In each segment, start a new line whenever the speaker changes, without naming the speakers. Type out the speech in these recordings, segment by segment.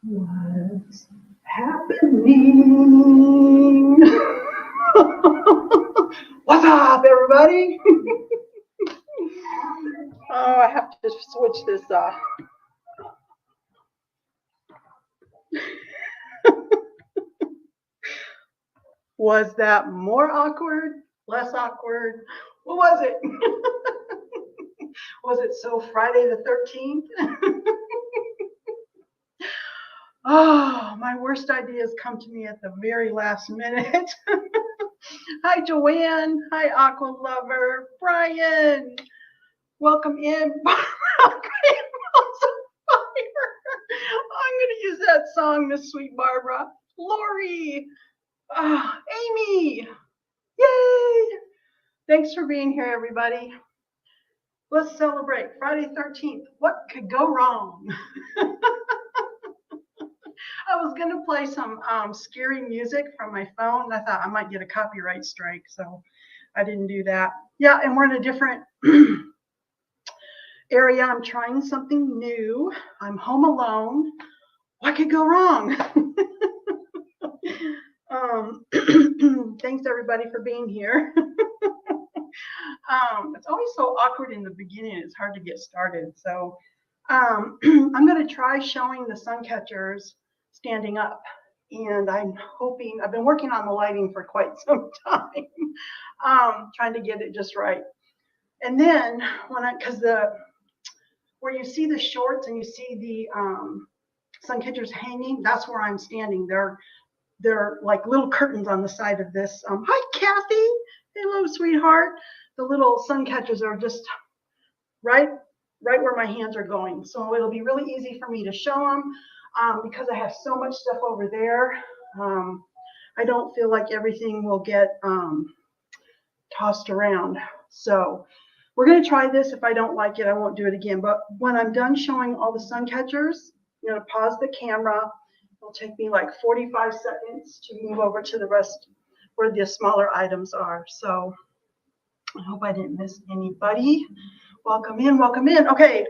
What's happening? What's up, everybody? Oh, I have to switch this off. Was that more awkward? Less awkward? What was it? Was it so Friday the 13th? Oh, my worst ideas come to me at the very last minute. Hi, Joanne. Hi, Aqua Lover. Brian. Welcome in. I'm going to use that song, Miss Sweet Barbara. Lori. Amy. Yay. Thanks for being here, everybody. Let's celebrate Friday 13th. What could go wrong? I was going to play some scary music from my phone. And I thought I might get a copyright strike, so I didn't do that. Yeah, and we're in a different area. I'm trying something new. I'm home alone. What could go wrong? Thanks everybody for being here. It's always so awkward in the beginning. It's hard to get started. So I'm going to try showing the Suncatchers standing up. And I'm hoping, I've been working on the lighting for quite some time, trying to get it just right. And then because where you see the shorts and you see the Suncatchers hanging, that's where I'm standing. They're like little curtains on the side of this. Hi, Kathy. Hello, sweetheart. The little Suncatchers are just right where my hands are going. So it'll be really easy for me to show them because I have so much stuff over there. I don't feel like everything will get tossed around. So we're going to try this. If I don't like it, I won't do it again. But when I'm done showing all the Suncatchers, I'm going to pause the camera. It'll take me like 45 seconds to move over to the rest where the smaller items are. So I hope I didn't miss anybody. Welcome in, welcome in. Okay,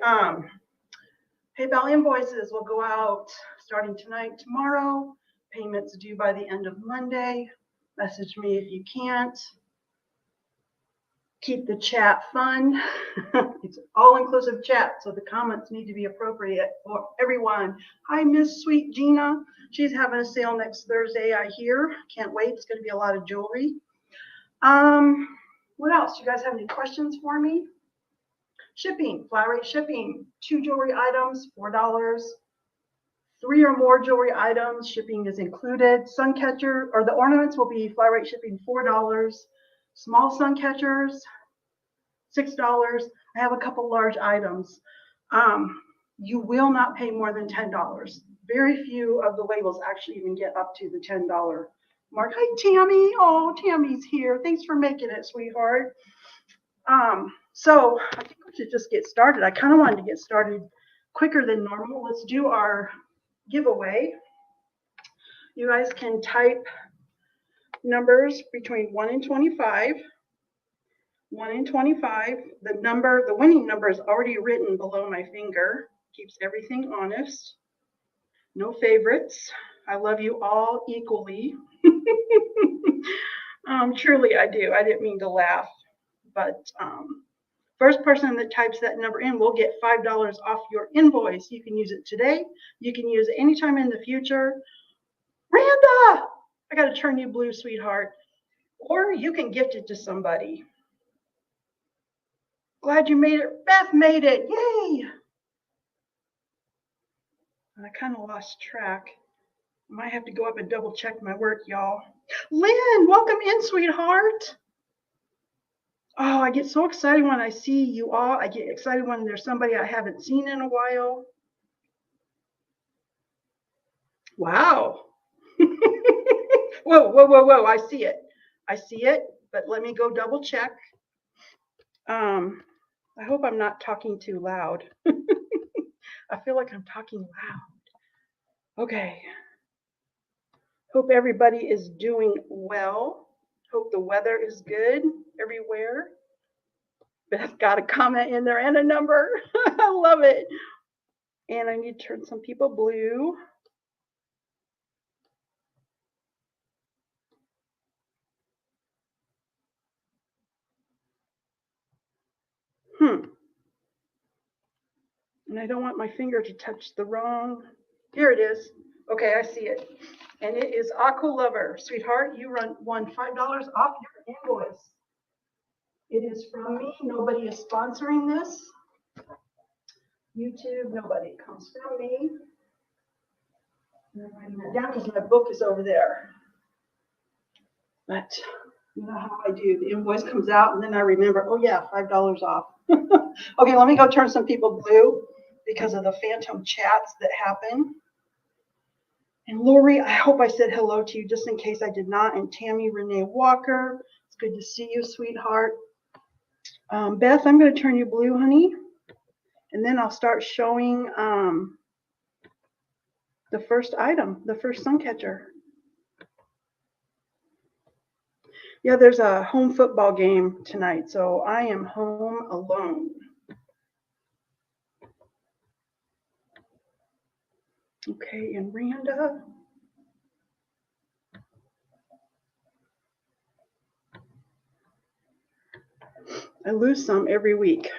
PayPal invoices will go out starting tonight, tomorrow. Payments due by the end of Monday. Message me if you can't. Keep the chat fun. It's all-inclusive chat, so the comments need to be appropriate for everyone. Hi, Miss Sweet Gina. She's having a sale next Thursday, I hear. Can't wait. It's going to be a lot of jewelry. What else? You guys have any questions for me? Shipping, flat rate shipping. 2 jewelry items, $4. 3 or more jewelry items, shipping is included. Suncatcher, or the ornaments will be flat rate shipping, $4. Small Suncatchers, $6. I have a couple large items. You will not pay more than $10. Very few of the labels actually even get up to the $10 mark. Hi, Tammy. Oh, Tammy's here. Thanks for making it, sweetheart. So I think we should just get started. I kind of wanted to get started quicker than normal. Let's do our giveaway. You guys can type numbers between 1 and 25. 1 and 25. The winning number is already written below my finger. Keeps everything honest. No favorites. I love you all equally. Truly, I do. I didn't mean to laugh. But first person that types that number in will get $5 off your invoice. You can use it today. You can use it anytime in the future. Randa, I got to turn you blue, sweetheart. Or you can gift it to somebody. Glad you made it. Beth made it. Yay. I kind of lost track. I might have to go up and double check my work, y'all. Lynn, welcome in, sweetheart. Oh, I get so excited when I see you all. I get excited when there's somebody I haven't seen in a while. Wow. Whoa. I see it, but let me go double check. I hope I'm not talking too loud. I feel like I'm talking loud. Okay. Hope everybody is doing well. Hope the weather is good everywhere. Beth got a comment in there and a number. I love it. And I need to turn some people blue. And I don't want my finger to touch the wrong. Here it is. Okay, I see it. And it is Aqua Lover. Sweetheart, you won $5 off your invoice. It is from me. Nobody is sponsoring this. YouTube, nobody. It comes from me. And I'm writing it down because my book is over there. But you know how I do. The invoice comes out and then I remember, oh yeah, $5 off. Okay, let me go turn some people blue because of the phantom chats that happen. And Lori, I hope I said hello to you just in case I did not. And Tammy Renee Walker, it's good to see you, sweetheart. Beth, I'm going to turn you blue, honey. And then I'll start showing the first item, the first Suncatcher. Yeah, there's a home football game tonight, so I am home alone. Okay, and Randa. I lose some every week.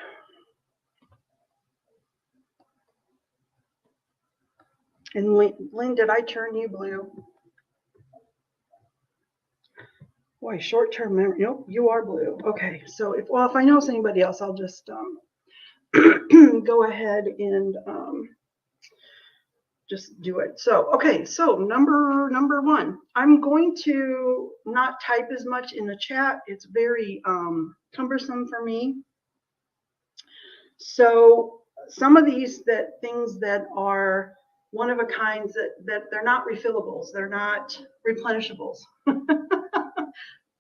And Lynn, did I turn you blue? Boy, short-term memory. Nope, you are blue. Okay, so if I know it's anybody else, I'll just go ahead and just do it. So, okay, so number one, I'm going to not type as much in the chat. It's very cumbersome for me. So some of these things that are one of a kind that they're not refillables, they're not replenishables.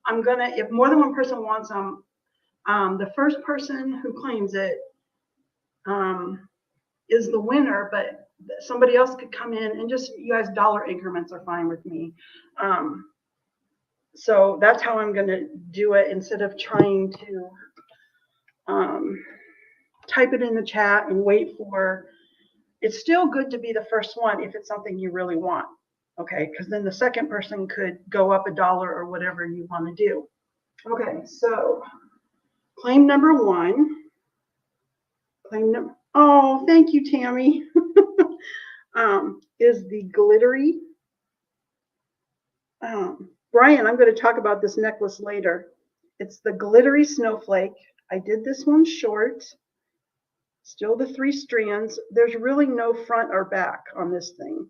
I'm gonna, if more than one person wants them, the first person who claims it is the winner, but somebody else could come in and just, you guys, dollar increments are fine with me. So that's how I'm gonna do it instead of trying to type it in the chat and wait for, it's still good to be the first one if it's something you really want. Okay, because then the second person could go up $1 or whatever you want to do. Okay, so claim number one. Oh, thank you, Tammy. Is the glittery. Brian, I'm going to talk about this necklace later. It's the glittery snowflake. I did this one short. Still the 3 strands. There's really no front or back on this thing.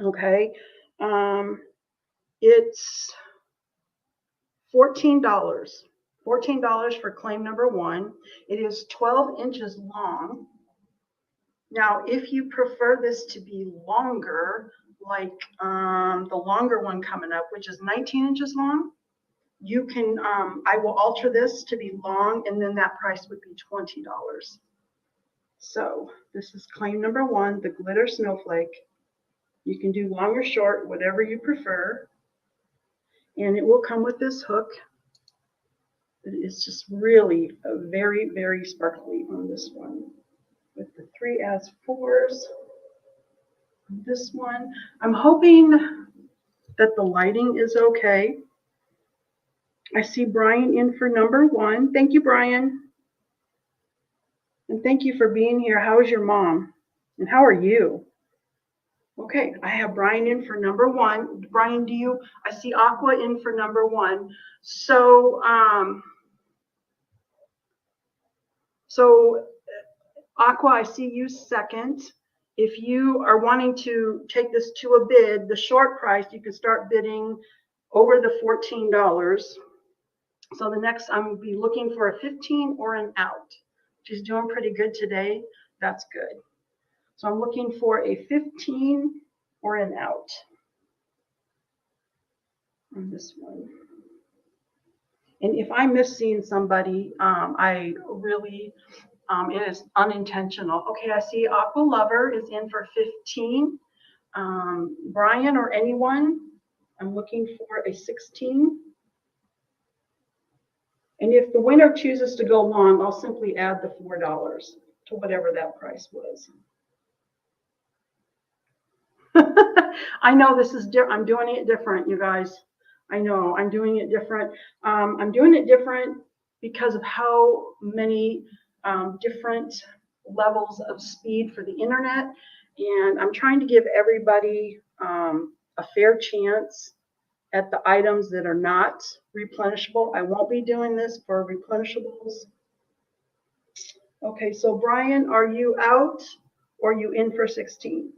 Okay, it's $14. $14 for claim number one. It is 12 inches long. Now, if you prefer this to be longer, like the longer one coming up, which is 19 inches long, you can, I will alter this to be long, and then that price would be $20. So this is claim number one, the glitter snowflake. You can do long or short, whatever you prefer. And it will come with this hook. It's just really very, very sparkly on this one. With the 3 as 4s. This one, I'm hoping that the lighting is okay. I see Brian in for number one. Thank you, Brian. And thank you for being here. How is your mom? And how are you? Okay, I have Brian in for number one. Brian, I see Aqua in for number one. So, Aqua, I see you second. If you are wanting to take this to a bid, the short price, you can start bidding over the $14. So the next, I'm gonna be looking for a 15 or an out. She's doing pretty good today. That's good. So I'm looking for a 15 or an out on this one. And if I miss seeing somebody, I really, it is unintentional. Okay, I see Aqua Lover is in for 15. Brian or anyone, I'm looking for a 16. And if the winner chooses to go long, I'll simply add the $4 to whatever that price was. I know this is I'm doing it different, you guys. I know I'm doing it different. I'm doing it different because of how many different levels of speed for the internet, and I'm trying to give everybody a fair chance at the items that are not replenishable. I won't be doing this for replenishables. Okay, so Brian, are you out or are you in for 16?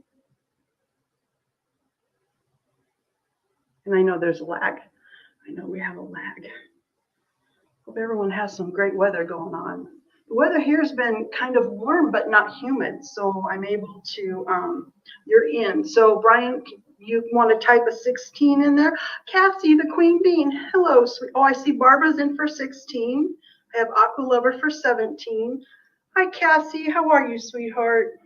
And I know there's a lag. I know we have a lag. Hope everyone has some great weather going on. The weather here has been kind of warm, but not humid, so I'm able to, you're in. So Brian, you want to type a 16 in there? Cassie, the queen bean, hello, sweet. Oh, I see Barbara's in for 16. I have Aqua Lover for 17. Hi, Cassie, how are you, sweetheart?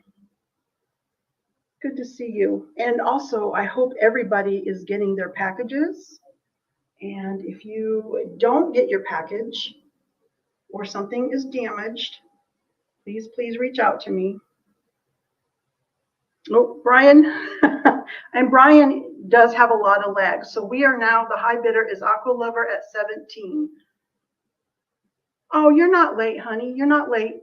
Good to see you. And also, I hope everybody is getting their packages. And if you don't get your package or something is damaged, please reach out to me. Oh, Brian, and Brian does have a lot of lag. So we are now, the high bidder is Aqua Lover at 17. Oh, you're not late, honey. You're not late.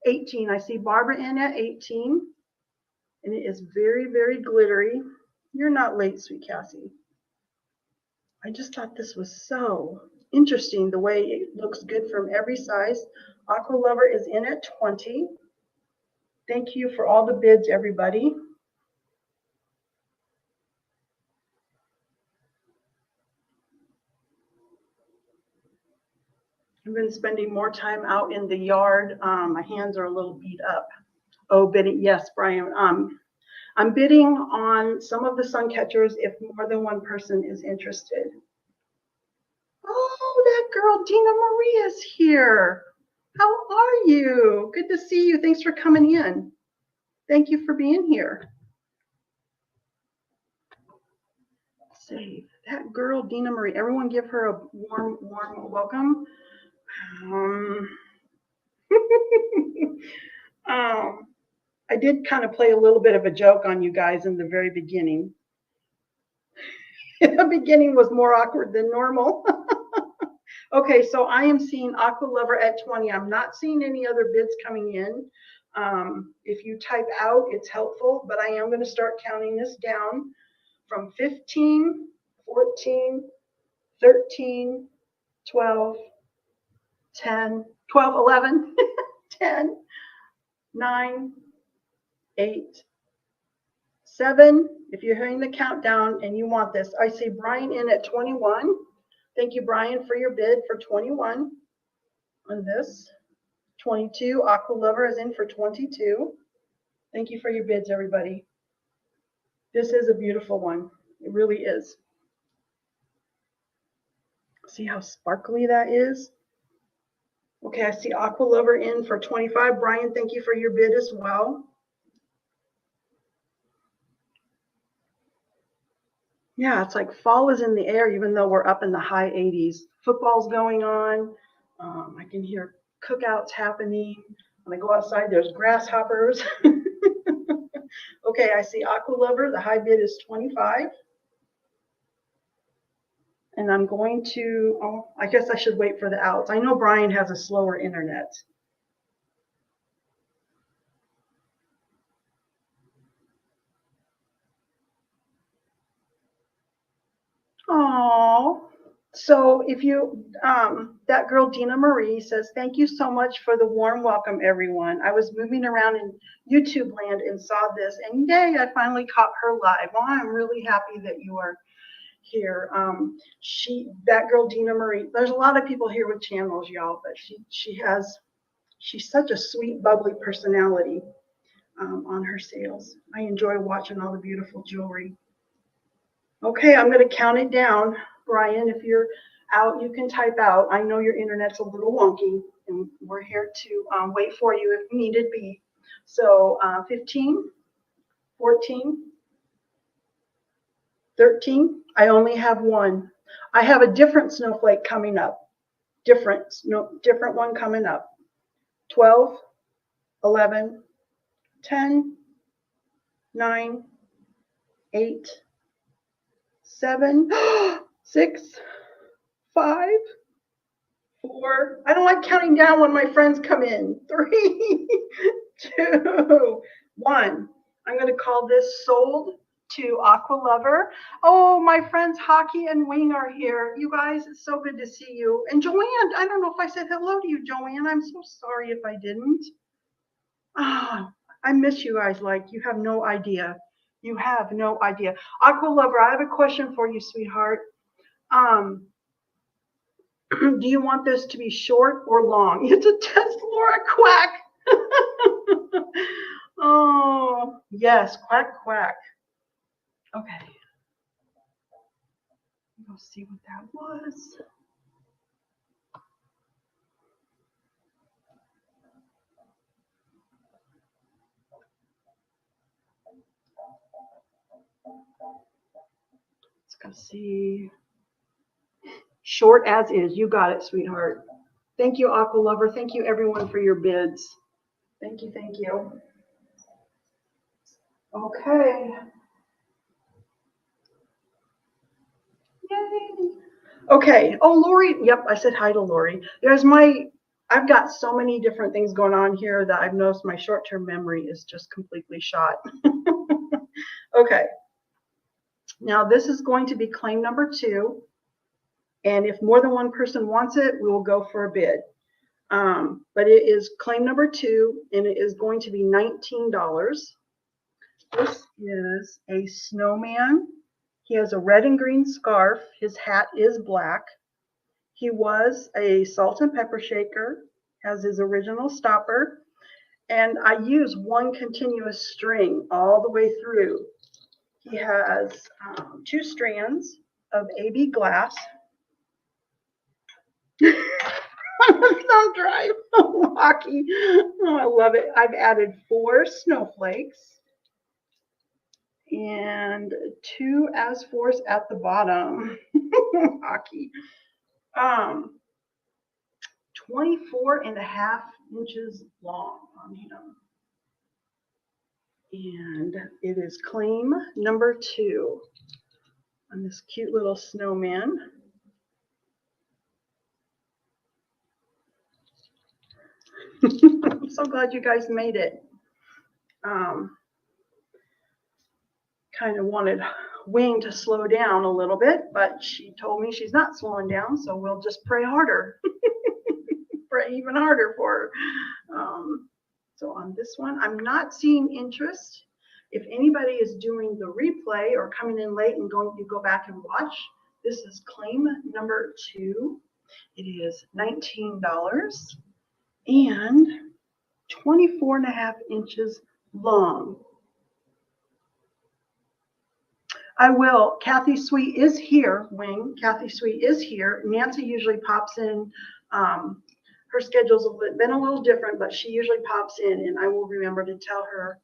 18. I see Barbara in at 18. And it is very, very glittery. You're not late, sweet Cassie. I just thought this was so interesting, the way it looks good from every size. Aqua Lover is in at 20. Thank you for all the bids, everybody. I've been spending more time out in the yard. My hands are a little beat up. Oh, bidding, yes, Brian. I'm bidding on some of the Suncatchers if more than one person is interested. Oh, that girl, Dina Marie, is here. How are you? Good to see you. Thanks for coming in. Thank you for being here. Save that girl, Dina Marie. Everyone give her a warm welcome. I did kind of play a little bit of a joke on you guys in the very beginning. The beginning was more awkward than normal. Okay, so I am seeing Aqua Lover at 20. I'm not seeing any other bids coming in. If you type out, it's helpful, but I am going to start counting this down from 15, 14, 13, 12, 10, 12, 11, 10, 9, 8, 7. If you're hearing the countdown and you want this, I see Brian in at 21. Thank you, Brian, for your bid for 21 on this. 22, Aqua Lover is in for 22. Thank you for your bids, everybody. This is a beautiful one. It really is. See how sparkly that is? Okay, I see Aqua Lover in for 25. Brian, thank you for your bid as well. Yeah, it's like fall is in the air, even though we're up in the high 80s. Football's going on. I can hear cookouts happening. When I go outside, there's grasshoppers. Okay, I see Aqua Lover. The high bid is 25. And I'm going to, oh, I guess I should wait for the outs. I know Brian has a slower internet. Oh, so if you, that girl Dina Marie says, thank you so much for the warm welcome, everyone. I was moving around in YouTube land and saw this, and yay, I finally caught her live. Well, I'm really happy that you are here. That girl Dina Marie, there's a lot of people here with channels, y'all, but she's such a sweet, bubbly personality on her sales. I enjoy watching all the beautiful jewelry. Okay, I'm going to count it down. Brian, if you're out, you can type out. I know your internet's a little wonky, and we're here to wait for you if needed be. So 15, 14, 13. I only have one. I have a different snowflake coming up. Different one coming up. 12, 11, 10, 9, 8, 7, 6, 5, 4. I don't like counting down when my friends come in. 3, 2, 1. I'm going to call this sold to Aqua Lover. Oh, my friends Hockey and Wing are here. You guys, it's so good to see you. And Joanne, I don't know if I said hello to you, Joanne. I'm so sorry if I didn't. Ah, I miss you guys like you have no idea. You have no idea. Aqua Lover, I have a question for you, sweetheart. Do you want this to be short or long? It's a test, Laura. Quack. Oh, yes, quack, quack. Okay. We'll see what that was. Let's go see. Short as is. You got it, sweetheart. Thank you, Aqua Lover. Thank you, everyone, for your bids. Thank you, thank you. Okay. Yay. Okay. Oh, Lori. Yep, I said hi to Lori. I've got so many different things going on here that I've noticed my short-term memory is just completely shot. Okay. Now this is going to be claim number 2. And if more than one person wants it, we will go for a bid. But it is claim number 2, and it is going to be $19. This is a snowman. He has a red and green scarf. His hat is black. He was a salt and pepper shaker, has his original stopper, and I use one continuous string all the way through. He has 2 strands of AB glass. Thumb drive. Hockey. Oh, I love it. I've added 4 snowflakes and 2 as-4s at the bottom. Hockey. 24.5 inches long on him. And it is claim number 2 on this cute little snowman. I'm so glad you guys made it. Kind of wanted Wing to slow down a little bit, but she told me she's not slowing down, so we'll just pray harder. Pray even harder for her. So on this one, I'm not seeing interest. If anybody is doing the replay or coming in late and going to go back and watch, this is claim number 2. It is $19 and 24.5 inches long. I will. Kathy Sweet is here, Wing. Kathy Sweet is here. Nancy usually pops in. Her schedule's been a little different, but she usually pops in, and I will remember to tell her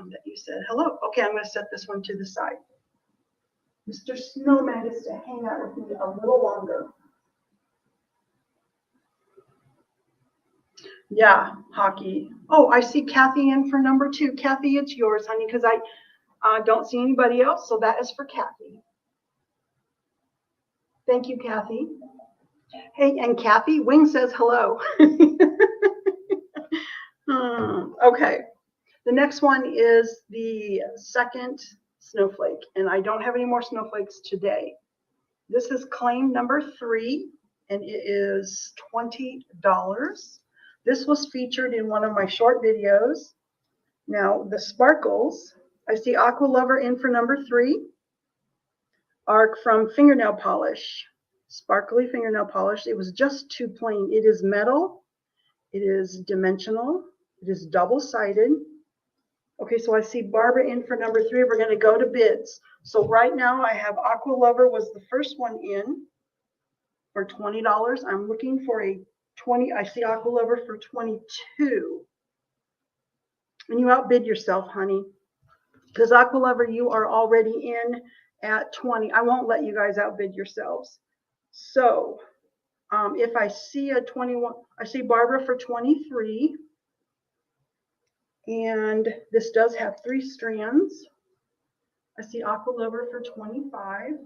that you said hello. Okay, I'm going to set this one to the side. Mr. Snowman gets to hang out with me a little longer. Yeah, Hockey. Oh, I see Kathy in for number 2. Kathy, it's yours, honey, because I don't see anybody else, so that is for Kathy. Thank you, Kathy. Hey, and Kathy, Wing says hello. Okay, the next one is the second snowflake, and I don't have any more snowflakes today. This is claim number 3, and it is $20. This was featured in one of my short videos. Now, the sparkles, I see Aqua Lover in for number 3, are from fingernail polish, sparkly fingernail polish. It was just too plain. It is metal, it is dimensional, it is double-sided. Okay, so I see Barbara in for number 3. We're going to go to bids. So right now I have Aqua Lover was the first one in for $20. I'm looking for a 20. I see Aqua Lover for 22. And you outbid yourself, honey. Because Aqua Lover, you are already in at 20. I won't let you guys outbid yourselves. So if I see a 21, I see Barbara for 23. And this does have 3 strands. I see Aqua Lover for 25.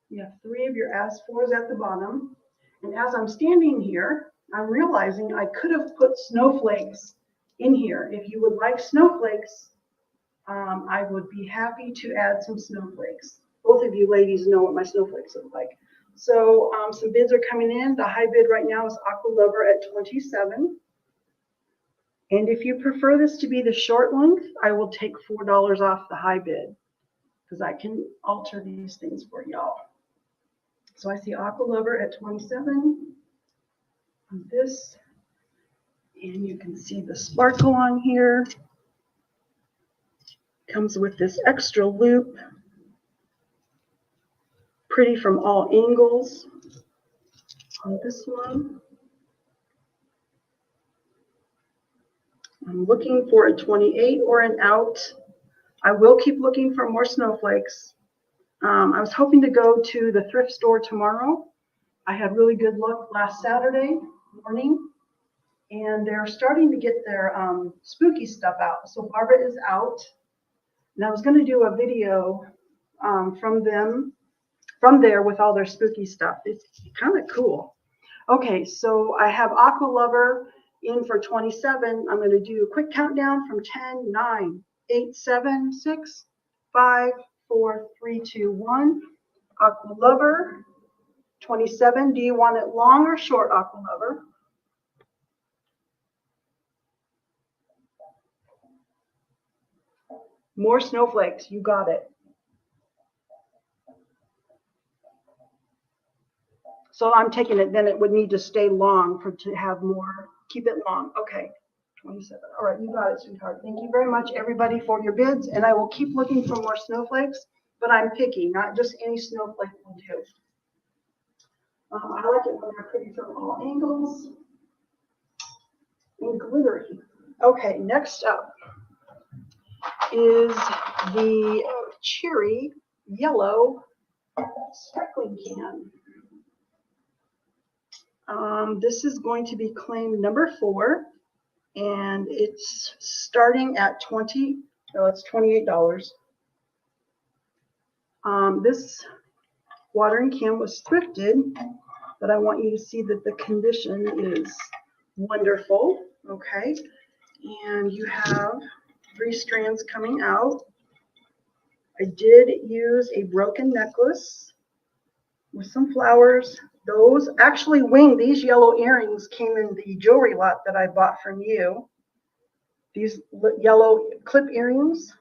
You have 3 of your as-4s at the bottom. And as I'm standing here, I'm realizing I could have put snowflakes in here. If you would like snowflakes, I would be happy to add some snowflakes. Both of you ladies know what my snowflakes look like. So some bids are coming in. The high bid right now is Aqua Lover at 27. And if you prefer this to be the short length, I will take $4 off the high bid because I can alter these things for y'all. So I see Aqua Lover at 27 on this. And you can see the sparkle on here. Comes with this extra loop. Pretty from all angles on this one. I'm looking for a 28 or an out. I will keep looking for more snowflakes. I was hoping to go to the thrift store tomorrow. I had really good luck last Saturday morning, and they're starting to get their spooky stuff out. So Barbara is out, and I was going to do a video from there with all their spooky stuff. It's kind of cool. Okay, so I have Aqua Lover in for 27. I'm going to do a quick countdown from 10, 9, 8, 7, 6, 5, 4, 3, 2, 1. Aqua Lover, 27. Do you want it long or short, Aqua Lover? More snowflakes. You got it. So I'm taking it, then it would need to stay long to have more. Keep it long. Okay, 27. All right, you got it, sweetheart. Thank you very much, everybody, for your bids. And I will keep looking for more snowflakes, but I'm picky, not just any snowflake will do. I like it when they're pretty from all angles and glittery. Okay, next up is the cherry yellow sparkling can. This is going to be claim number 4, and it's starting at it's $28. This watering can was thrifted, but I want you to see that the condition is wonderful. Okay, and you have 3 strands coming out. I did use a broken necklace with some flowers. Those actually these yellow earrings came in the jewelry lot that I bought from you. These yellow clip earrings,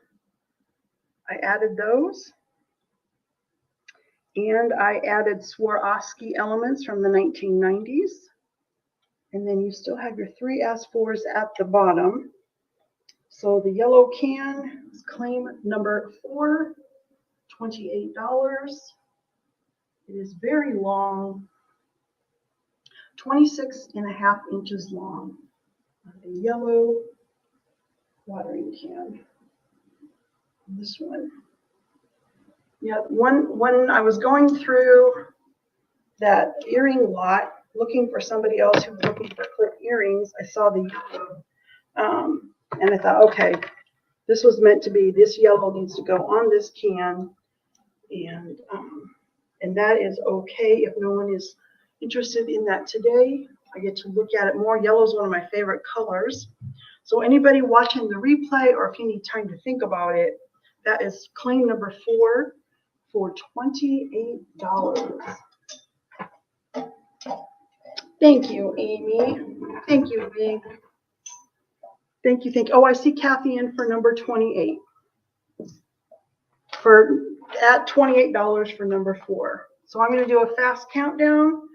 I added those. And I added Swarovski elements from the 1990s. And then you still have your 3 S4s at the bottom. So the yellow can is claim number 4, $28. It is very long, 26.5 inches long. A yellow watering can. This one. Yeah, when I was going through that earring lot, looking for somebody else who was looking for clip earrings, I saw the yellow. And I thought, okay, this was meant to be, this yellow needs to go on this can. And that is okay if no one is interested in that today. I get to look at it more. Yellow is one of my favorite colors. So anybody watching the replay, or if you need time to think about it, that is claim number 4 for $28. Thank you, Amy. Thank you, Big. Thank you. Oh, I see Kathy in for number 28. At $28 for number 4. So I'm going to do a fast countdown.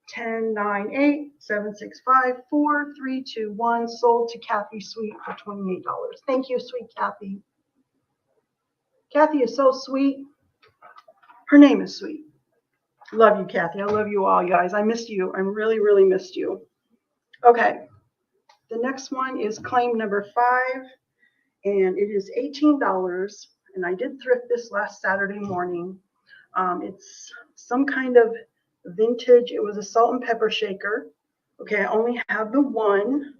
10, 9, 8, 7, 6, 5, 4, 3, 2, 1. Sold to Kathy Sweet for $28. Thank you, sweet Kathy. Kathy is so sweet. Her name is sweet. Love you, Kathy. I love you all, guys. I missed you. I really, really missed you. Okay. The next one is claim number 5, and it is $18. And I did thrift this last Saturday morning. It's some kind of vintage. It was a salt and pepper shaker. Okay, I only have the one.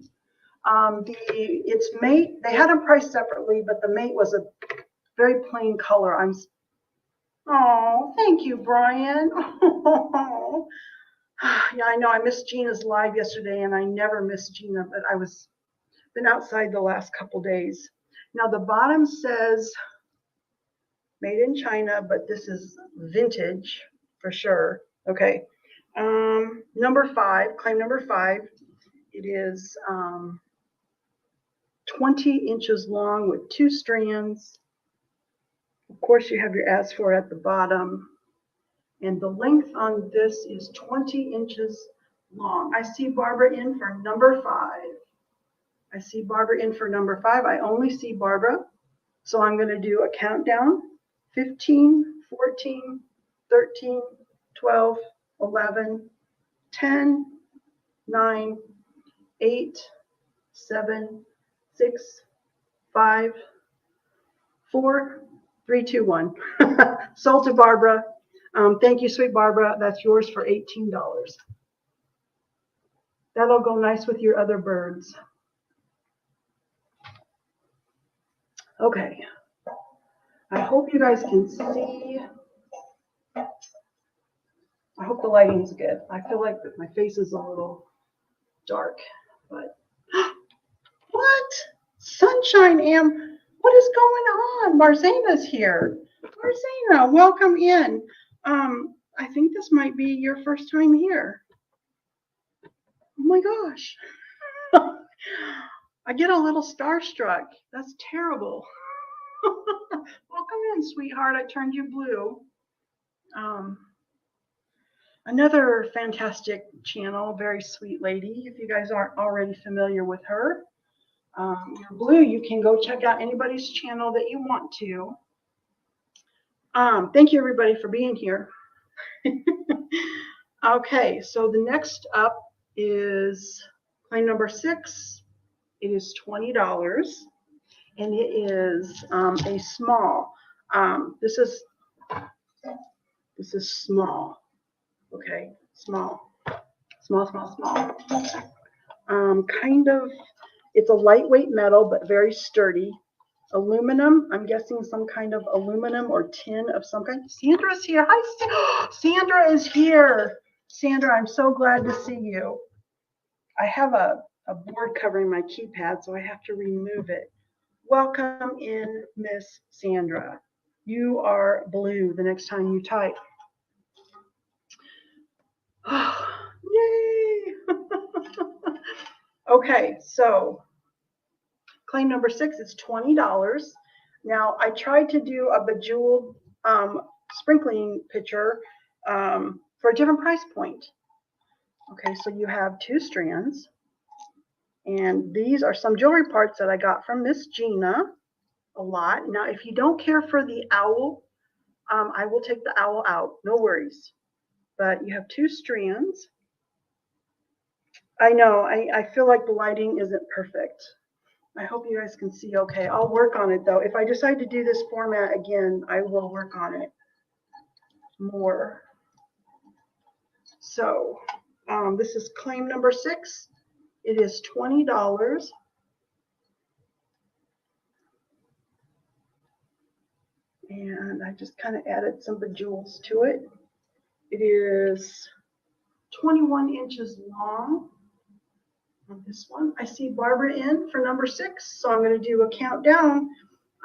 Its mate, they had them priced separately, but the mate was a very plain color. Oh, thank you, Brian. Yeah, I know I missed Gina's live yesterday, and I never miss Gina, but I was been outside the last couple days. Now the bottom says made in China, but this is vintage for sure. Okay. Number 5, claim number 5. It is 20 inches long with 2 strands. Of course, you have your as for at the bottom. And the length on this is 20 inches long. I see Barbara in for number 5. I see Barbara in for number 5. I only see Barbara. So I'm going to do a countdown. 15, 14, 13, 12, 11, 10, 9, 8, 7, 6, 5, 4, 3, 2, 1. Sold to Barbara. Thank you, sweet Barbara. That's yours for $18. That'll go nice with your other birds. Okay. I hope you guys can see. I hope the lighting's good. I feel like my face is a little dark, but what? Sunshine Am, what is going on? Marzena's here. Marzena, welcome in. I think this might be your first time here. Oh my gosh. I get a little starstruck. That's terrible. Welcome in, sweetheart. I turned you blue. Another fantastic channel, very sweet lady. If you guys aren't already familiar with her, you're blue. You can go check out anybody's channel that you want to. Thank you, everybody, for being here. Okay, so the next up is claim number 6. It is $20, and it is a small. This is small. Okay, small. Kind of, it's a lightweight metal, but very sturdy. Aluminum, I'm guessing some kind of aluminum or tin of some kind. Sandra's here. Hi, Sandra is here. Sandra, I'm so glad to see you. I have a board covering my keypad, so I have to remove it. Welcome in, Miss Sandra. You are blue the next time you type. Yay! Okay, so claim number 6 is $20. Now, I tried to do a bejeweled sprinkling picture for a different price point. Okay, so you have 2 strands, and these are some jewelry parts that I got from Miss Gina a lot. Now, if you don't care for the owl, I will take the owl out, no worries. But you have 2 strands. I know, I feel like the lighting isn't perfect. I hope you guys can see okay. I'll work on it though. If I decide to do this format again, I will work on it more. So this is claim number 6. It is $20. And I just kind of added some bejewels to it. It is 21 inches long on this one. I see Barbara in for number 6, so I'm going to do a countdown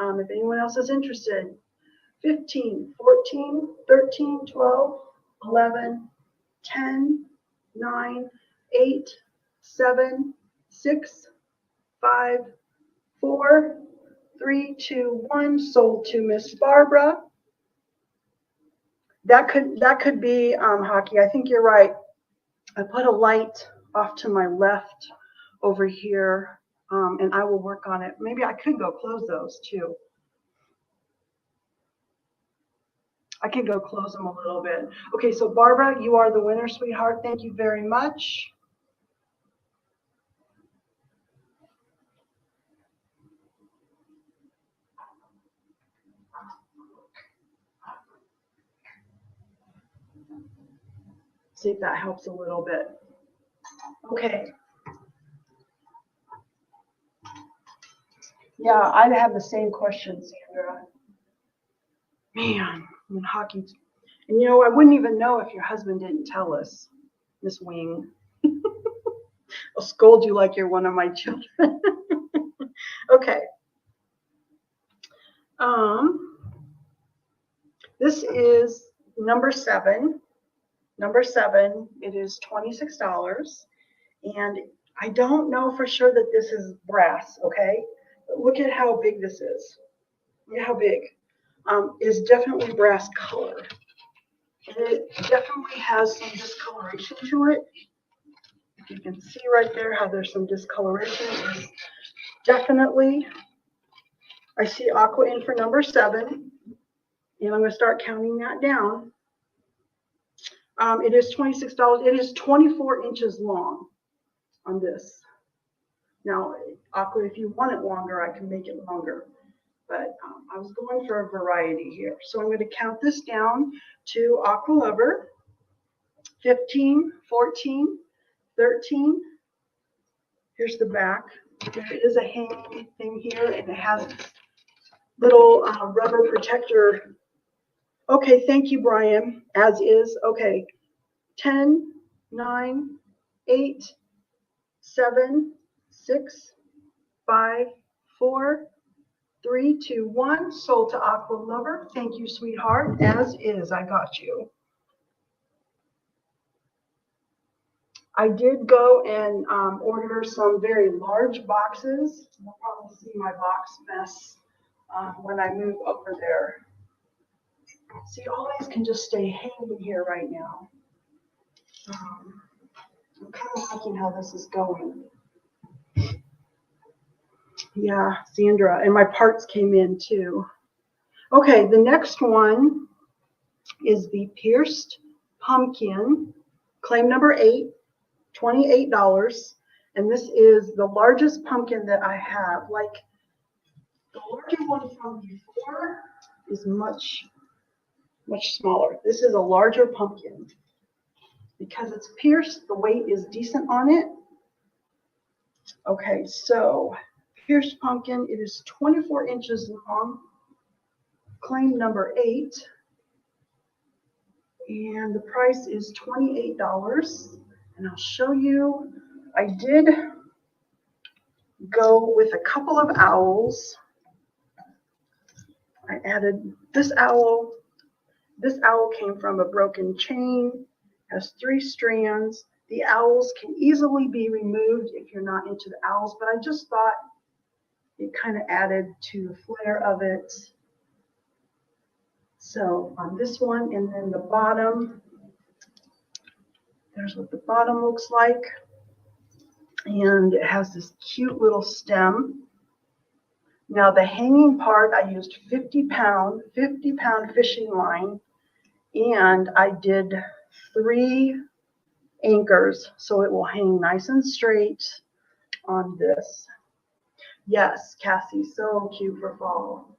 if anyone else is interested. 15, 14, 13, 12, 11, 10, 9, 8, 7, 6, 5, 4, 3, 2, 1. Sold to Miss Barbara. That could be Hockey. I think you're right. I put a light off to my left over here, and I will work on it. Maybe I could go close those too. I could go close them a little bit. Okay, so Barbara, you are the winner, sweetheart. Thank you very much. See if that helps a little bit. Okay. Yeah, I have the same question, Sandra. Man, when Hockey, and you know, I wouldn't even know if your husband didn't tell us. Miss Wing. I'll scold you like you're one of my children. Okay. This is number 7. Number 7, it is $26. And I don't know for sure that this is brass, okay? But look at how big this is. Look at how big. It's definitely brass color. And it definitely has some discoloration to it. You can see right there how there's some discoloration. Definitely, I see aqua in for number 7. And I'm going to start counting that down. It is $26. It is 24 inches long on this. Now, aqua, if you want it longer, I can make it longer. But I was going for a variety here. So I'm going to count this down to Aqua Lover. 15, 14, 13. Here's the back. There is a hanging thing here, and it has little rubber protector. Okay, thank you, Brian. As is. Okay. 10, 9, 8, 7, 6, 5, 4, 3, 2, 1. Sold to Aqua Lover. Thank you, sweetheart. As is. I got you. I did go and order some very large boxes. You'll probably see my box mess when I move over there. See, all these can just stay hanging here right now. I'm kind of liking how this is going. Yeah, Sandra, and my parts came in too. Okay, the next one is the Pierced Pumpkin, claim number 8, $28. And this is the largest pumpkin that I have. Like, the larger one from before is much smaller. This is a larger pumpkin. Because it's pierced, the weight is decent on it. Okay, so Pierced Pumpkin, it is 24 inches long. Claim number 8. And the price is $28. And I'll show you, I did go with a couple of owls. I added this owl. This owl came from a broken chain, has 3 strands. The owls can easily be removed if you're not into the owls, but I just thought it kind of added to the flair of it. So on this one, and then the bottom, there's what the bottom looks like. And it has this cute little stem. Now the hanging part, I used 50-pound fishing line, and I did 3 anchors so it will hang nice and straight on this. Yes, Cassie, so cute for fall.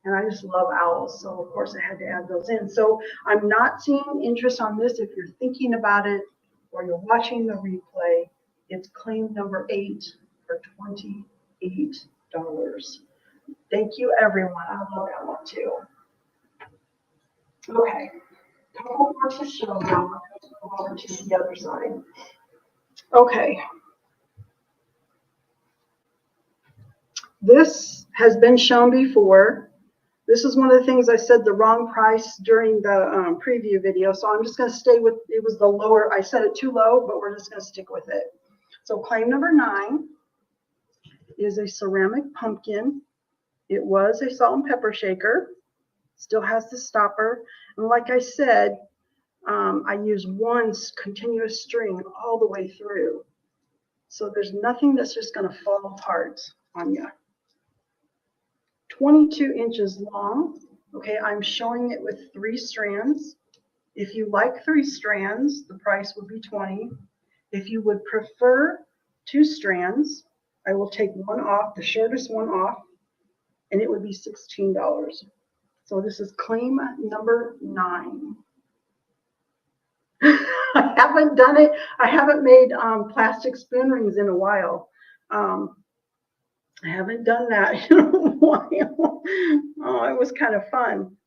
And I just love owls, so of course I had to add those in. So I'm not seeing interest on this. If you're thinking about it or you're watching the replay, it's claim number 8 for $28. Thank you, everyone. I love that one too. Okay, couple more to show now. Let's go over to the other side. Okay. This has been shown before. This is one of the things I said the wrong price during the preview video, so I'm just going to stay with, it was the lower, I said it too low, but we're just going to stick with it. So claim number 9 is a ceramic pumpkin. It was a salt and pepper shaker, still has the stopper, and like I said, I use one continuous string all the way through. So there's nothing that's just going to fall apart on you. 22 inches long. Okay, I'm showing it with 3 strands. If you like 3 strands, the price would be $20. If you would prefer 2 strands, I will take one off, the shortest one off, and it would be $16. So this is claim number 9. I haven't done it. I haven't made plastic spoon rings in a while. I haven't done that in a while. Oh, it was kind of fun.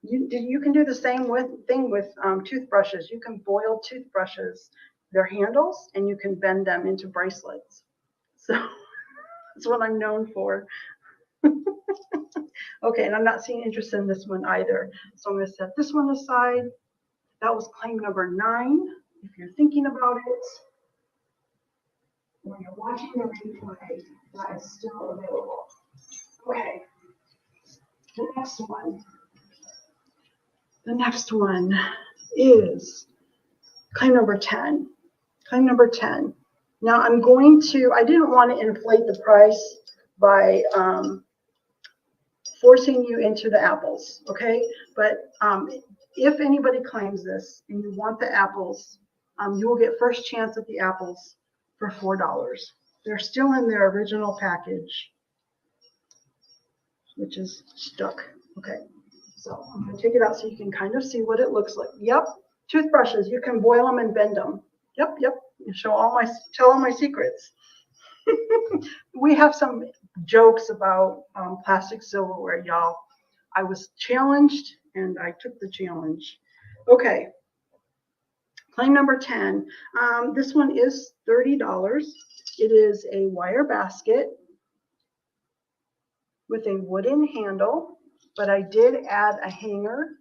You can do the same thing with toothbrushes. You can boil toothbrushes, their handles, and you can bend them into bracelets. So that's what I'm known for. Okay, and I'm not seeing interest in this one either. So I'm going to set this one aside. That was claim number 9. If you're thinking about it, when you're watching the replay, that is still available. Okay, the next one. The next one is claim number 10. Claim number 10. Now I'm going to, I didn't want to inflate the price by forcing you into the apples, okay? But if anybody claims this and you want the apples, you will get first chance at the apples for $4. They're still in their original package, which is stuck. Okay, so I'm going to take it out so you can kind of see what it looks like. Yep, toothbrushes, you can boil them and bend them. Yep. You tell all my secrets. We have some jokes about plastic silverware, y'all. I was challenged and I took the challenge. Okay, claim number 10. This one is $30. It is a wire basket with a wooden handle, but I did add a hanger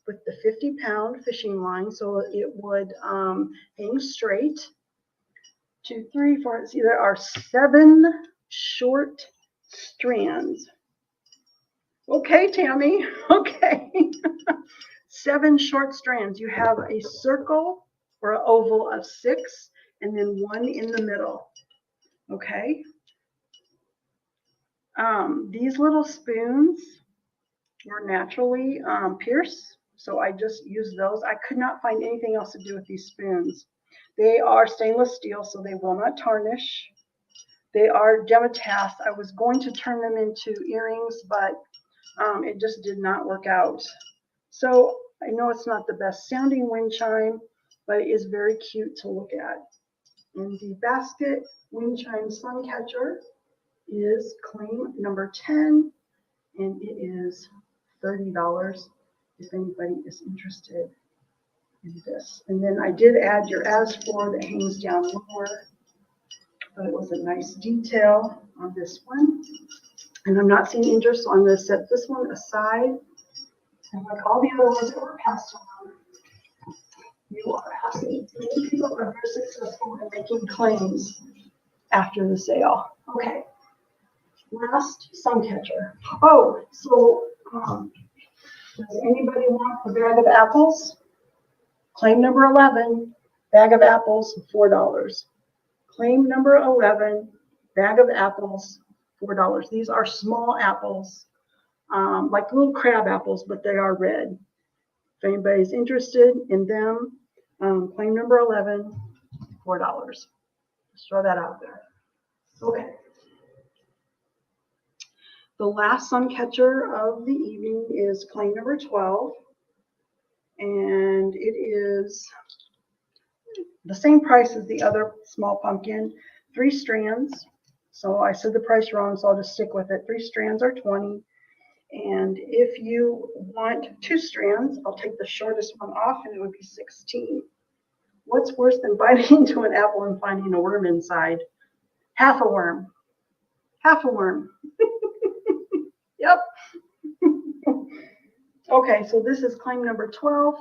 with the 50-pound fishing line so it would hang straight. 2, 3, 4. See, there are 7 short strands. Okay, Tammy. Okay. 7 short strands. You have a circle or an oval of 6 and then 1 in the middle. Okay. These little spoons were naturally pierced, so I just used those. I could not find anything else to do with these spoons. They are stainless steel, so they will not tarnish. They are Gematast. I was going to turn them into earrings, but it just did not work out. So I know it's not the best sounding wind chime, but it is very cute to look at. And the basket wind chime Suncatcher is claim number 10, and it is $30 if anybody is interested in this. And then I did add your as for that hangs down lower, but it was a nice detail on this one. And I'm not seeing interest, so I'm going to set this one aside. And like all the other ones that were passed on, you are asking. Many people are very successful in making claims after the sale. Okay. Last Suncatcher. Oh, so does anybody want a bag of apples? Claim number 11, bag of apples, $4. Claim number 11, bag of apples, $4. These are small apples, like little crab apples, but they are red. If anybody's interested in them, claim number 11, $4. Just throw that out there. Okay. The last Suncatcher of the evening is claim number 12, and it is the same price as the other small pumpkin, 3 strands. So I said the price wrong, so I'll just stick with it. 3 strands are 20. And if you want 2 strands, I'll take the shortest one off and it would be 16. What's worse than biting into an apple and finding a worm inside? Half a worm. Half a worm. Yep. Okay, so this is claim number 12.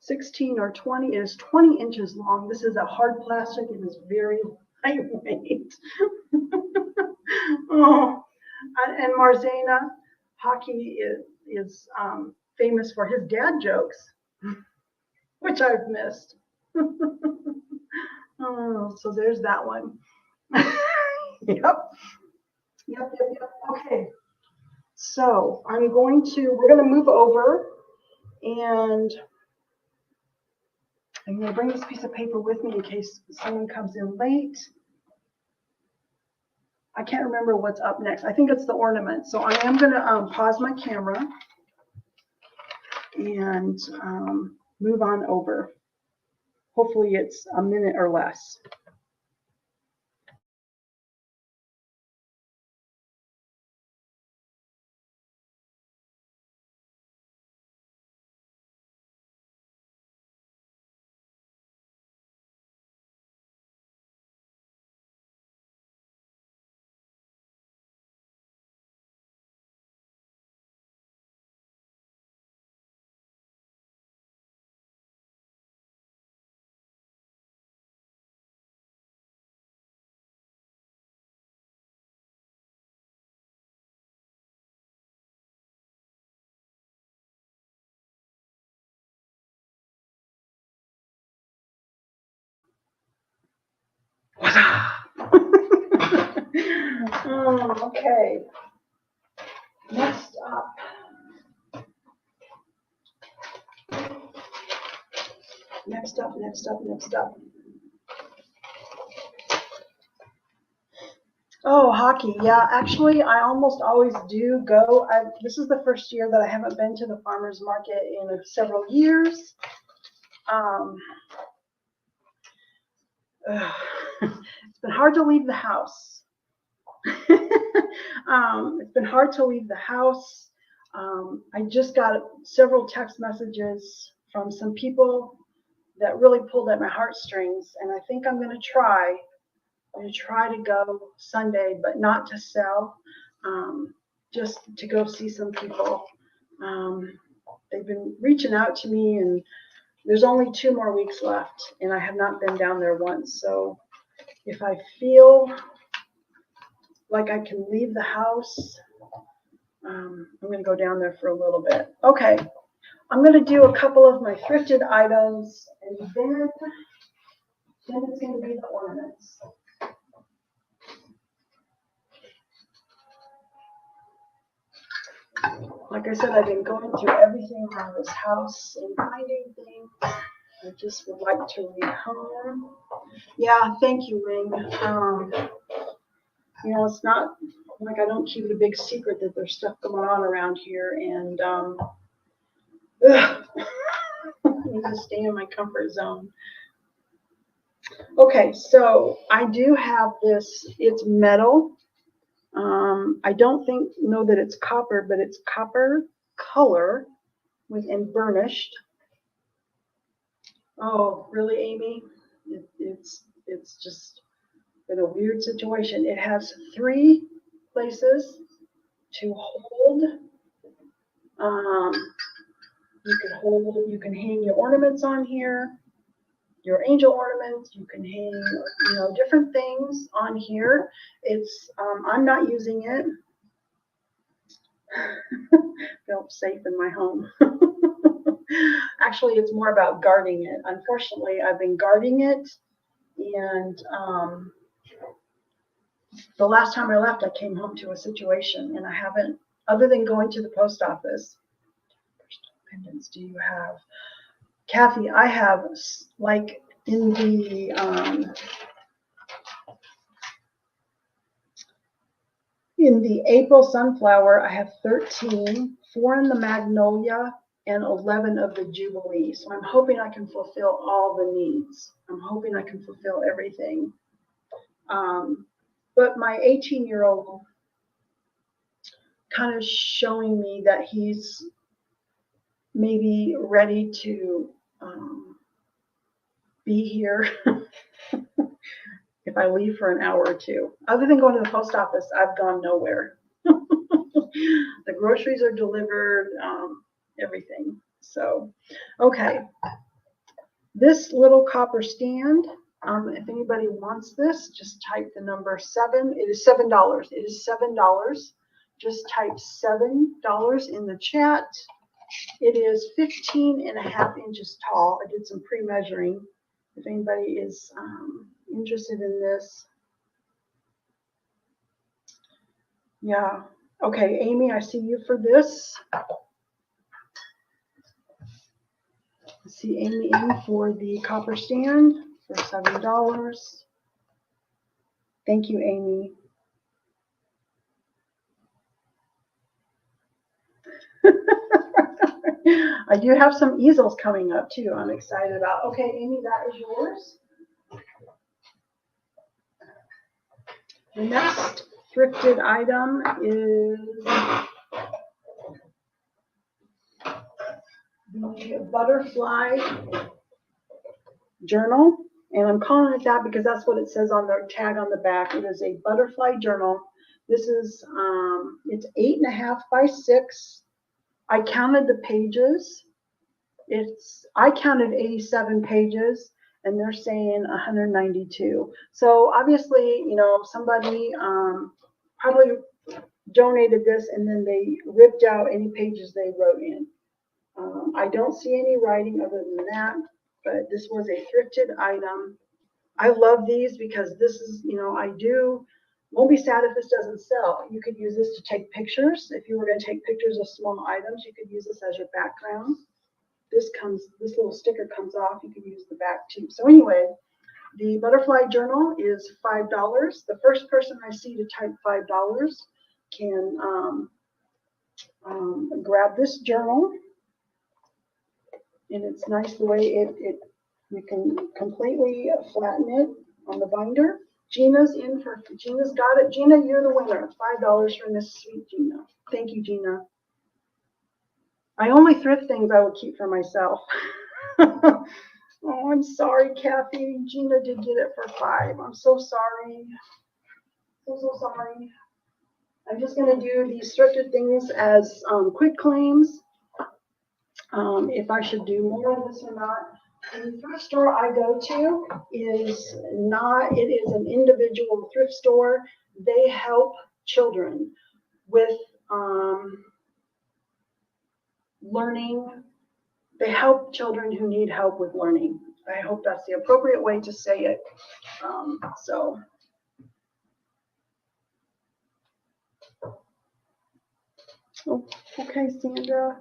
16 or 20. It is 20 inches long. This is a hard plastic. It is very lightweight. Oh, and Marzena Hockey is famous for his dad jokes, which I've missed. Oh, so there's that one. Yep. Okay. So we're going to move over, and I'm going to bring this piece of paper with me in case someone comes in late. I can't remember what's up next. I think it's the ornament. So I am going to pause my camera and move on over. Hopefully it's a minute or less. Okay. Next up. Next up. Oh, hockey. Yeah, actually, I almost always do go. This is the first year that I haven't been to the farmer's market in several years. It's been hard to leave the house. It's been hard to leave the house. I just got several text messages from some people that really pulled at my heartstrings, and I think I'm going to try. I'm going to try to go Sunday, but not to sell, just to go see some people. They've been reaching out to me, and there's only 2 more weeks left, and I have not been down there once. So if I feel like I can leave the house, I'm going to go down there for a little bit. Okay, I'm going to do a couple of my thrifted items, and then it's going to be the ornaments. Like I said, I've been going through everything around this house and finding things I just would like to rehome. Yeah, thank you, Ring. You know, it's not like I don't keep it a big secret that there's stuff going on around here, and I need to stay in my comfort zone. Okay, so I do have this. It's metal. I don't know that it's copper, but it's copper color and burnished. Oh, really, Amy? It's just been a weird situation. It has 3 places to hold. You can hang your ornaments on here, your angel ornaments. You can hang, different things on here. It's I'm not using it. Feel safe in my home. Actually, it's more about guarding it. Unfortunately, I've been guarding it, and the last time I left, I came home to a situation, and I haven't, other than going to the post office. Pendants do you have? Kathy, I have, like, in the April sunflower, I have 13, 4 in the magnolia, and 11 of the jubilee. So I'm hoping I can fulfill all the needs. I'm hoping I can fulfill everything. But my 18-year-old kind of showing me that he's maybe ready to be here if I leave for an hour or 2. Other than going to the post office, I've gone nowhere. The groceries are delivered, everything. So, okay. This little copper stand, if anybody wants this, just type the number 7. It is $7. It is $7. Just type $7 in the chat. It is 15.5 inches tall. I did some pre-measuring. If anybody is interested in this. Yeah. Okay, Amy, I see you for this. I see Amy in for the copper stand for $7. Thank you, Amy. I do have some easels coming up too. I'm excited about. Okay, Amy, that is yours. The next thrifted item is the butterfly journal, and I'm calling it that because that's what it says on the tag on the back. It is a butterfly journal. This is it's 8.5 by 6. I counted the pages. I counted 87 pages, and they're saying 192. So obviously, somebody probably donated this, and then they ripped out any pages they wrote in. I don't see any writing other than that, but this was a thrifted item. I love these because this is, I do Won't be sad if this doesn't sell. You could use this to take pictures. If you were going to take pictures of small items, you could use this as your background. This little sticker comes off. You could use the back too. So anyway, the butterfly journal is $5. The first person I see to type $5 can grab this journal, and it's nice the way you can completely flatten it on the binder. Gina's got it. Gina, you're the winner. $5 from Miss Sweet Gina. Thank you, Gina. I only thrift things I would keep for myself. Oh, I'm sorry, Kathy. Gina did get it for $5. I'm so sorry. So sorry. I'm just going to do these thrifted things as quick claims. If I should do more of this or not. The thrift store I go to is an individual thrift store. They help children with learning. They help children who need help with learning. I hope that's the appropriate way to say it. Okay, Sandra.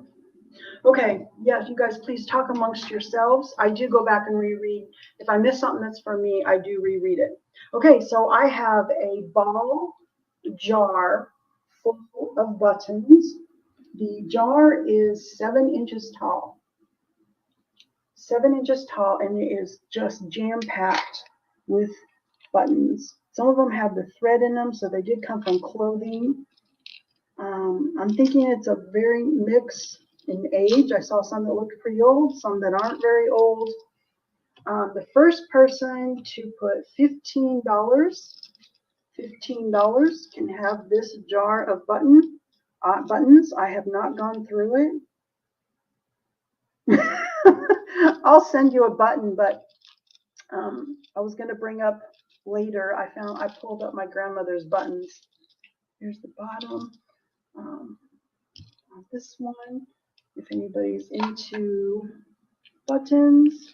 Okay, yes, you guys please talk amongst yourselves. I do go back and reread. If I miss something that's for me, I do reread it. Okay, so I have a ball jar full of buttons. The jar is 7 inches tall. 7 inches tall, and it is just jam-packed with buttons. Some of them have the thread in them, so they did come from clothing. I'm thinking it's a very mix in age. I saw some that looked pretty old, some that aren't very old. The first person to put $15 can have this jar of buttons. I have not gone through it. I'll send you a button, but I was going to bring up later. I pulled up my grandmother's buttons. Here's the bottom. This one, if anybody's into buttons.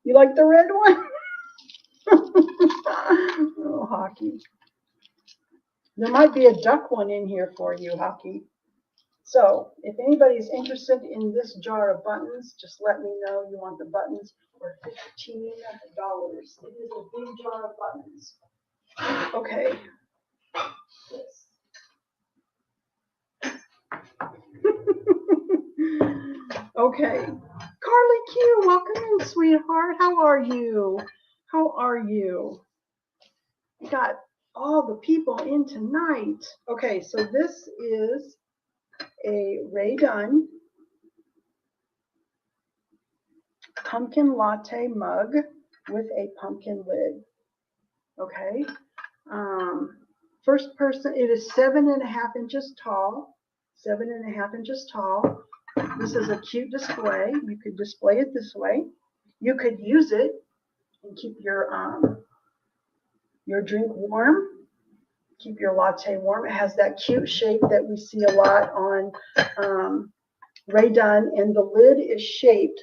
You like the red one? Oh, Hockey. There might be a duck one in here for you, Hockey. So if anybody's interested in this jar of buttons, just let me know you want the buttons for $15. It is a big jar of buttons. Okay. Okay. Carly Q, welcome in, sweetheart. How are you? How are you? We got all the people in tonight. Okay, so this is a Ray Dunn pumpkin latte mug with a pumpkin lid. Okay. First person, it is 7.5 inches tall. 7.5 inches tall. This is a cute display. You could display it this way. You could use it and keep your drink warm. Keep your latte warm. It has that cute shape that we see a lot on Ray Dunn, and the lid is shaped.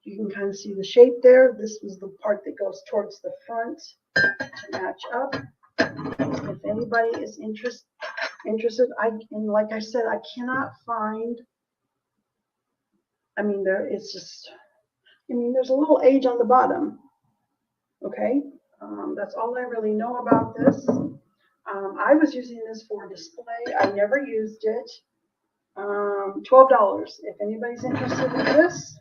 You can kind of see the shape there. This is the part that goes towards the front to match up. If anybody is interested, and like I said, I cannot find. I mean, there's a little age on the bottom. Okay, that's all I really know about this. I was using this for display. I never used it. $12. If anybody's interested in this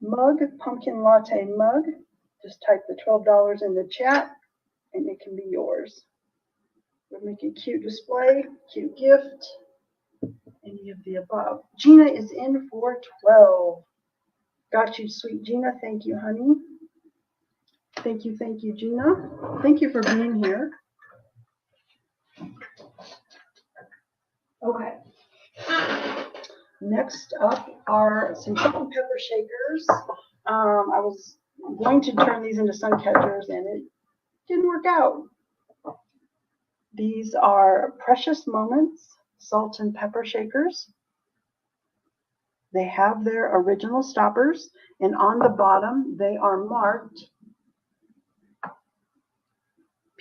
mug, pumpkin latte mug, just type the $12 in the chat and it can be yours. We'll make a cute display, cute gift, any of the above. Gina is in for 12. Got you, sweet Gina. Thank you, honey. Thank you, Gina. Thank you for being here. Okay. Next up are some salt and pepper shakers. I was going to turn these into Suncatchers and it didn't work out. These are Precious Moments salt and pepper shakers. They have their original stoppers, and on the bottom they are marked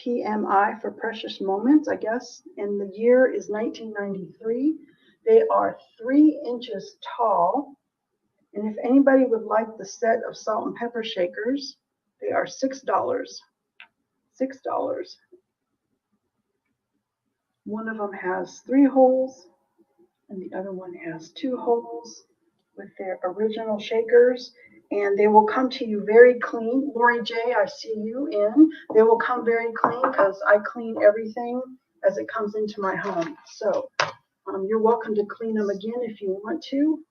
PMI for precious moments, I guess, and the year is 1993. They are 3 inches tall, and if anybody would like the set of salt and pepper shakers, they are $6. $6. One of them has 3 holes, and the other one has 2 holes with their original shakers, and they will come to you very clean. Lori J, I see you in. They will come very clean because I clean everything as it comes into my home. So you're welcome to clean them again if you want to,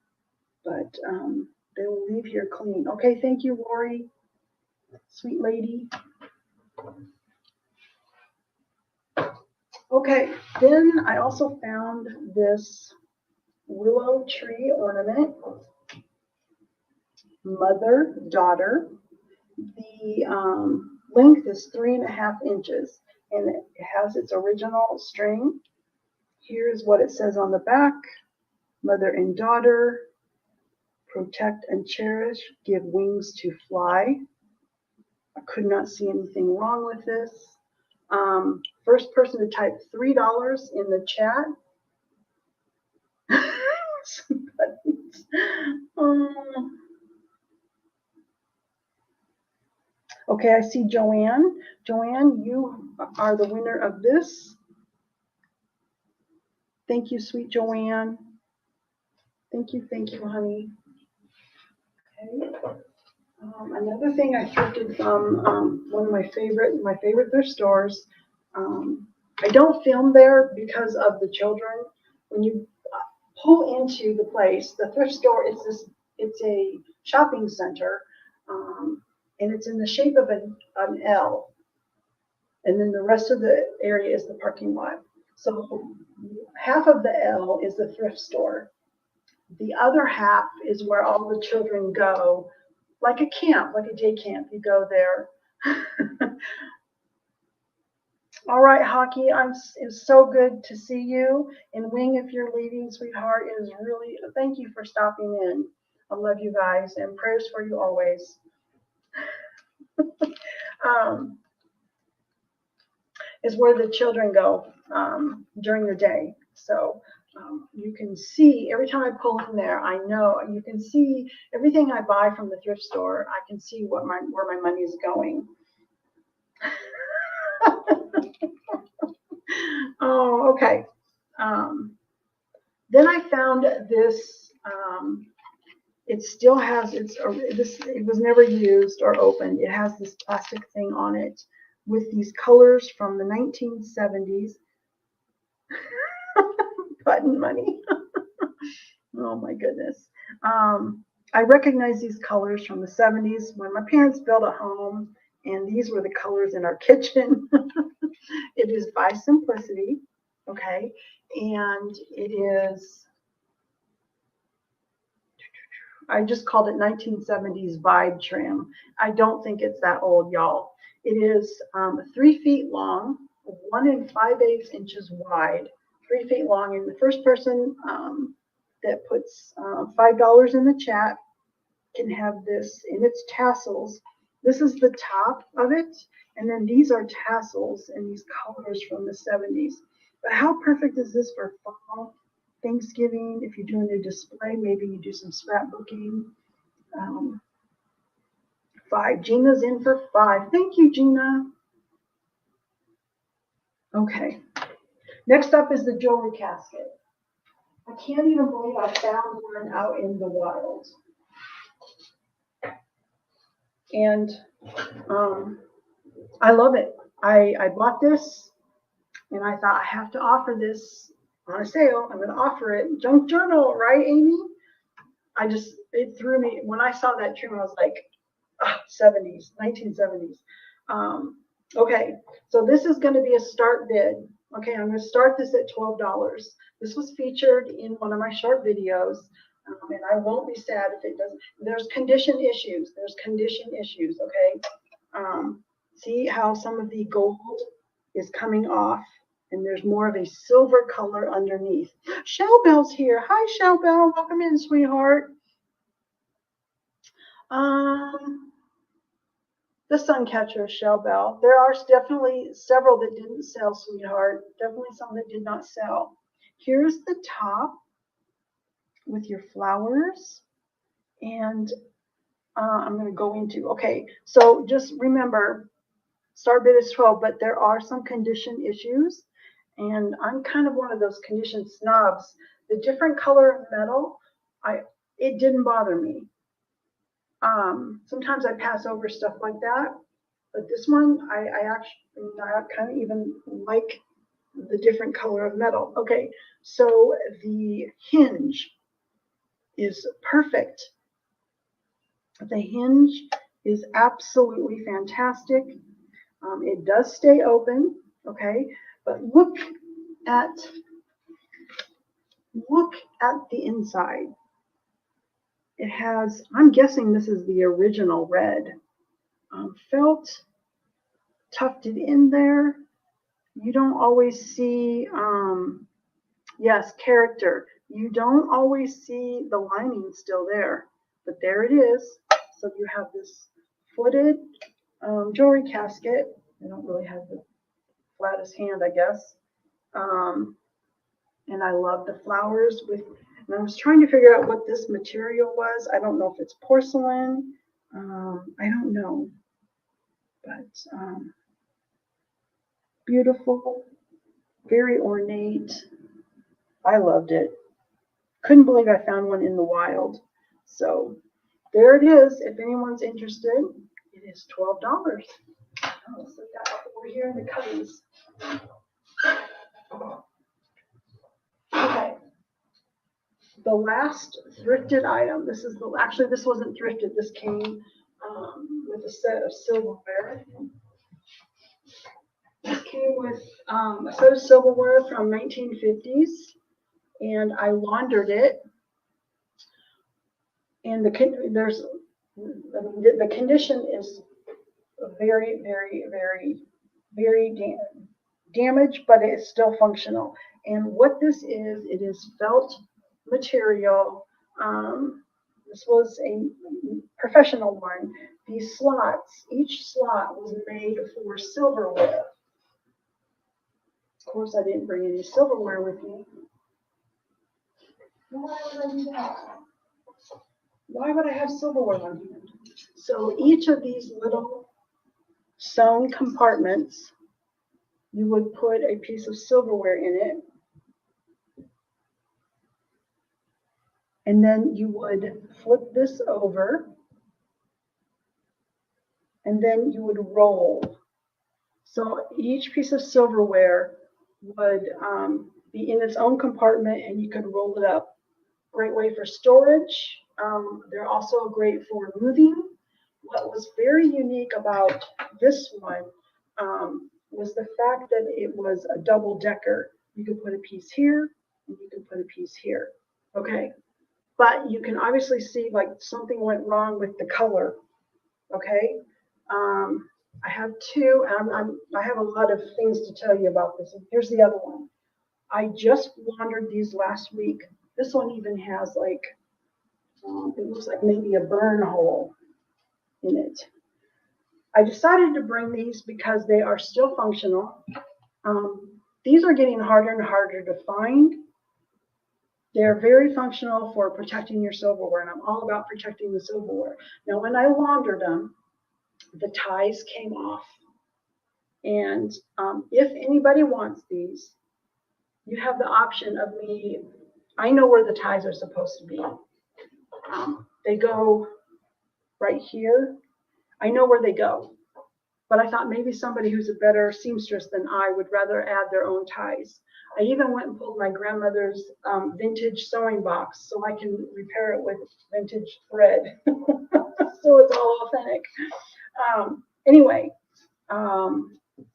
but they will leave here clean. Okay, thank you, Lori, sweet lady. Okay, then I also found this willow tree ornament, mother-daughter. The length is 3.5 inches, and it has its original string. Here's what it says on the back: mother and daughter, protect and cherish, give wings to fly. I could not see anything wrong with this. First person to type $3 in the chat. Okay, I see Joanne. Joanne, you are the winner of this. Thank you, sweet Joanne. Thank you, honey. Okay. Another thing I thrifted from one of my favorite thrift stores. I don't film there because of the children. When you pull into the place, the thrift store it's a shopping center, and it's in the shape of an L, and then the rest of the area is the parking lot. So half of the L is the thrift store. The other half is where all the children go, like a camp, like a day camp. You go there. All right, Hockey, it's so good to see you. And Wing, if you're leaving, sweetheart, it is really, thank you for stopping in. I love you guys, and prayers for you always. Is where the children go during the day. So you can see, every time I pull in there, I know, you can see everything I buy from the thrift store. I can see where my money is going. Oh, okay. Then I found this. It still has it was never used or opened. It has this plastic thing on it with these colors from the 1970s. Button money. Oh my goodness. I recognize these colors from the 70s when my parents built a home, and these were the colors in our kitchen. It is by Simplicity, okay, and it is, I just called it 1970s vibe trim. I don't think it's that old, y'all. It is 3 feet long, 1 5/8 inches wide, 3 feet long. And the first person that puts $5 in the chat can have this in its tassels. This is the top of it, and then these are tassels in these colors from the 70s. But how perfect is this for fall, Thanksgiving? If you're doing a display, maybe you do some scrapbooking. 5. Gina's in for 5. Thank you, Gina. Okay. Next up is the jewelry casket. I can't even believe I found one out in the wild. And I love it. I bought this, and I thought I have to offer this on a sale. I'm going to offer it. Junk journal, right, Amy? It threw me. When I saw that trim, I was like, 70s, 1970s. Okay, so this is going to be a start bid. Okay, I'm going to start this at $12. This was featured in one of my short videos, and I won't be sad if it doesn't. There's condition issues. Okay. See how some of the gold is coming off, and there's more of a silver color underneath. Shell Bell's here. Hi, Shell Bell. Welcome in, sweetheart. the Suncatcher shell bell. There are definitely several that didn't sell, sweetheart. Definitely some that did not sell. Here's the top with your flowers. And I'm going to go into, okay, so just remember, start bid is 12, but there are some condition issues. And I'm kind of one of those condition snobs. The different color of metal, it didn't bother me. Sometimes I pass over stuff like that, but this one, I actually, I kind of even like the different color of metal. Okay, so the hinge is perfect. The hinge is absolutely fantastic. It does stay open, okay, but look at the inside. It has, I'm guessing this is the original red. Felt tufted in there. You don't always see, yes, character. You don't always see the lining still there, but there it is. So you have this footed jewelry casket. I don't really have the flattest hand, I guess. And I love the flowers with, and I was trying to figure out what this material was. I don't know if it's porcelain. I don't know, but beautiful, very ornate. I loved it. Couldn't believe I found one in the wild. So there it is. If anyone's interested, it is $12. Oh, so we're here in the cubbies. Okay. The last thrifted item. This is the, actually this wasn't thrifted. This came with a set of silverware. This came with a set of silverware from 1950s, and I laundered it. And the condition is very, very, very, very damaged, but it's still functional. And what this is, it is felt material. This was a professional one. These slots, each slot was made for silverware. Of course, I didn't bring any silverware with me. Why would I do that? Why would I have silverware on hand? So each of these little sewn compartments, you would put a piece of silverware in it. And then you would flip this over. And then you would roll. So each piece of silverware would be in its own compartment, and you could roll it up. Great way for storage. They're also great for moving. What was very unique about this one was the fact that it was a double decker. You could put a piece here and you could put a piece here. Okay. But you can obviously see like something went wrong with the color. Okay. I have two, and I have a lot of things to tell you about this. And here's the other one. I just laundered these last week. This one even has like, it looks like maybe a burn hole in it. I decided to bring these because they are still functional. These are getting harder and harder to find. They're very functional for protecting your silverware, and I'm all about protecting the silverware. Now, when I laundered them, the ties came off. And if anybody wants these, you have the option of me, I know where the ties are supposed to be. They go right here. I know where they go. But I thought maybe somebody who's a better seamstress than I would rather add their own ties. I even went and pulled my grandmother's vintage sewing box so I can repair it with vintage thread. So it's all authentic. Anyway,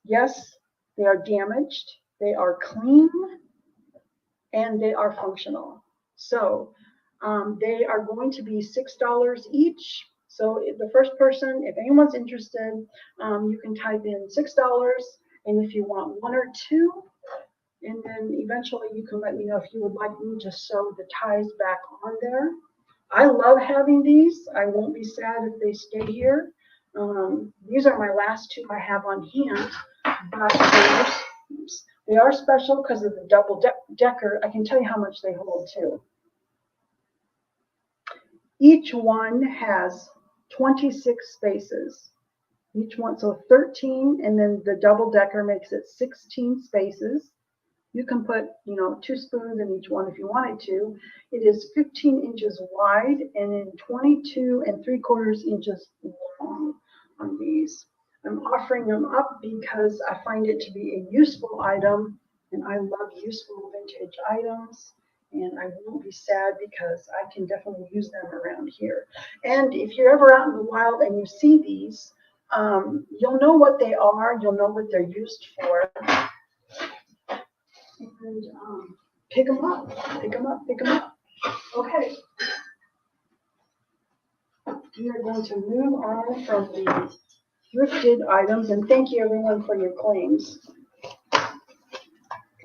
yes, they are damaged, they are clean, and they are functional. So they are going to be $6 each. So if the first person, if anyone's interested, you can type in $6. And if you want one or two, and then eventually you can let me know if you would like me to sew the ties back on there. I love having these. I won't be sad if they stay here. These are my last two I have on hand, but they are special because of the double decker. I can tell you how much they hold too. Each one has 26 spaces. Each one, so 13, and then the double decker makes it 16 spaces. You can put, 2 spoons in each one if you wanted to. It is 15 inches wide and then 22 3/4 inches long on these. I'm offering them up because I find it to be a useful item, and I love useful vintage items. And I won't be sad because I can definitely use them around here. And if you're ever out in the wild and you see these, you'll know what they are. You'll know what they're used for. And pick them up, pick them up, pick them up. Okay. We are going to move on from the thrifted items, and thank you everyone for your claims.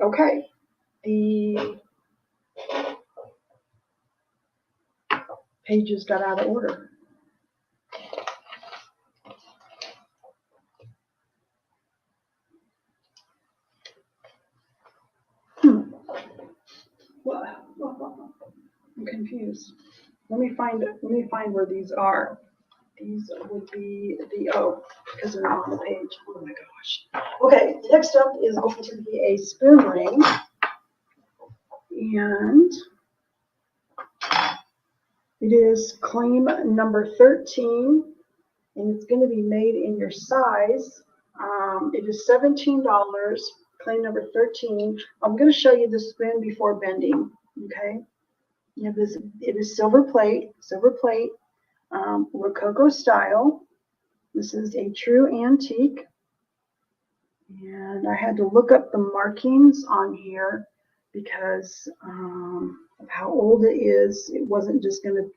Okay. The pages got out of order. I'm confused. Let me find where these are. These would be because they're not on the page. Oh my gosh. Okay, next up is going to be a spoon ring. And it is claim number 13, and it's going to be made in your size. It is $17, claim number 13. I'm going to show you the spoon before bending, okay? It is silver plate, Rococo style. This is a true antique. And I had to look up the markings on here because of how old it is. It wasn't just going to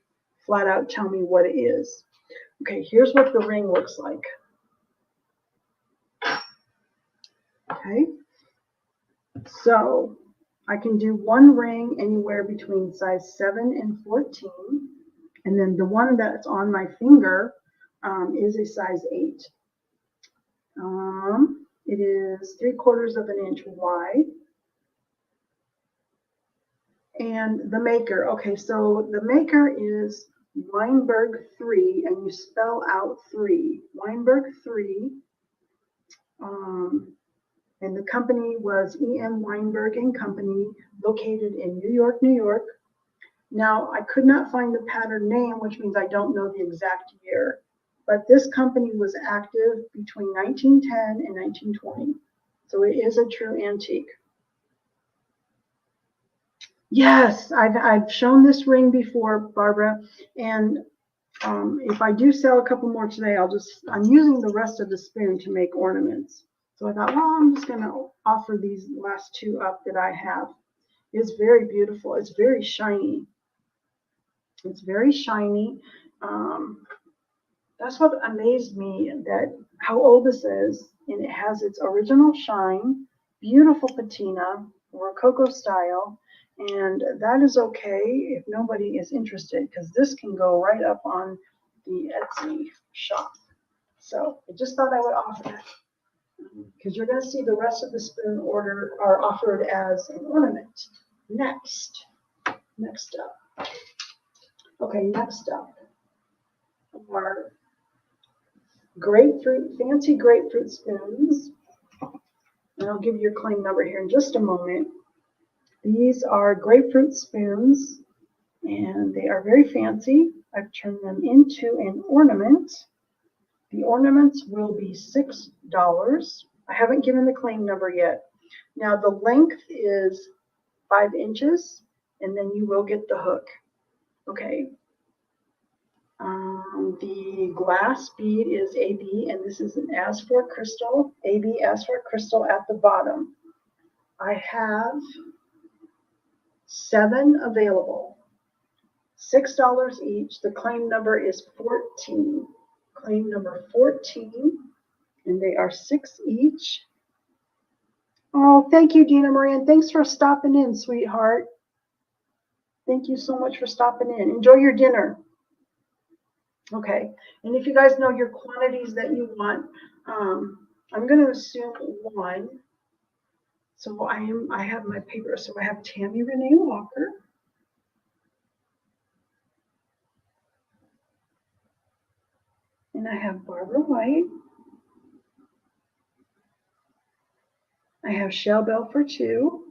flat out tell me what it is. Okay, here's what the ring looks like. Okay, so I can do one ring anywhere between size 7 and 14. And then the one that's on my finger is a size 8. It is 3/4 inch wide. And the maker, okay, so the maker is Weinberg 3, and you spell out 3. Weinberg 3. And the company was E.M. Weinberg and Company, located in New York, New York. Now, I could not find the pattern name, which means I don't know the exact year. But this company was active between 1910 and 1920. So it is a true antique. Yes, I've shown this ring before, Barbara, and if I do sell a couple more today, I'm using the rest of the spoon to make ornaments. So I thought, well, I'm just going to offer these last two up that I have. It's very beautiful. It's very shiny. It's very shiny. That's what amazed me, that how old this is, and it has its original shine, beautiful patina, Rococo style. And that is okay if nobody is interested, because this can go right up on the Etsy shop. So I just thought I would offer that, because you're going to see the rest of the spoon order are offered as an ornament. Next up. Okay, next up are fancy grapefruit spoons. And I'll give you your claim number here in just a moment. These are grapefruit spoons, and they are very fancy. I've turned them into an ornament. The ornaments will be $6. I haven't given the claim number yet. Now the length is 5 inches, and then you will get the hook. Okay. The glass bead is AB, and this is an as for crystal. AB as for crystal at the bottom. I have 7 available. $6 each. The claim number is 14. Claim number 14, and they are 6 each. Oh, thank you, Dina Moran. Thanks for stopping in, sweetheart. Thank you so much for stopping in. Enjoy your dinner. Okay, and if you guys know your quantities that you want, I'm going to assume one. So I have my paper. So I have Tammy Renee Walker. And I have Barbara White. I have Shell Bell for 2.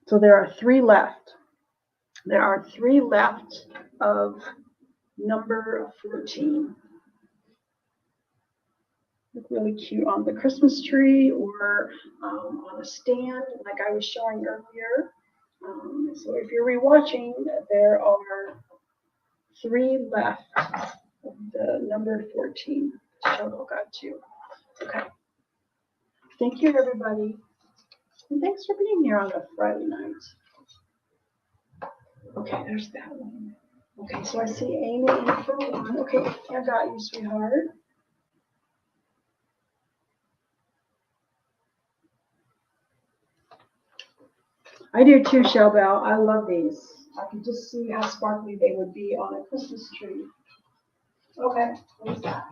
So there are 3 left. There are 3 left of number 14. Look really cute on the Christmas tree or on a stand like I was showing earlier. So if you're rewatching, there are 3 left of the number 14. Shuttle got 2. Okay. Thank you, everybody. And thanks for being here on a Friday night. Okay, there's that one. Okay, so I see Amy in for 1. Okay, I got you, sweetheart. I do too, Shell Bell. I love these. I can just see how sparkly they would be on a Christmas tree. Okay, what's that?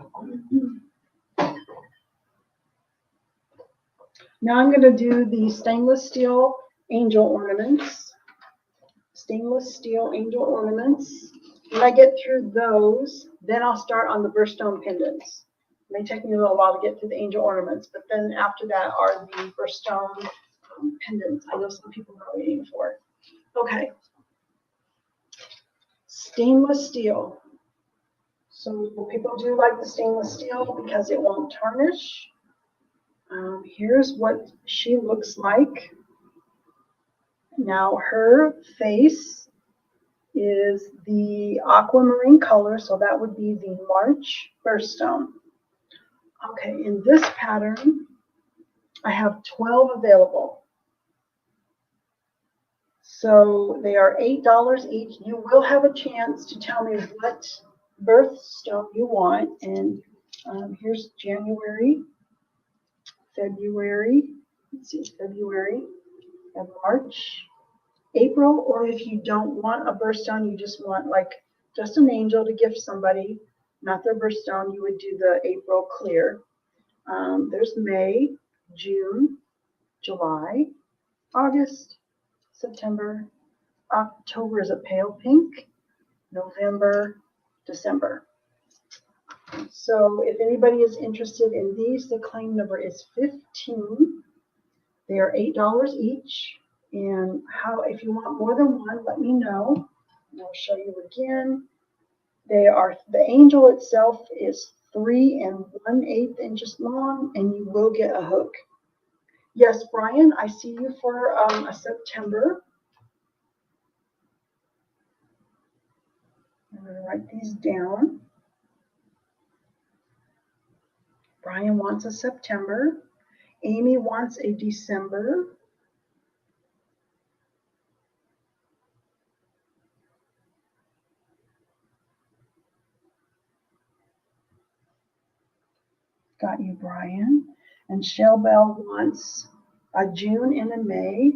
Now I'm going to do the stainless steel angel ornaments. Stainless steel angel ornaments. When I get through those, then I'll start on the birthstone pendants. It may take me a little while to get through the angel ornaments, but then after that are the birthstone pendants. I know some people are waiting for it. Okay. Stainless steel. So people do like the stainless steel because it won't tarnish. Here's what she looks like. Now her face is the aquamarine color, so that would be the March birthstone. Okay, in this pattern, I have 12 available. So they are $8 each. You will have a chance to tell me what birthstone you want. And here's January, February, let's see, February, and March, April, or if you don't want a birthstone, you just want like just an angel to gift somebody, not their birthstone, you would do the April clear. There's May, June, July, August, September, October is a pale pink, November, December. So if anybody is interested in these, the claim number is 15. They are $8 each. And if you want more than one, let me know. And I'll show you again. The angel itself is 3 1/8 inches long, and you will get a hook. Yes, Brian, I see you for a September. I'm going to write these down. Brian wants a September. Amy wants a December. Got you, Brian. And Shell Bell wants a June and a May.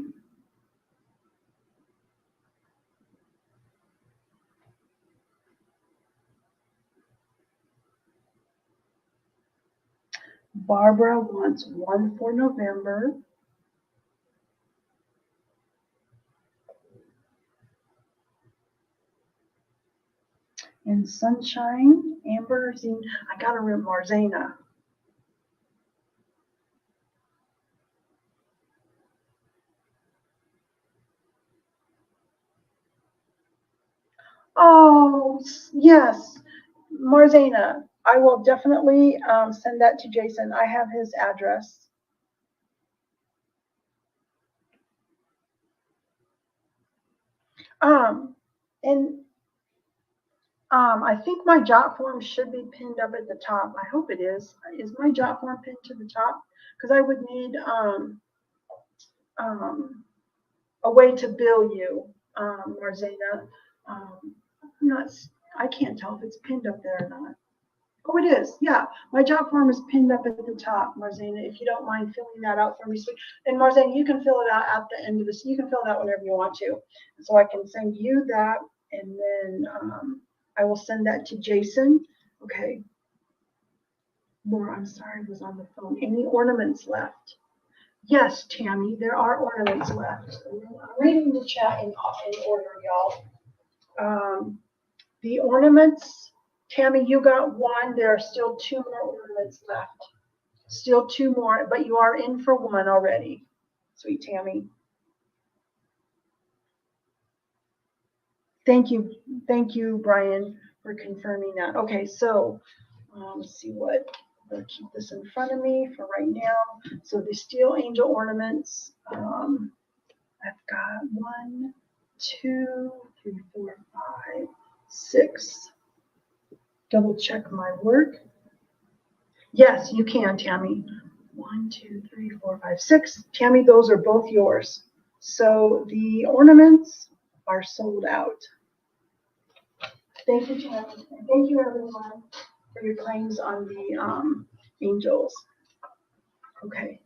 Barbara wants one for November. And Sunshine, Amber, I got to remember Marzana. Oh, yes, Marzana. I will definitely send that to Jason. I have his address. And I think my jot form should be pinned up at the top. I hope it is. Is my jot form pinned to the top? Because I would need a way to bill you, Marzana. I can't tell if it's pinned up there or not. Oh, it is. Yeah. My job form is pinned up at the top, Marzana, if you don't mind filling that out for me, sweet. And Marzana, you can fill it out at the end of this. You can fill it out whenever you want to. So I can send you that, and then I will send that to Jason. Okay. Laura, I'm sorry, I was on the phone. Any ornaments left? Yes, Tammy, there are ornaments left. I'm reading the chat in order, y'all. The ornaments, Tammy, you got one. There are still two more ornaments left. Still two more, but you are in for one already, sweet Tammy. Thank you, Brian, for confirming that. Okay, so let's see what. I'm going to keep this in front of me for right now. So the steel angel ornaments, I've got 1, 2, 3, 4, 5, 6. Double check my work. Yes, you can, Tammy. 1, 2, 3, 4, 5, 6. Tammy, those are both yours. So the ornaments are sold out. Thank you, Tammy. And thank you, everyone, for your claims on the angels. Okay.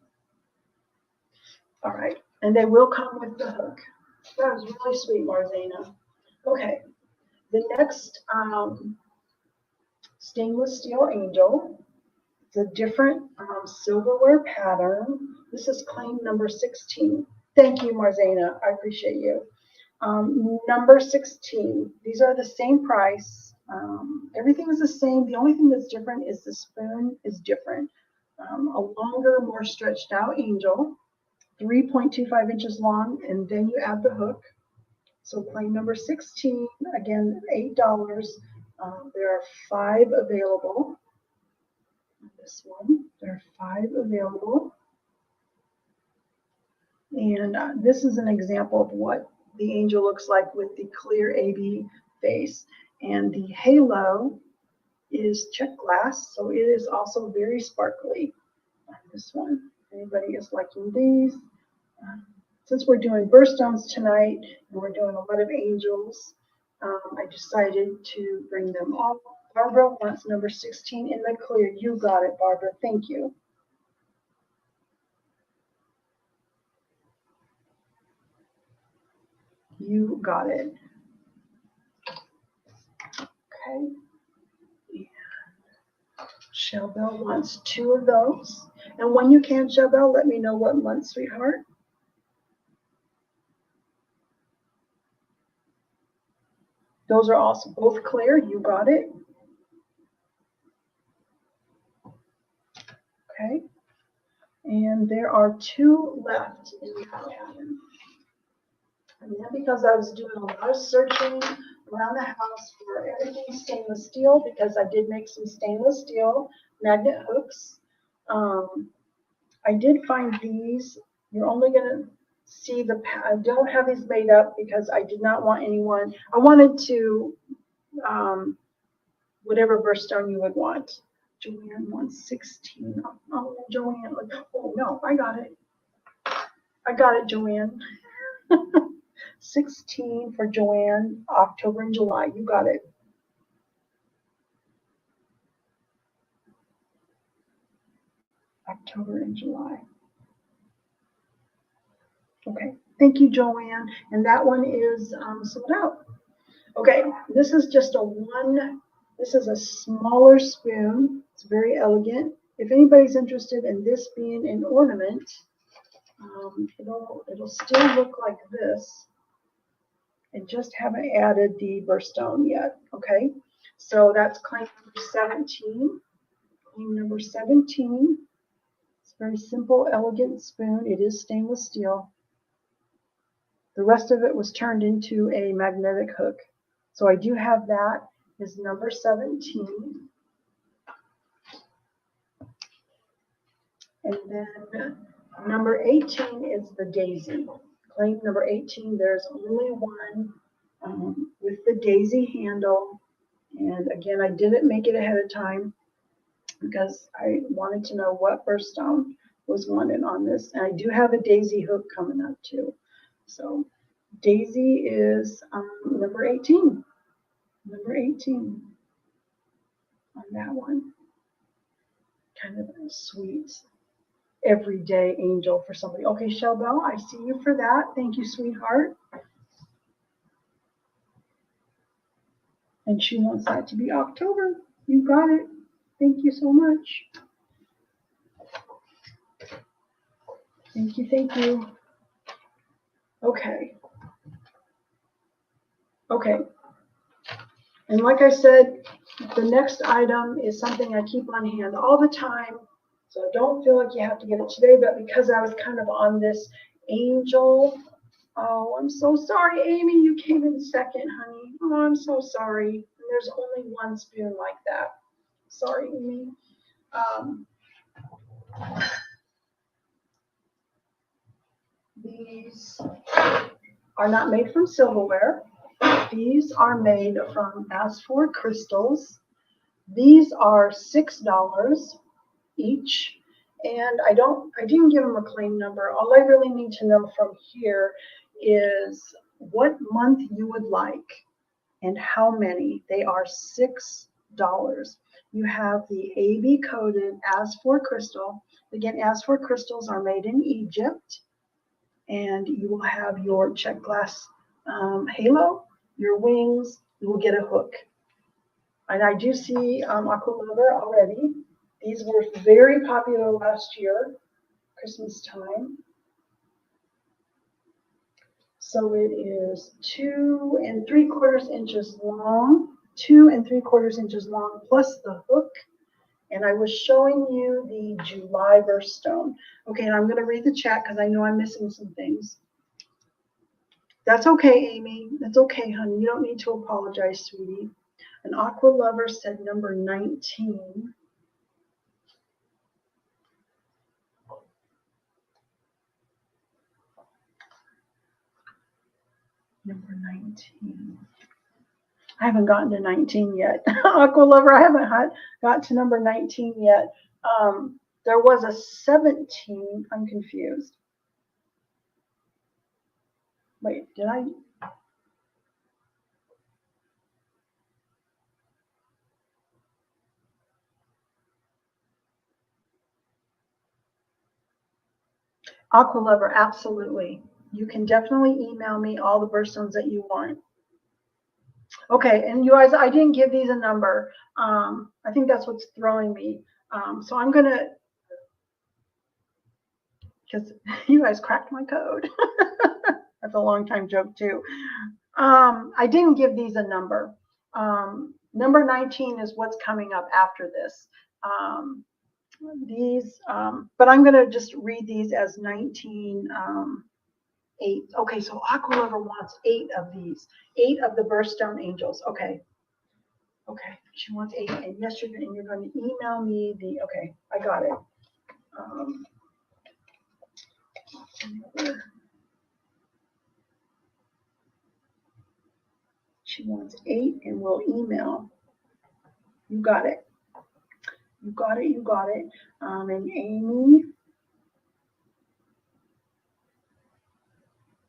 All right. And they will come with the hook. That was really sweet, Marzana. Okay. The next stainless steel angel. It's a different silverware pattern. This is claim number 16. Thank you, Marzana. I appreciate you. Number 16. These are the same price. Everything is the same. The only thing that's different is the spoon is different. A longer, more stretched out angel, 3.25 inches long, and then you add the hook. So claim number 16, again, $8. There are 5 available. This one, there are 5 available. And this is an example of what the angel looks like with the clear AB face. And the halo is check glass, so it is also very sparkly on this one. Anybody is liking these? Since we're doing birthstones tonight and we're doing a lot of angels, I decided to bring them all. Barbara wants number 16 in the clear. You got it, Barbara. Thank you. You got it. Okay. And Shelbell wants 2 of those. And when you can, Shelbell, let me know what month, sweetheart. Those are also both clear. You got it. Okay. And there are 2 left in the pattern. And then because I was doing a lot of searching around the house for everything stainless steel, because I did make some stainless steel magnet hooks. I did find these. You're only going to see I don't have these made up because I did not want anyone. I wanted to, whatever birthstone you would want. Joanne wants 16. Oh, Joanne. Oh, no, I got it. I got it, Joanne. 16 for Joanne, October and July. You got it. October and July. Okay, thank you, Joanne. And that one is sold out. Okay, this is just this is a smaller spoon. It's very elegant. If anybody's interested in this being an ornament, it'll still look like this. I just haven't added the birthstone yet, okay? So that's claim number 17. Claim number 17. It's a very simple, elegant spoon. It is stainless steel. The rest of it was turned into a magnetic hook. So I do have that is number 17. And then number 18 is the daisy. Claim number 18, there's only one with the daisy handle. And again, I didn't make it ahead of time because I wanted to know what birthstone was wanted on this. And I do have a daisy hook coming up too. So daisy is number 18. Number 18. on that one. Kind of a sweet, everyday angel for somebody. Okay, Shelbell, I see you for that. Thank you, sweetheart. And she wants that to be October. You got it. Thank you so much. Thank you, thank you. Okay. Okay. And like I said, the next item is something I keep on hand all the time. So don't feel like you have to get it today, but because I was kind of on this angel. Oh, I'm so sorry, Amy. You came in second, honey. Oh, I'm so sorry. There's only one spoon like that. Sorry, Amy. These are not made from silverware. These are made from As For crystals. These are $6 each. And I didn't give them a claim number. All I really need to know from here is what month you would like and how many. They are $6. You have the AB coded As For crystal. Again, As For crystals are made in Egypt. And you will have your check glass halo, your wings, you will get a hook. And I do see Aqua Lover already. These were very popular last year, Christmas time. So it is 2 3/4 inches long, 2 3/4 inches long, plus the hook. And I was showing you the July birthstone. Okay, and I'm going to read the chat because I know I'm missing some things. That's okay, Amy. That's okay, honey. You don't need to apologize, sweetie. An Aqua Lover said number 19. Number 19. I haven't gotten to 19 yet. Aqua Lover, I haven't got to number 19 yet. There was a 17. I'm confused. Wait, did I? Aqua Lover, absolutely. You can definitely email me all the birthstones that you want. Okay, and you guys, I didn't give these a number. I think that's what's throwing me. So I'm gonna, because you guys cracked my code. That's a long time joke too. I didn't give these a number. Number 19 is what's coming up after this. But I'm gonna just read these as 19. 8. Okay, so Aqua Lover wants 8 of these. 8 of the birthstone angels. Okay. Okay, she wants 8, and yes, you're going to email me the. Okay, I got it. She wants 8, and we'll email. You got it. You got it. You got it. And Amy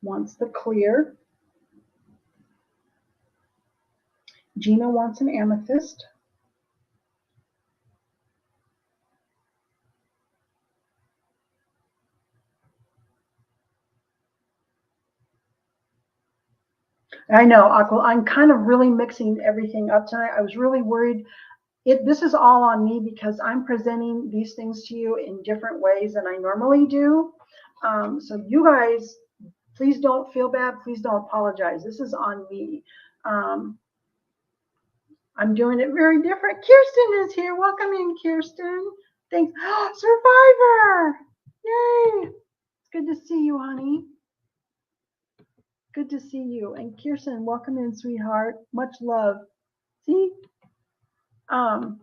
wants the clear. Gina wants an amethyst. I know, Aqua, I'm kind of really mixing everything up tonight. I was really worried. This is all on me because I'm presenting these things to you in different ways than I normally do. So you guys, please don't feel bad. Please don't apologize. This is on me. I'm doing it very different. Kirsten is here. Welcome in, Kirsten. Thanks. Survivor! Yay! It's good to see you, honey. Good to see you. And Kirsten, welcome in, sweetheart. Much love. See? I'm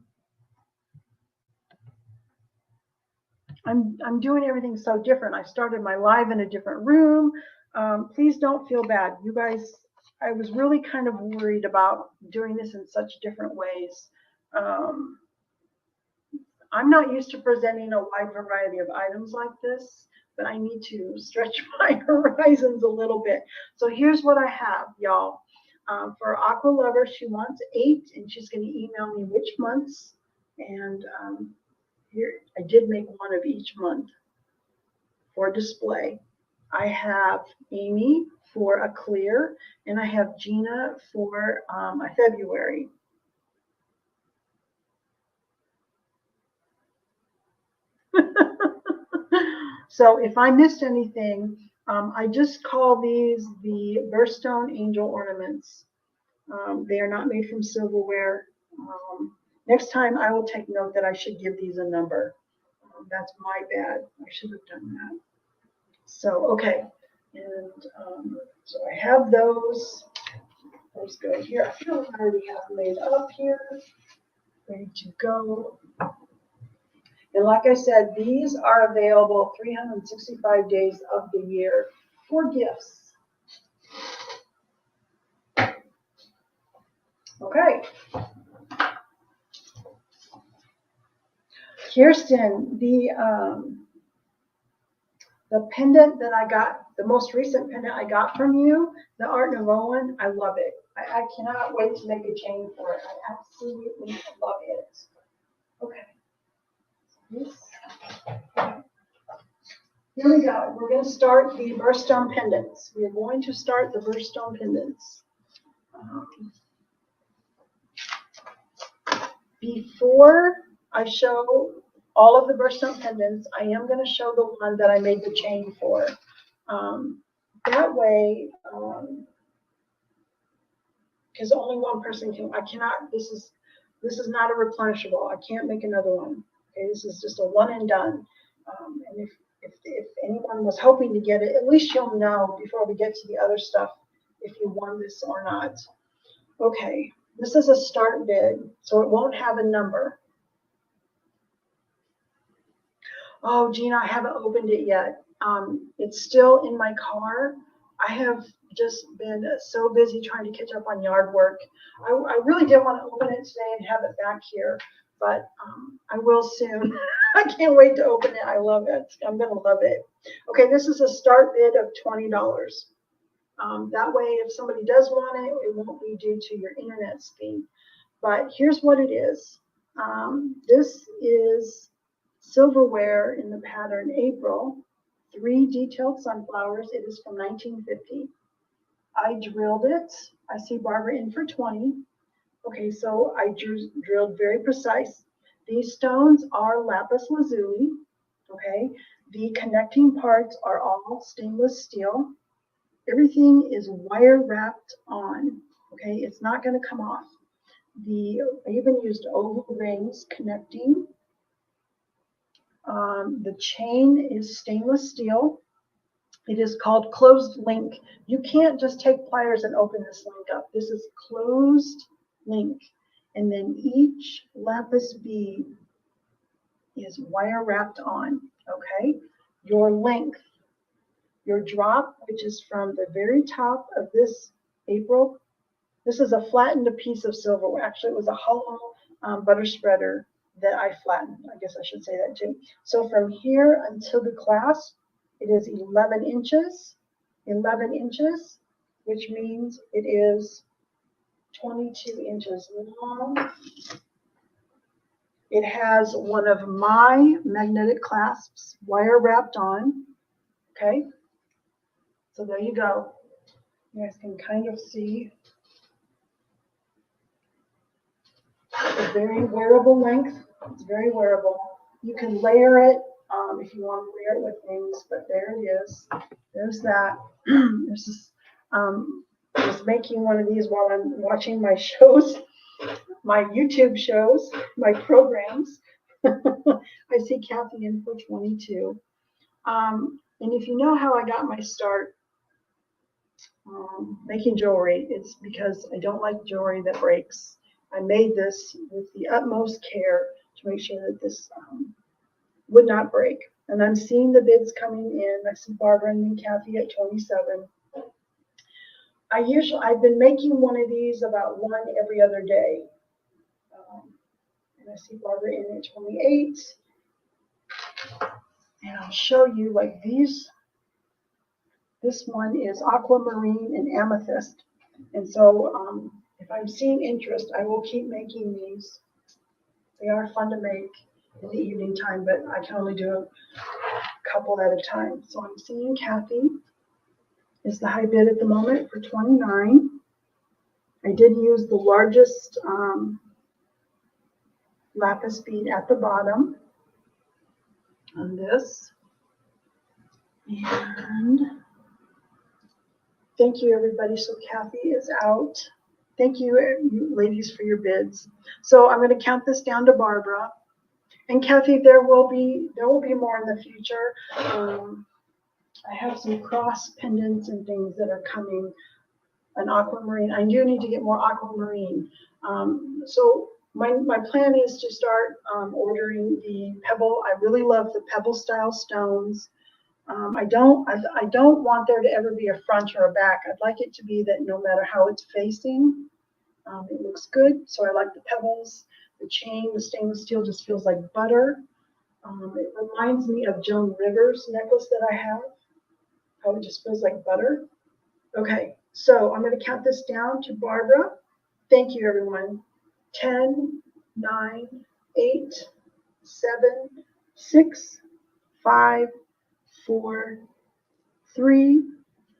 doing everything so different. I started my live in a different room. Please don't feel bad. You guys, I was really kind of worried about doing this in such different ways. I'm not used to presenting a wide variety of items like this, but I need to stretch my horizons a little bit. So here's what I have, y'all. For Aqua Lover, she wants 8, and she's going to email me which months. And here, I did make one of each month for display. I have Amy for a clear, and I have Gina for a February. So if I missed anything, I just call these the birthstone angel ornaments. They are not made from silverware. Next time I will take note that I should give these a number. That's my bad. I should have done that. So, okay. And so I have those. Let's go here. I feel like I already have laid up here. Ready to go. And like I said, these are available 365 days of the year for gifts. Okay. Kirsten, the pendant that I got, the most recent pendant I got from you, the Art Nouveau one, I love it. I cannot wait to make a chain for it. I absolutely love it. Okay. Here we go. We're going to start the birthstone pendants. We are going to start the birthstone pendants. Before I show all of the birthstone pendants, I am going to show the one that I made the chain for. That way, because only one person can, I cannot, this is not a replenishable. I can't make another one. Okay, this is just a one and done. And if anyone was hoping to get it, at least you'll know before we get to the other stuff if you won this or not. Okay, this is a start bid, so it won't have a number. Oh, Gina, I haven't opened it yet. It's still in my car. I have just been so busy trying to catch up on yard work. I really did want to open it today and have it back here, but I will soon. I can't wait to open it. I love it. I'm going to love it. Okay, this is a start bid of $20. That way, if somebody does want it, it won't be due to your internet speed. But here's what it is. This is Silverware in the pattern April. 3 detailed sunflowers. It is from 1950. I drilled it. I see Barbara in for 20. Okay, so I drilled very precise. These stones are lapis lazuli. Okay, the connecting parts are all stainless steel. Everything is wire wrapped on. Okay, it's not going to come off. I even used oval rings connecting. The chain is stainless steel. It is called closed link. You can't just take pliers and open this link up. This is closed link. And then each lapis bead is wire wrapped on. Okay, your length, your drop, which is from the very top of this April. This is a flattened piece of silverware. Actually, it was a hollow butter spreader that I flattened. I guess I should say that too. So from here until the clasp, it is 11 inches. 11 inches, which means it is 22 inches long. It has one of my magnetic clasps wire wrapped on. Okay, so there you go. You guys can kind of see a very wearable length. It's very wearable. You can layer it if you want to layer it with things, but there it is. There's that. There's this, I was making one of these while I'm watching my shows, my YouTube shows, my programs. I see Kathy in for 22. And if you know how I got my start making jewelry, it's because I don't like jewelry that breaks. I made this with the utmost care to make sure that this would not break. And I'm seeing the bids coming in. I see Barbara and Kathy at 27. I've been making one of these about one every other day. And I see Barbara in at 28. And I'll show you like these. This one is aquamarine and amethyst. And so if I'm seeing interest, I will keep making these. They are fun to make in the evening time, but I can only do a couple at a time. So I'm seeing Kathy is the high bid at the moment for 29. I did use the largest lapis bead at the bottom on this. And thank you, everybody. So Kathy is out. Thank you, ladies, for your bids. So I'm going to count this down to Barbara. And Kathy, there will be more in the future. I have some cross pendants and things that are coming. An aquamarine. I do need to get more aquamarine. So my plan is to start ordering the pebble. I really love the pebble style stones. I don't want there to ever be a front or a back. I'd like it to be that no matter how it's facing, it looks good. So I like the pebbles. The chain, the stainless steel just feels like butter. It reminds me of Joan Rivers' necklace that I have. How it just feels like butter. Okay, so I'm going to count this down to Barbara. Thank you, everyone. 10, 9, 8, 7, 6, 5, 4, 3,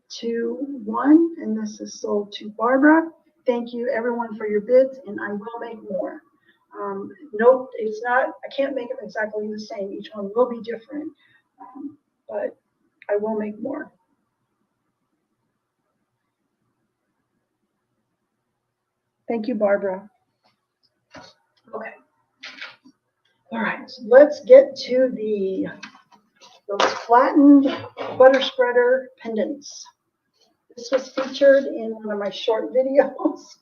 2, 1. And this is sold to Barbara. Thank you, everyone, for your bids, and I will make more. No, it's not, I can't make them exactly the same. Each one will be different, but I will make more. Thank you, Barbara. Okay. All right, so let's get to those flattened butter spreader pendants. This was featured in one of my short videos.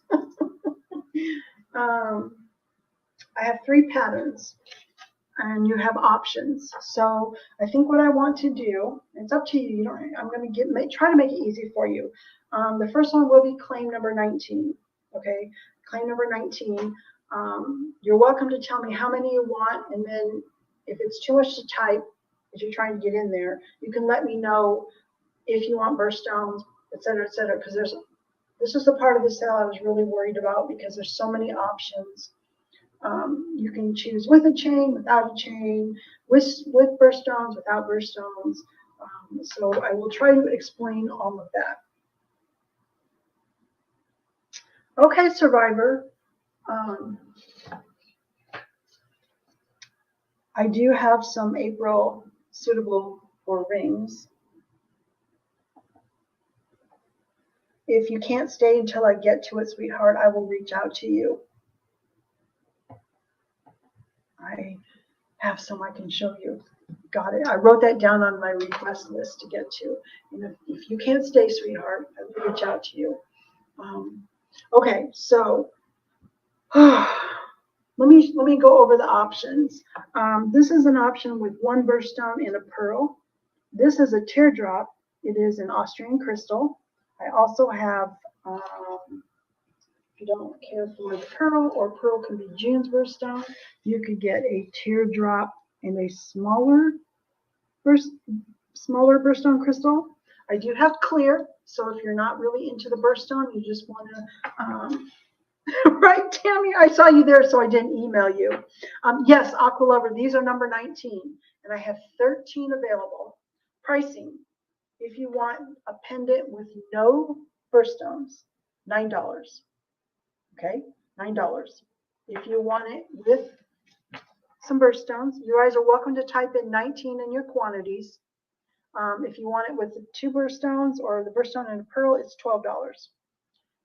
I have 3 patterns, and you have options. So I think what I want to do, it's up to you. You don't, I'm going to try to make it easy for you. The first one will be claim number 19. Okay, claim number 19. You're welcome to tell me how many you want, and then if it's too much to type, if you're trying to get in there, you can let me know if you want birthstones, et cetera, because this is the part of the sale I was really worried about because there's so many options. You can choose with a chain, without a chain, with birthstones, without birthstones. So I will try to explain all of that. Okay, Survivor. I do have some April suitable for rings. If you can't stay until I get to it, sweetheart, I will reach out to you. I have some I can show you. Got it. I wrote that down on my request list to get to. And if you can't stay, sweetheart, I will reach out to you. Okay, so let me go over the options. This is an option with 1 birthstone and a pearl. This is a teardrop. It is an Austrian crystal. I also have, if you don't care for the pearl, or pearl can be June's birthstone, you could get a teardrop and a smaller birthstone crystal. I do have clear, so if you're not really into the birthstone, you just want to, right, Tammy? I saw you there, so I didn't email you. Yes, Aqua Lover, these are number 19, and I have 13 available. Pricing, if you want a pendant with no birthstones, $9. Okay, $9. If you want it with some birthstones, you guys are welcome to type in 19 in your quantities. If you want it with the 2 birthstones or the birthstone and a pearl, it's $12.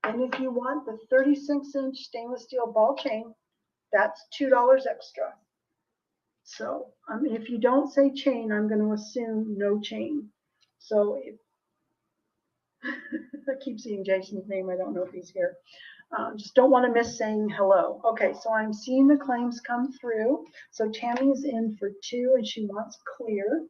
And if you want the 36-inch stainless steel ball chain, that's $2 extra. So if you don't say chain, I'm going to assume no chain. So I keep seeing Jason's name. I don't know if he's here. Just don't want to miss saying hello. Okay, so I'm seeing the claims come through. So Tammy's in for 2 and she wants clear.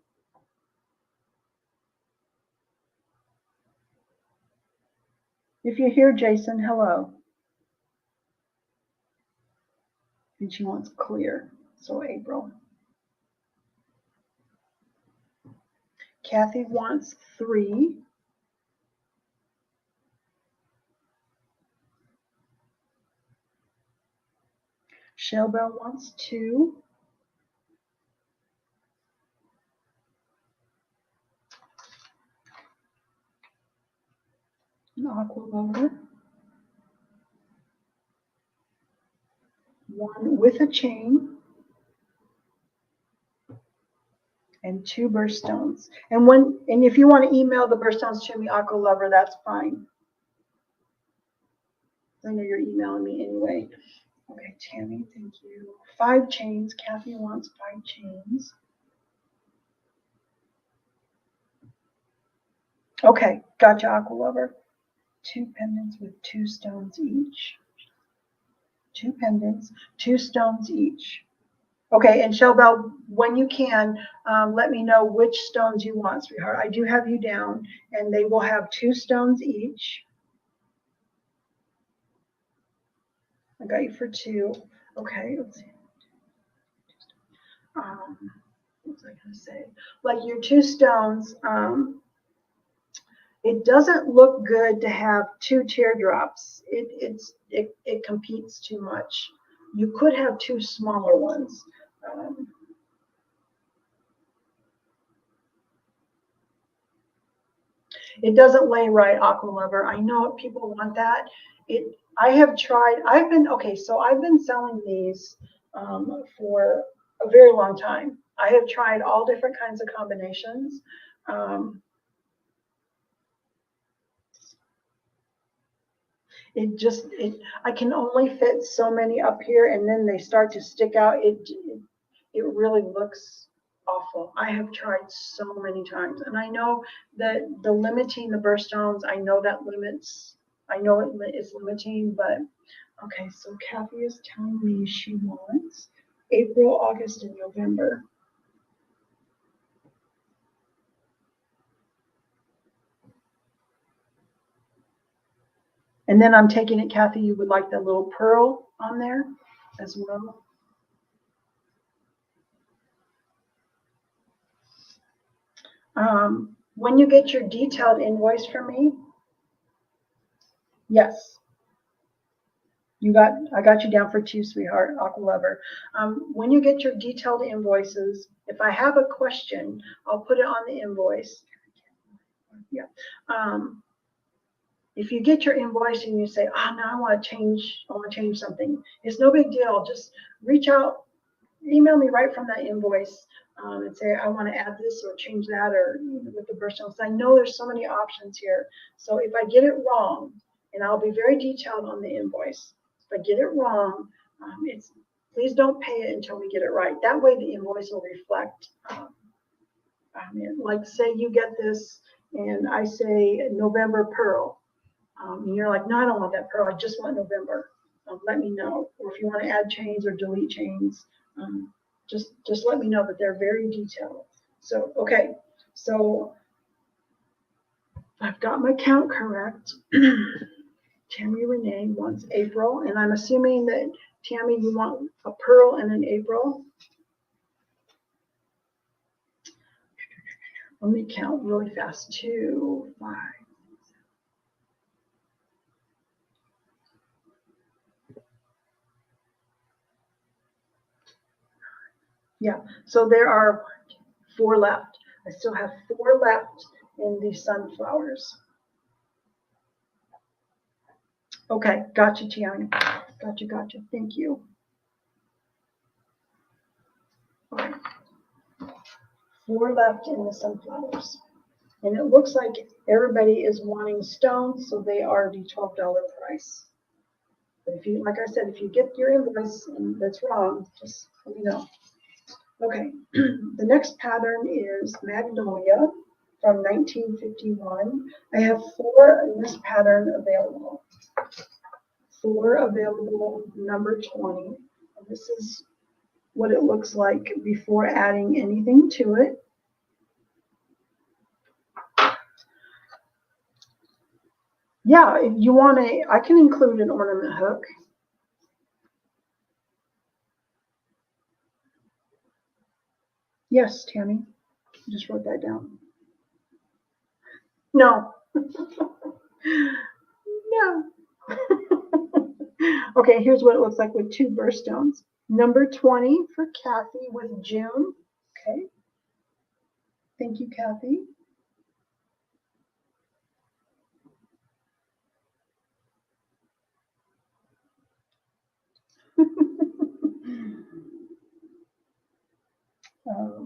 If you hear Jason, hello. And she wants clear. So April. Kathy wants 3. Shell Bell wants 2. An Aqua Lover. 1 with a chain. And 2 birthstones. And if you want to email the birthstones to me, Aqua Lover, that's fine. I know you're emailing me anyway. Okay, Tammy, thank you. 5 chains. Kathy wants 5 chains. Okay, gotcha, Aqua Lover. 2 pendants with 2 stones each. 2 pendants, 2 stones each. Okay, and Shellbell, when you can, let me know which stones you want, sweetheart. I do have you down, and they will have 2 stones each. I got you for 2. Okay, let's see. What was I going to say? Like your 2 stones, it doesn't look good to have 2 teardrops. It competes too much. You could have 2 smaller ones. It doesn't lay right, Aqua Lover. I know people want that. I have tried. I've been selling these for a very long time. I have tried all different kinds of combinations. I can only fit so many up here, and then they start to stick out. It really looks awful. I have tried so many times, and I know that the limiting the birthstones, I know that limits. I know it is limiting, but okay. So Kathy is telling me she wants April, August, and November. And then I'm taking it, Kathy, you would like the little pearl on there as well. When you get your detailed invoice from me, yes, I got you down for 2, sweetheart, Aqua Lover. When you get your detailed invoices, if I have a question, I'll put it on the invoice. Yeah. If you get your invoice and you say, oh, no, I want to change something, it's no big deal. Just reach out, email me right from that invoice and say, I want to add this or change that, or with the birthstones. I know there's so many options here. So if I get it wrong, and I'll be very detailed on the invoice, if I get it wrong, please don't pay it until we get it right. That way the invoice will reflect. Like say you get this and I say November pearl. And you're like, no, I don't want that pearl. I just want November. Let me know. Or if you want to add chains or delete chains, just let me know. But they're very detailed. So, okay. So I've got my count correct. Tammy Renee wants April. And I'm assuming that, Tammy, you want a pearl and an April. Let me count really fast. 2, 5. Yeah, so there are 4 left. I still have 4 left in the sunflowers. Okay, gotcha, Tiana. Gotcha. Thank you. Okay. 4 left in the sunflowers. And it looks like everybody is wanting stones, so they are the $12 price. But if you, like I said, if you get your invoice and that's wrong, just let me know. Okay, the next pattern is Magnolia from 1951. I have 4 in this pattern available. 4 available, number 20. And this is what it looks like before adding anything to it. Yeah, if you want I can include an ornament hook. Yes, Tammy, just wrote that down. No. No. Okay, here's what it looks like with 2 birthstones. Number 20 for Kathy with June. Okay. Thank you, Kathy.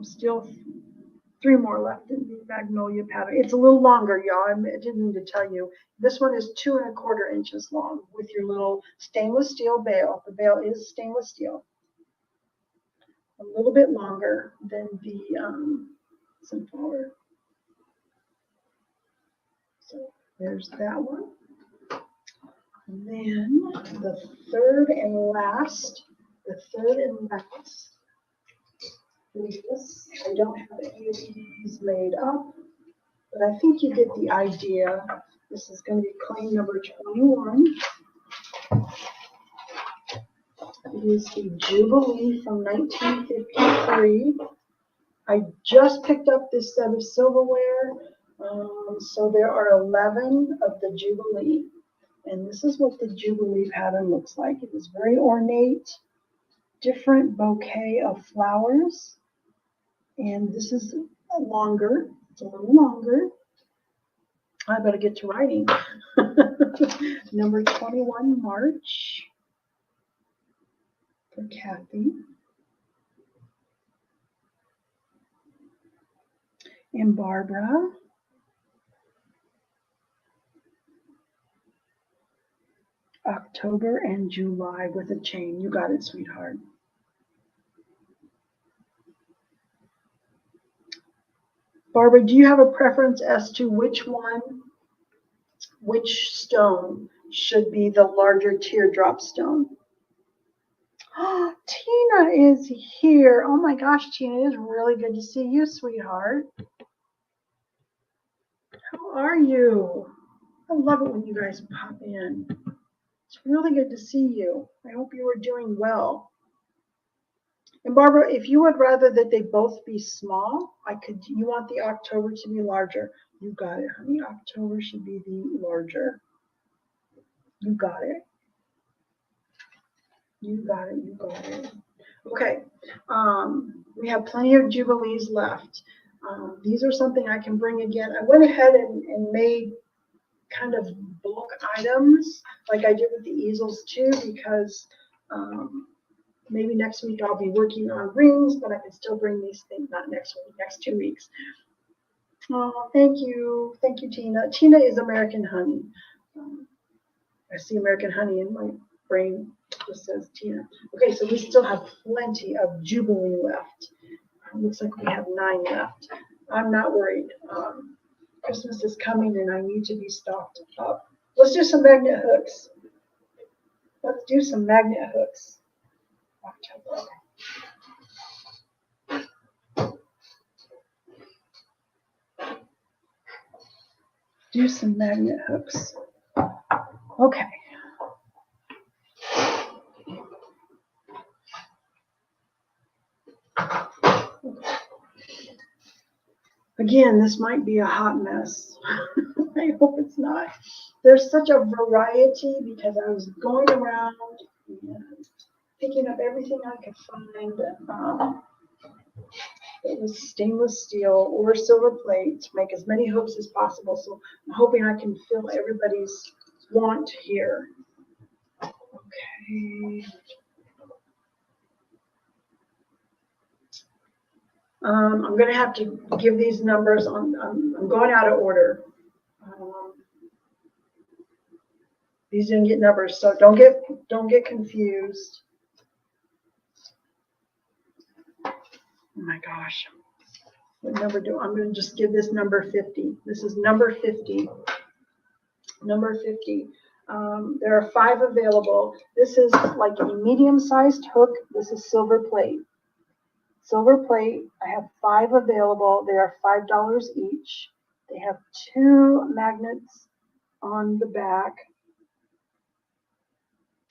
Still 3 more left in the magnolia pattern. It's a little longer, y'all. I didn't mean to tell you. This one is 2 1/4 inches long with your little stainless steel bail. The bail is stainless steel. A little bit longer than the sunflower. So there's that one. And then the third and last. This, I don't have any of these made up, but I think you get the idea. This is going to be claim number 21. It is the Jubilee from 1953. I just picked up this set of silverware, so there are 11 of the Jubilee. And this is what the Jubilee pattern looks like. It is very ornate, different bouquet of flowers. And this is longer. It's a little longer. I better get to writing. Number 21, March, for Kathy. And Barbara. October and July with a chain. You got it, sweetheart. Barbara, do you have a preference as to which stone should be the larger teardrop stone? Oh, Tina is here. Oh my gosh, Tina, it is really good to see you, sweetheart. How are you? I love it when you guys pop in. It's really good to see you. I hope you are doing well. And Barbara, if you would rather that they both be small, you want the October to be larger. You got it, honey. October should be the larger. You got it. You got it. You got it. Okay. We have plenty of Jubilees left. These are something I can bring again. I went ahead and made kind of bulk items like I did with the easels too, because maybe next week I'll be working on rings, but I can still bring these things, not next week, next 2 weeks. Oh, thank you. Thank you, Tina. Tina is American Honey. I see American Honey in my brain. Just says Tina. Okay, so we still have plenty of Jubilee left. Looks like we have 9 left. I'm not worried. Christmas is coming and I need to be stocked up. Let's do some magnet hooks. Let's do some magnet hooks. October. Do some magnet hooks. Okay. Again, this might be a hot mess. I hope it's not. There's such a variety because I was going around and picking up everything I could find. It was stainless steel or silver plate to make as many hooks as possible. So I'm hoping I can fill everybody's want here. Okay. I'm going to have to give these numbers on. I'm going out of order. These didn't get numbers, so don't get confused. Oh my gosh. What number I'm going to just give this number 50. This is number 50. Number 50. There are 5 available. This is like a medium-sized hook. This is silver plate. Silver plate. I have 5 available. They are $5 each. They have 2 magnets on the back.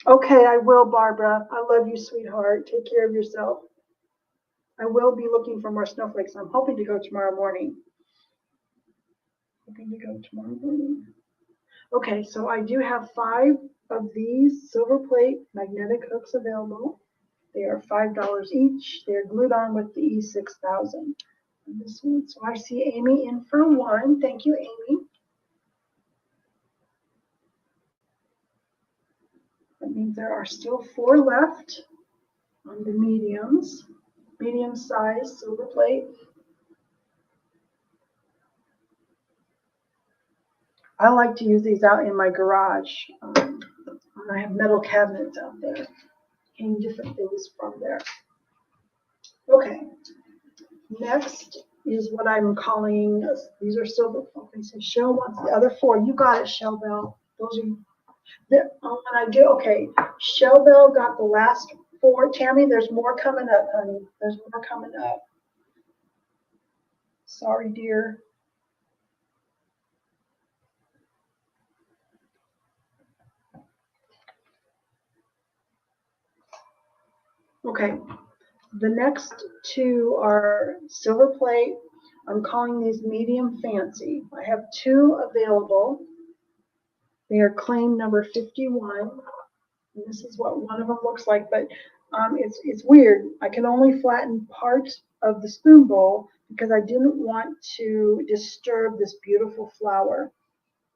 Okay, I will, Barbara. I love you, sweetheart. Take care of yourself. I will be looking for more snowflakes. I'm hoping to go tomorrow morning. Okay, so I do have 5 of these silver plate magnetic hooks available. They are $5 each. They're glued on with the E6000. This one, so I see Amy in for one. Thank you, Amy. That means there are still 4 left on the mediums, medium size silver plate. I like to use these out in my garage. I have metal cabinets out there, hang different things from there. Okay, next is what I'm calling, these are silver. Okay, so Shell wants the other 4. You got it, Shell Bell. Those are, when I do, okay, Shell Bell got the last 4. Tammy, there's more coming up, honey. There's more coming up. Sorry, dear. Okay, the next 2 are silver plate. I'm calling these medium fancy. I have 2 available. They are claim number 51. And this is what one of them looks like, but it's weird. I can only flatten part of the spoon bowl because I didn't want to disturb this beautiful flower.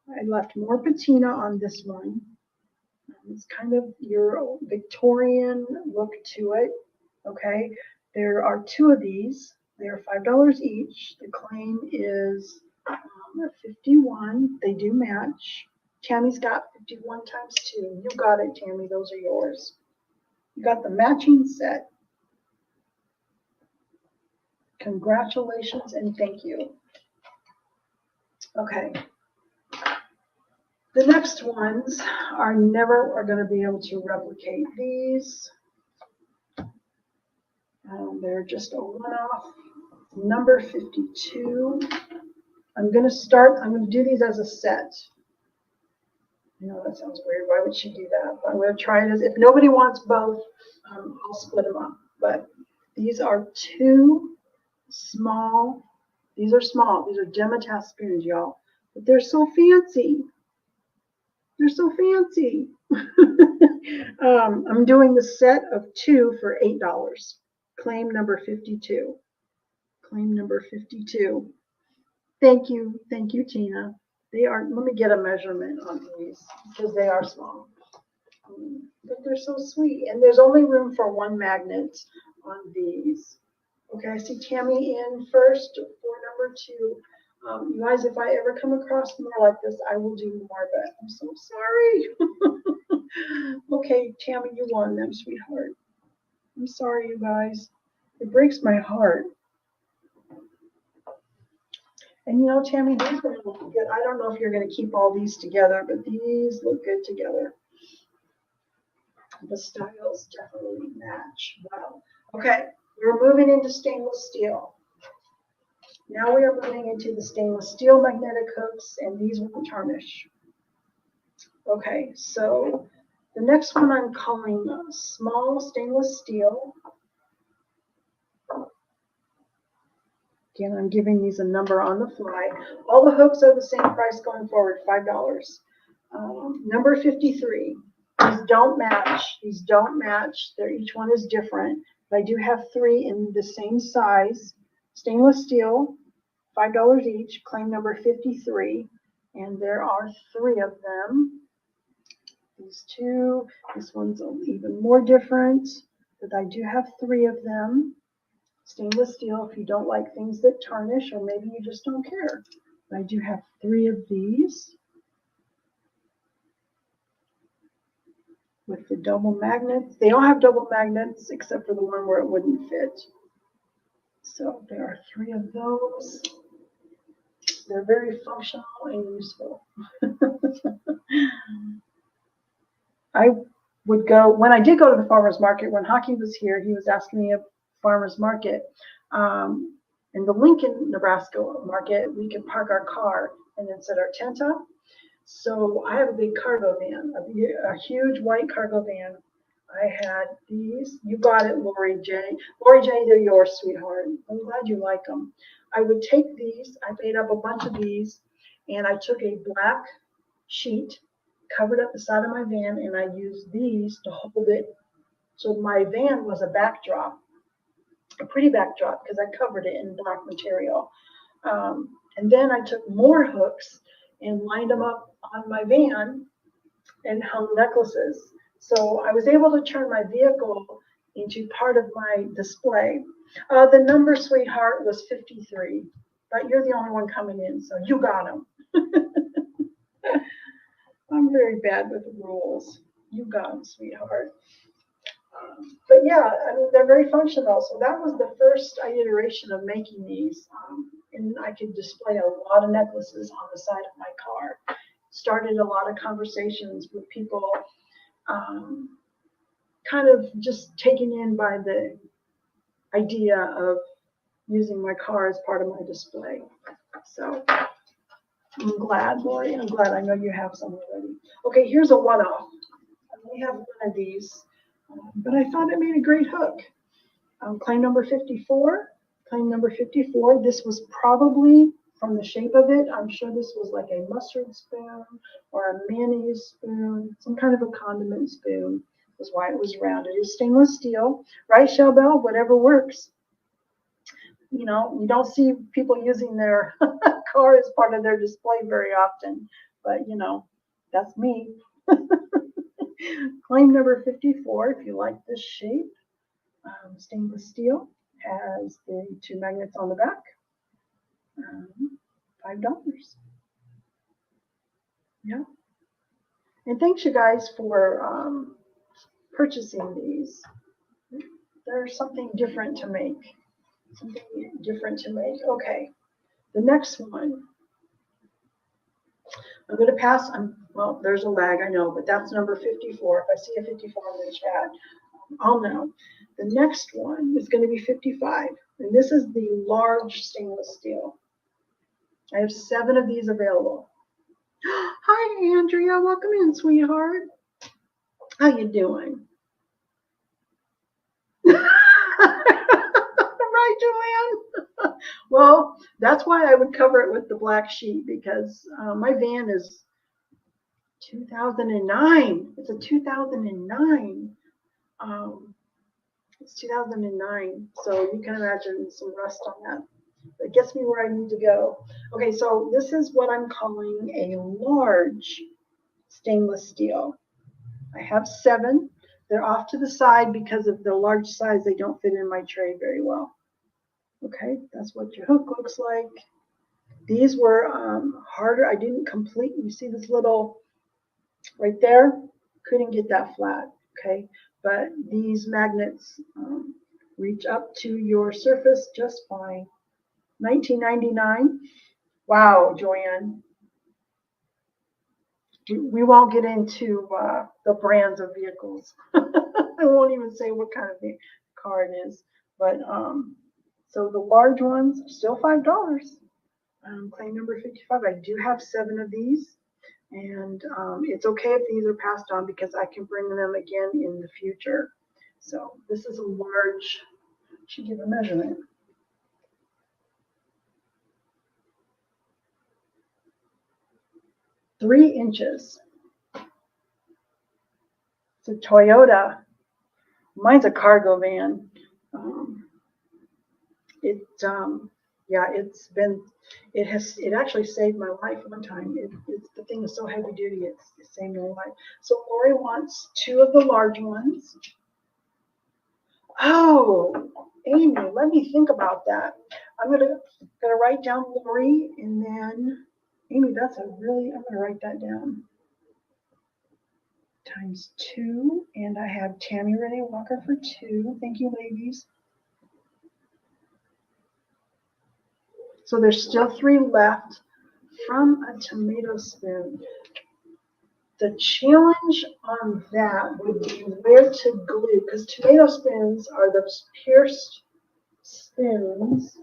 I left more patina on this one. It's kind of your Victorian look to it. Okay, there are 2 of these. They are $5 each. The claim is 51. They do match. Tammy's got 51 times 2. You got it, Tammy. Those are yours. You got the matching set. Congratulations and thank you. Okay. The next ones are going to be able to replicate these. They're just a one-off. Number 52. I'm going to do these as a set. I know that sounds weird. Why would she do that? But I'm going to try it as, if nobody wants both, I'll split them up. But these are 2 small. These are small. These are Demitasse spoons, y'all. But they're so fancy. They're so fancy. I'm doing the set of 2 for $8. Claim number 52. Claim number 52. Thank you, Tina. They are, let me get a measurement on these because they are small. But they're so sweet. And there's only room for 1 magnet on these. Okay, I see Tammy in first for number 2. You guys, if I ever come across more like this, I will do more, but I'm so sorry. Okay, Tammy, you won them, sweetheart. I'm sorry, you guys. It breaks my heart. And you know, Tammy, these are look good. I don't know if you're going to keep all these together, but these look good together. The styles definitely match well. Okay, we're moving into stainless steel. Now we are moving into the stainless steel magnetic hooks, and these won't tarnish. Okay, so the next one I'm calling small stainless steel. Again, I'm giving these a number on the fly. All the hooks are the same price going forward, $5. Number 53. These don't match. These don't match. Each one is different. But I do have 3 in the same size. Stainless steel, $5 each. Claim number 53. And there are 3 of them. These 2. This one's even more different. But I do have 3 of them. Stainless steel, if you don't like things that tarnish, or maybe you just don't care. I do have 3 of these with the double magnets. They all have double magnets except for the one where it wouldn't fit. So there are 3 of those. They're very functional and useful. I would go, when I did go to the farmer's market, when Hockey was here, he was asking me if farmer's market. In the Lincoln, Nebraska market, we could park our car and then set our tent up. So I have a big cargo van, a huge white cargo van. I had these. You got it, Lori J. Lori J, they're yours, sweetheart. I'm glad you like them. I would take these. I made up a bunch of these, and I took a black sheet covered up the side of my van, and I used these to hold it. So my van was a backdrop, a pretty backdrop, because I covered it in black material. And then I took more hooks and lined them up on my van and hung necklaces. So I was able to turn my vehicle into part of my display. The number, sweetheart, was 53, but you're the only one coming in, so you got them. I'm very bad with rules. You got them, sweetheart. But yeah, I mean, they're very functional. So that was the first iteration of making these. And I could display a lot of necklaces on the side of my car. Started a lot of conversations with people, kind of just taken in by the idea of using my car as part of my display. So I'm glad, Lori. I'm glad. I know you have some already. Okay, here's a one-off. I only have one of these, but I thought it made a great hook. Claim number 54. Claim number 54. This was probably, from the shape of it, I'm sure this was like a mustard spoon or a mayonnaise spoon, some kind of a condiment spoon. Is why it was round. It is stainless steel, right, Shelbell? Whatever works. You know, you don't see people using their car as part of their display very often, but you know, that's me. Claim number 54, if you like this shape, stainless steel, has the 2 magnets on the back, $5. Yeah. And thanks you guys for purchasing these. There's something different to make. Something different to make. Okay. The next one. I'm going to pass. Well, there's a lag, I know, but that's number 54. If I see a 54 in the chat, I'll know. The next one is going to be 55. And this is the large stainless steel. I have 7 of these available. Hi, Andrea. Welcome in, sweetheart. How you doing? Right, Joanne? Well, that's why I would cover it with the black sheet, because my van is 2009. It's a 2009. It's 2009. So you can imagine some rust on that. That gets me where I need to go. Okay, so this is what I'm calling a large stainless steel. I have 7. They're off to the side because of the large size. They don't fit in my tray very well. Okay, that's what your hook looks like. These were harder. I didn't complete. You see this little right there? Couldn't get that flat. Okay, but these magnets reach up to your surface just fine. $19.99. Wow, Joanne. We won't get into the brands of vehicles. I won't even say what kind of car it is. But so the large ones are still $5. Claim number 55. I do have 7 of these, and it's okay if these are passed on because I can bring them again in the future. So this is a large. Should give a measurement. Three inches. It's a Toyota. Mine's a cargo van. Yeah, it actually saved my life one time. The thing is so heavy duty, it saved my life. So Lori wants 2 of the large ones. Oh, Amy, let me think about that. I'm gonna write down Lori, and then Amy, I'm gonna write that down. Times 2, and I have Tammy Renee Walker for 2. Thank you, ladies. So there's still 3 left from a tomato spoon. The challenge on that would be where to glue, because tomato spoons are those pierced spoons.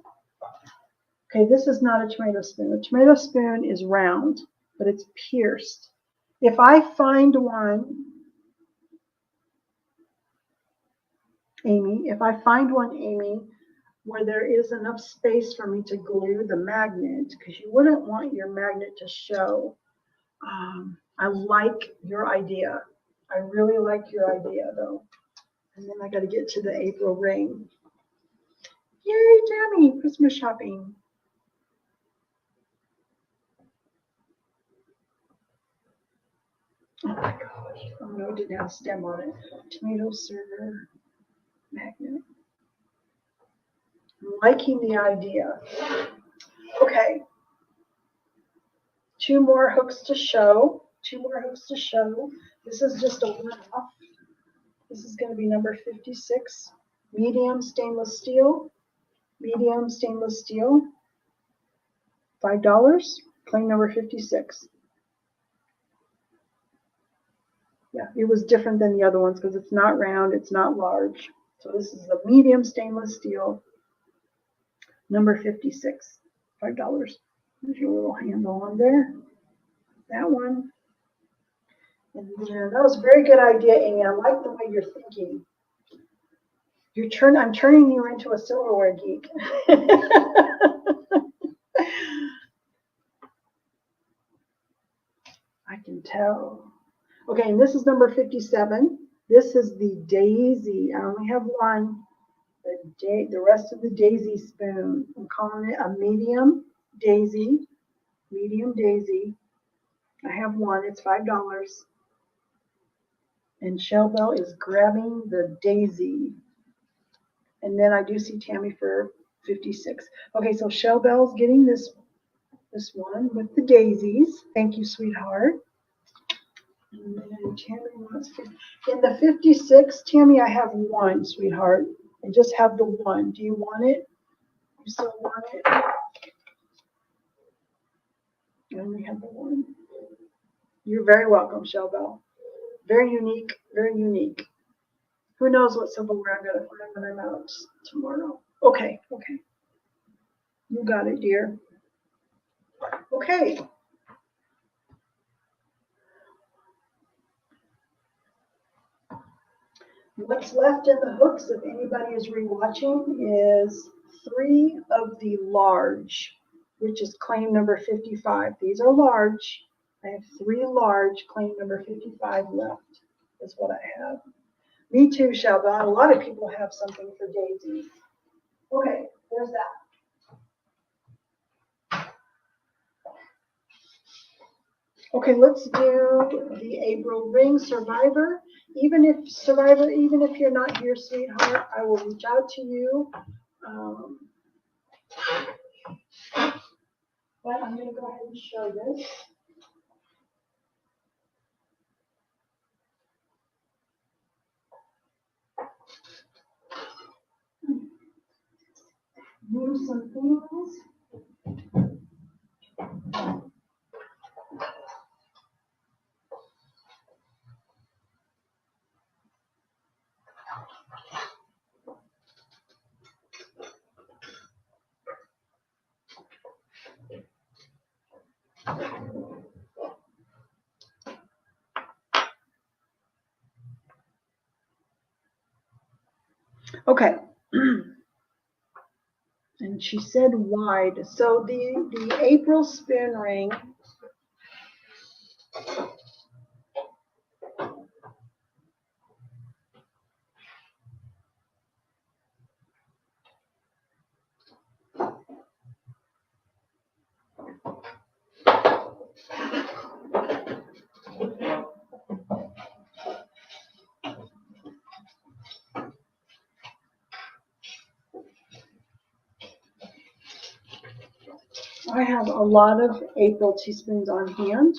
Okay, this is not a tomato spoon. A tomato spoon is round, but it's pierced. If I find one, Amy, where there is enough space for me to glue the magnet, because you wouldn't want your magnet to show. I like your idea. I really like your idea though. And then I got to get to the April ring. Yay, Tammy, Christmas shopping. Oh my gosh. Oh no, it didn't have a stem on it. Tomato server magnet. I'm liking the idea. Okay. 2 more hooks to show. 2 more hooks to show. This is just a one-off. This is going to be number 56. Medium stainless steel. Medium stainless steel. $5. Claim number 56. Yeah, it was different than the other ones because it's not round, it's not large. So this is the medium stainless steel, number 56, $5. There's your little handle on there. That one. And then, that was a very good idea, Amy. I like the way you're thinking. I'm turning you into a silverware geek. I can tell. Okay, and this is number 57. This is the daisy. I only have one. The rest of the daisy spoon. I'm calling it a medium daisy. Medium daisy. I have one. It's $5. And Shell Bell is grabbing the daisy. And then I do see Tammy for 56. Okay, so Shell Bell's getting this one with the daisies. Thank you, sweetheart. And then Tammy wants to, in the 56, Tammy, I have one, sweetheart. I just have the one. Do you want it? You still want it? I only have the one. You're very welcome, Shell Bell. Very unique, very unique. Who knows what silverware I'm going to find when I'm out tomorrow. Okay, okay. You got it, dear. Okay. What's left in the hooks, if anybody is rewatching, is 3 of the large, which is claim number 55. These are large. I have 3 large, claim number 55 left, is what I have. Me too, Shelba. A lot of people have something for daisies. Okay, there's that. Okay, let's do the April ring Survivor. Even if you're not here, sweetheart, I will reach out to you. But I'm going to go ahead and show this. Move some things. Okay. And she said wide. So the April spoon ring. I have a lot of April teaspoons on hand.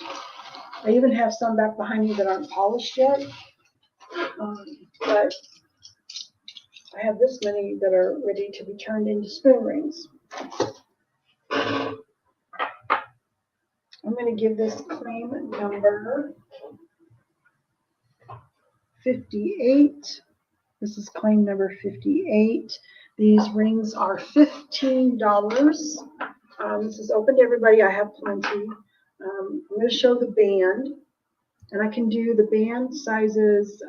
I even have some back behind me that aren't polished yet. But I have this many that are ready to be turned into spoon rings. I'm going to give this claim number 58. This is claim number 58. These rings are $15. This is open to everybody. I have plenty. I'm going to show the band. And I can do the band sizes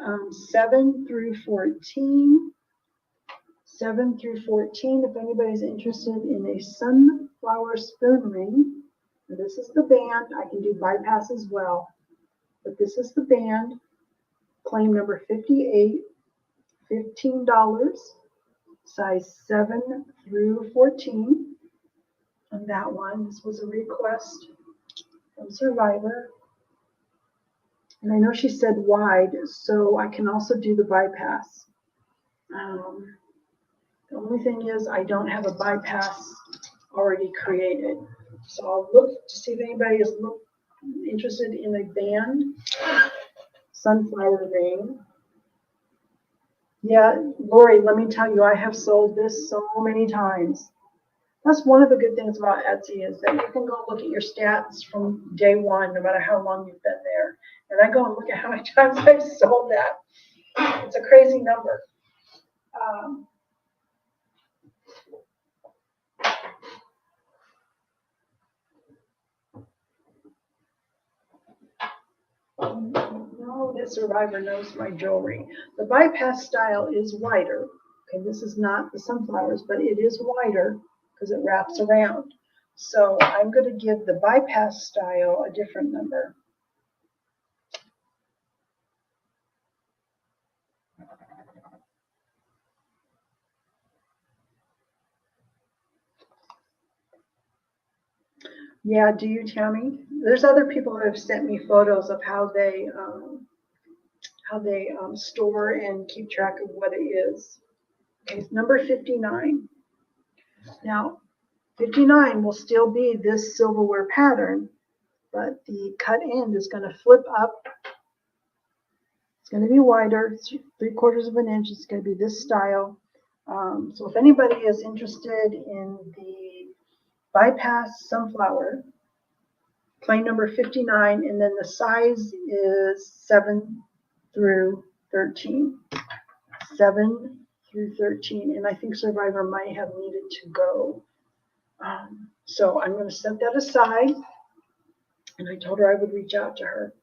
7 through 14. 7 through 14. If anybody's interested in a sunflower spoon ring, this is the band. I can do bypass as well. but this is the band. Claim number 58, $15, size 7 through 14. On that one, this was a request from Survivor. And I know she said wide, so I can also do the bypass. The only thing is I don't have a bypass already created. So I'll look to see if anybody is interested in a band sunflower ring. Yeah, Lori, let me tell you, I have sold this so many times. That's one of the good things about Etsy is that you can go look at your stats from day one, no matter how long you've been there. And I go and look at how many times I've sold that. It's a crazy number. No, this Survivor knows my jewelry. The bypass style is wider. Okay, this is not the sunflowers, but it is wider because it wraps around. So I'm going to give the bypass style a different number. Yeah, do you, Tammy? There's other people that have sent me photos of how they store and keep track of what it is. Okay, it's number 59. Now, 59 will still be this silverware pattern, but the cut end is going to flip up. It's going to be wider, 3/4 of an inch. It's going to be this style. So if anybody is interested in the bypass sunflower, claim number 59, and then the size is 7 through 13. 7 through 13, and I think Survivor might have needed to go. So I'm going to set that aside, and I told her I would reach out to her.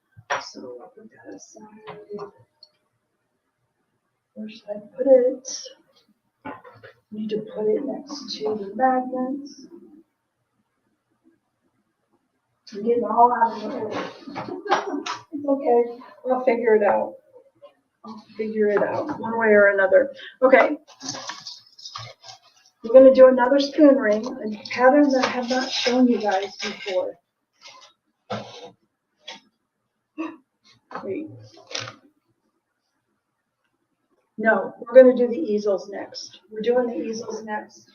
So I'll put that aside. Where should I put it? I need to put it next to the magnets. I'm getting all out of it. It's okay. I'll figure it out. I'll figure it out one way or another. Okay. We're going to do another spoon ring, a pattern that I have not shown you guys before. Wait. No, we're going to do the easels next. We're doing the easels next.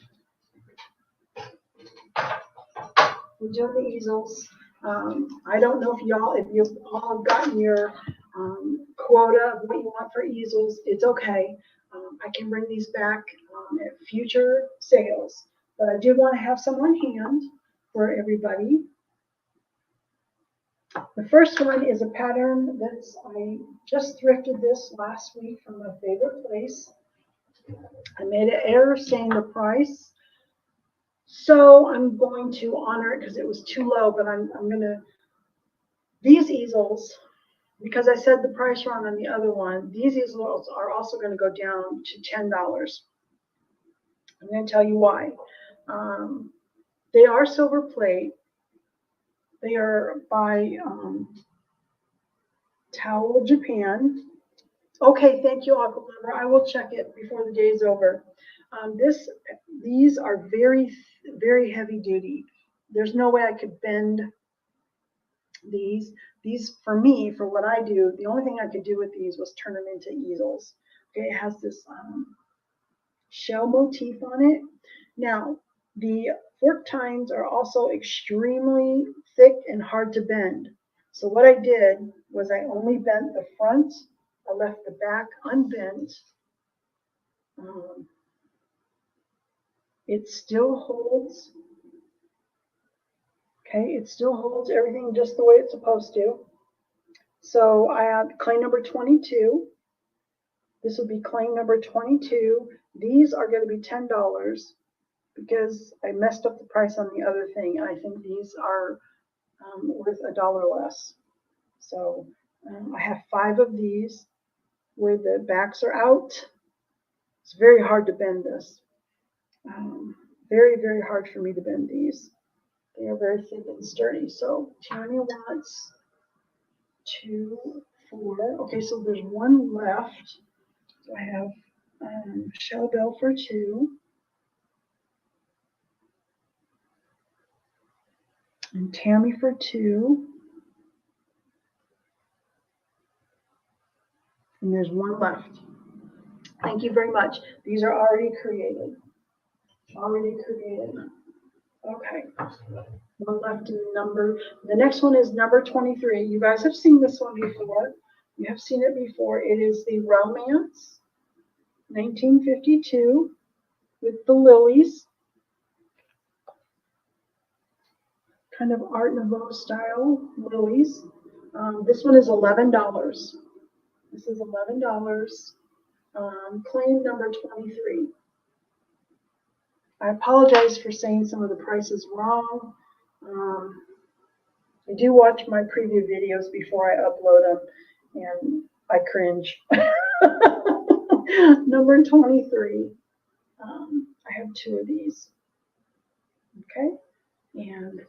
We're doing the easels. I don't know if you've all gotten your quota of what you want for easels. It's okay. I can bring these back at future sales, but I do want to have some on hand for everybody. The first one is a pattern I just thrifted this last week from my favorite place. I made an error saying the price, so I'm going to honor it because it was too low, but I'm going to, these easels, because I said the price wrong on the other one, these easels are also going to go down to $10. I'm going to tell you why. They are silver plate. They are by Towel Japan. Okay, thank you, Aquablumber. I will check it before the day is over. These are very, very heavy duty. There's no way I could bend these. These, for me, for what I do, the only thing I could do with these was turn them into easels. Okay, it has this shell motif on it. Now, the fork tines are also extremely thick and hard to bend. So what I did was I only bent the front. I left the back unbent. It still holds. Okay, it still holds everything just the way it's supposed to. So I have claim number 22. This would be claim number 22. These are going to be $10 because I messed up the price on the other thing. And I think these are worth $1 less. So I have 5 of these where the backs are out. It's very hard to bend this. Very, very hard for me to bend these. They are very thick and sturdy. So Tammy wants 2, 4. Okay, so there's one left. So I have Shell Bell for 2. And Tammy for 2. And there's one left. Thank you very much. These are already created. Already created. Okay. One left in number. The next one is number 23. You guys have seen this one before. You have seen it before. It is the Romance 1952 with the lilies. Kind of Art Nouveau style lilies. This one is $11. This is $11. Claim number 23. I apologize for saying some of the prices wrong. I do watch my preview videos before I upload them, and I cringe. Number 23. I have 2 of these. Okay, and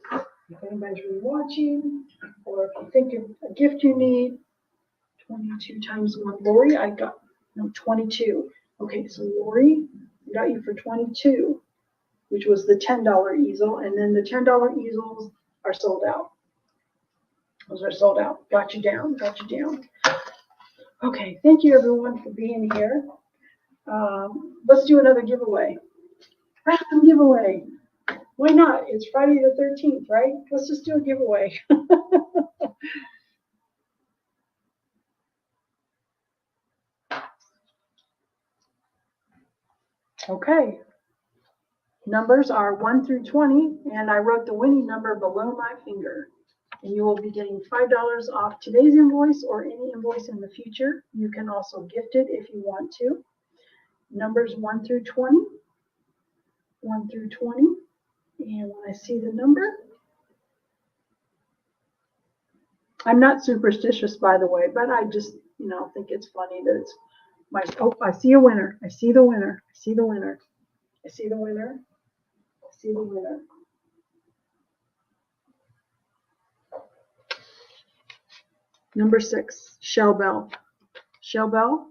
if anybody's really watching, or if you think of a gift you need, 22 times 1. Lori, I got, no, 22. Okay, so Lori, I got you for 22, which was the $10 easel, and then the $10 easels are sold out. Those are sold out. Got you down, got you down. Okay, thank you everyone for being here. Let's do another giveaway. Random giveaway. Why not? It's Friday the 13th, right? Let's just do a giveaway. Okay. Numbers are 1 through 20, and I wrote the winning number below my finger. And you will be getting $5 off today's invoice or any invoice in the future. You can also gift it if you want to. Numbers 1 through 20. 1 through 20. And when I see the number, I'm not superstitious, by the way, but I just, think it's funny that it's my, oh, I see a winner. I see the winner. I see the winner. I see the winner. I see the winner. Number 6, Shell Bell. Shell Bell,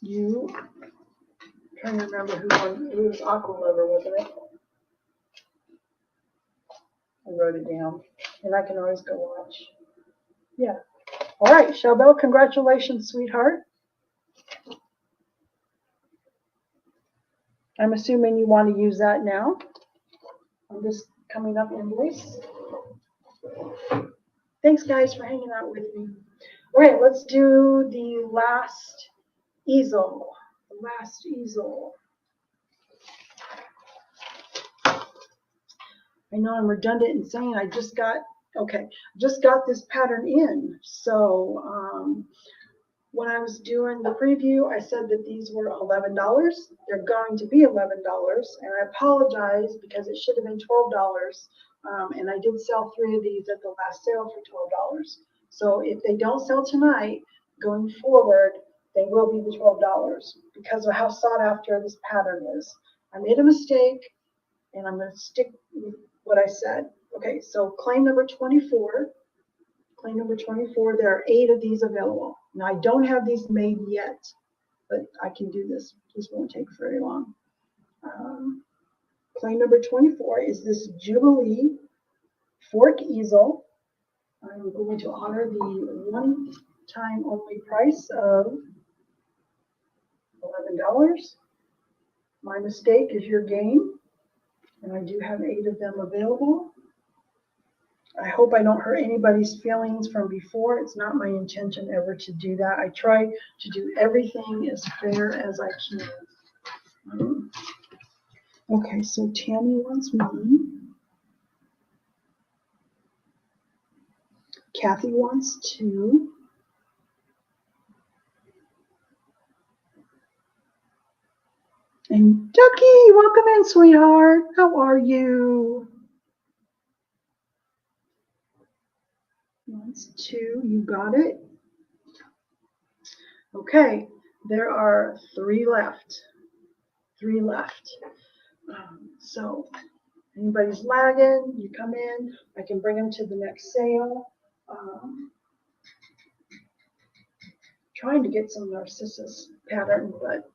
you, I'm trying to remember who won. It was Aqua Lover, wasn't it? I wrote it down, and I can always go watch. Yeah. All right, Shell Bell, congratulations, sweetheart. I'm assuming you want to use that now on this coming up invoice. Thanks, guys, for hanging out with me. All right, let's do the last easel. The last easel. I know I'm redundant in saying I just got this pattern in. So when I was doing the preview, I said that these were $11. They're going to be $11, and I apologize because it should have been $12. And I did sell 3 of these at the last sale for $12. So if they don't sell tonight, going forward, they will be the $12 because of how sought after this pattern is. I made a mistake, and I'm going to stick with what I said. Okay, so claim number 24. Claim number 24, there are 8 of these available. Now, I don't have these made yet, but I can do this. This won't take very long. Claim number 24 is this Jubilee fork easel. I'm going to honor the one-time only price of $11. My mistake is your gain, and I do have 8 of them available. I hope I don't hurt anybody's feelings from before. It's not my intention ever to do that. I try to do everything as fair as I can. Okay, so Tammy wants 1. Kathy wants 2. And Ducky, welcome in, sweetheart. How are you? Wants 2. You got it. Okay, there are 3 left. 3 left. So anybody's lagging, you come in, I can bring them to the next sale. Trying to get some narcissus pattern, but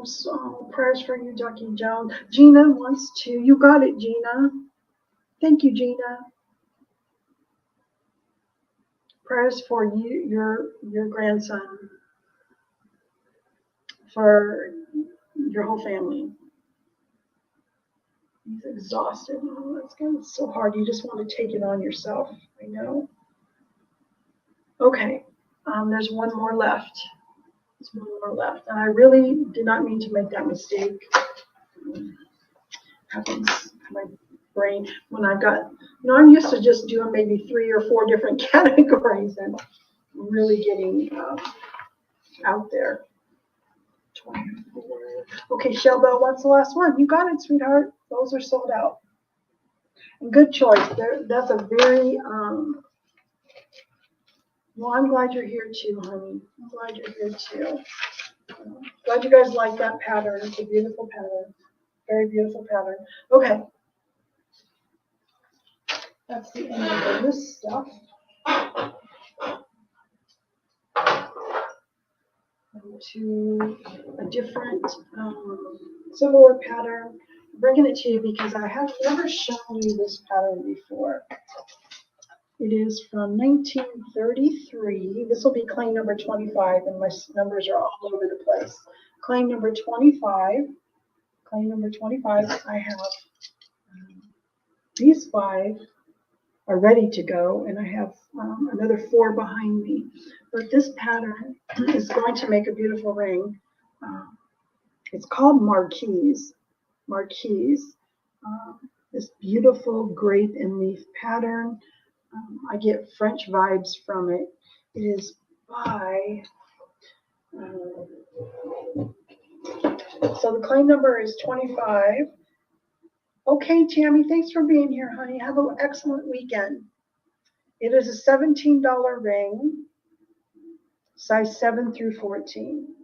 so prayers for you, Ducky Jones. Gina wants to. You got it, Gina. Thank you, Gina. Prayers for you, your grandson, for your whole family. He's exhausted. Oh, that's kind of so hard. You just want to take it on yourself. I know. Okay. There's one more left. There's one more left. And I really did not mean to make that mistake. Happens my brain when I got, I'm used to just doing maybe 3 or 4 different categories and really getting out there. 24. Okay, Shelbo, what's the last one? You got it, sweetheart. Those are sold out. And good choice. That's a very, well, I'm glad you're here too, honey. I'm glad you're here too. Glad you guys like that pattern. It's a beautiful pattern. Very beautiful pattern. Okay. That's the end of this stuff. To a different silverware pattern. I'm bringing it to you because I have never shown you this pattern before. It is from 1933. This will be claim number 25, and my numbers are all over the place. Claim number 25. Claim number 25. I have these 5 are ready to go, and I have another 4 behind me. But this pattern is going to make a beautiful ring. It's called Marquise. Marquise. This beautiful grape and leaf pattern. I get French vibes from it. It is by, so the claim number is 25. Okay, Tammy, thanks for being here, honey. Have an excellent weekend. It is a $17 ring, size 7 through 14.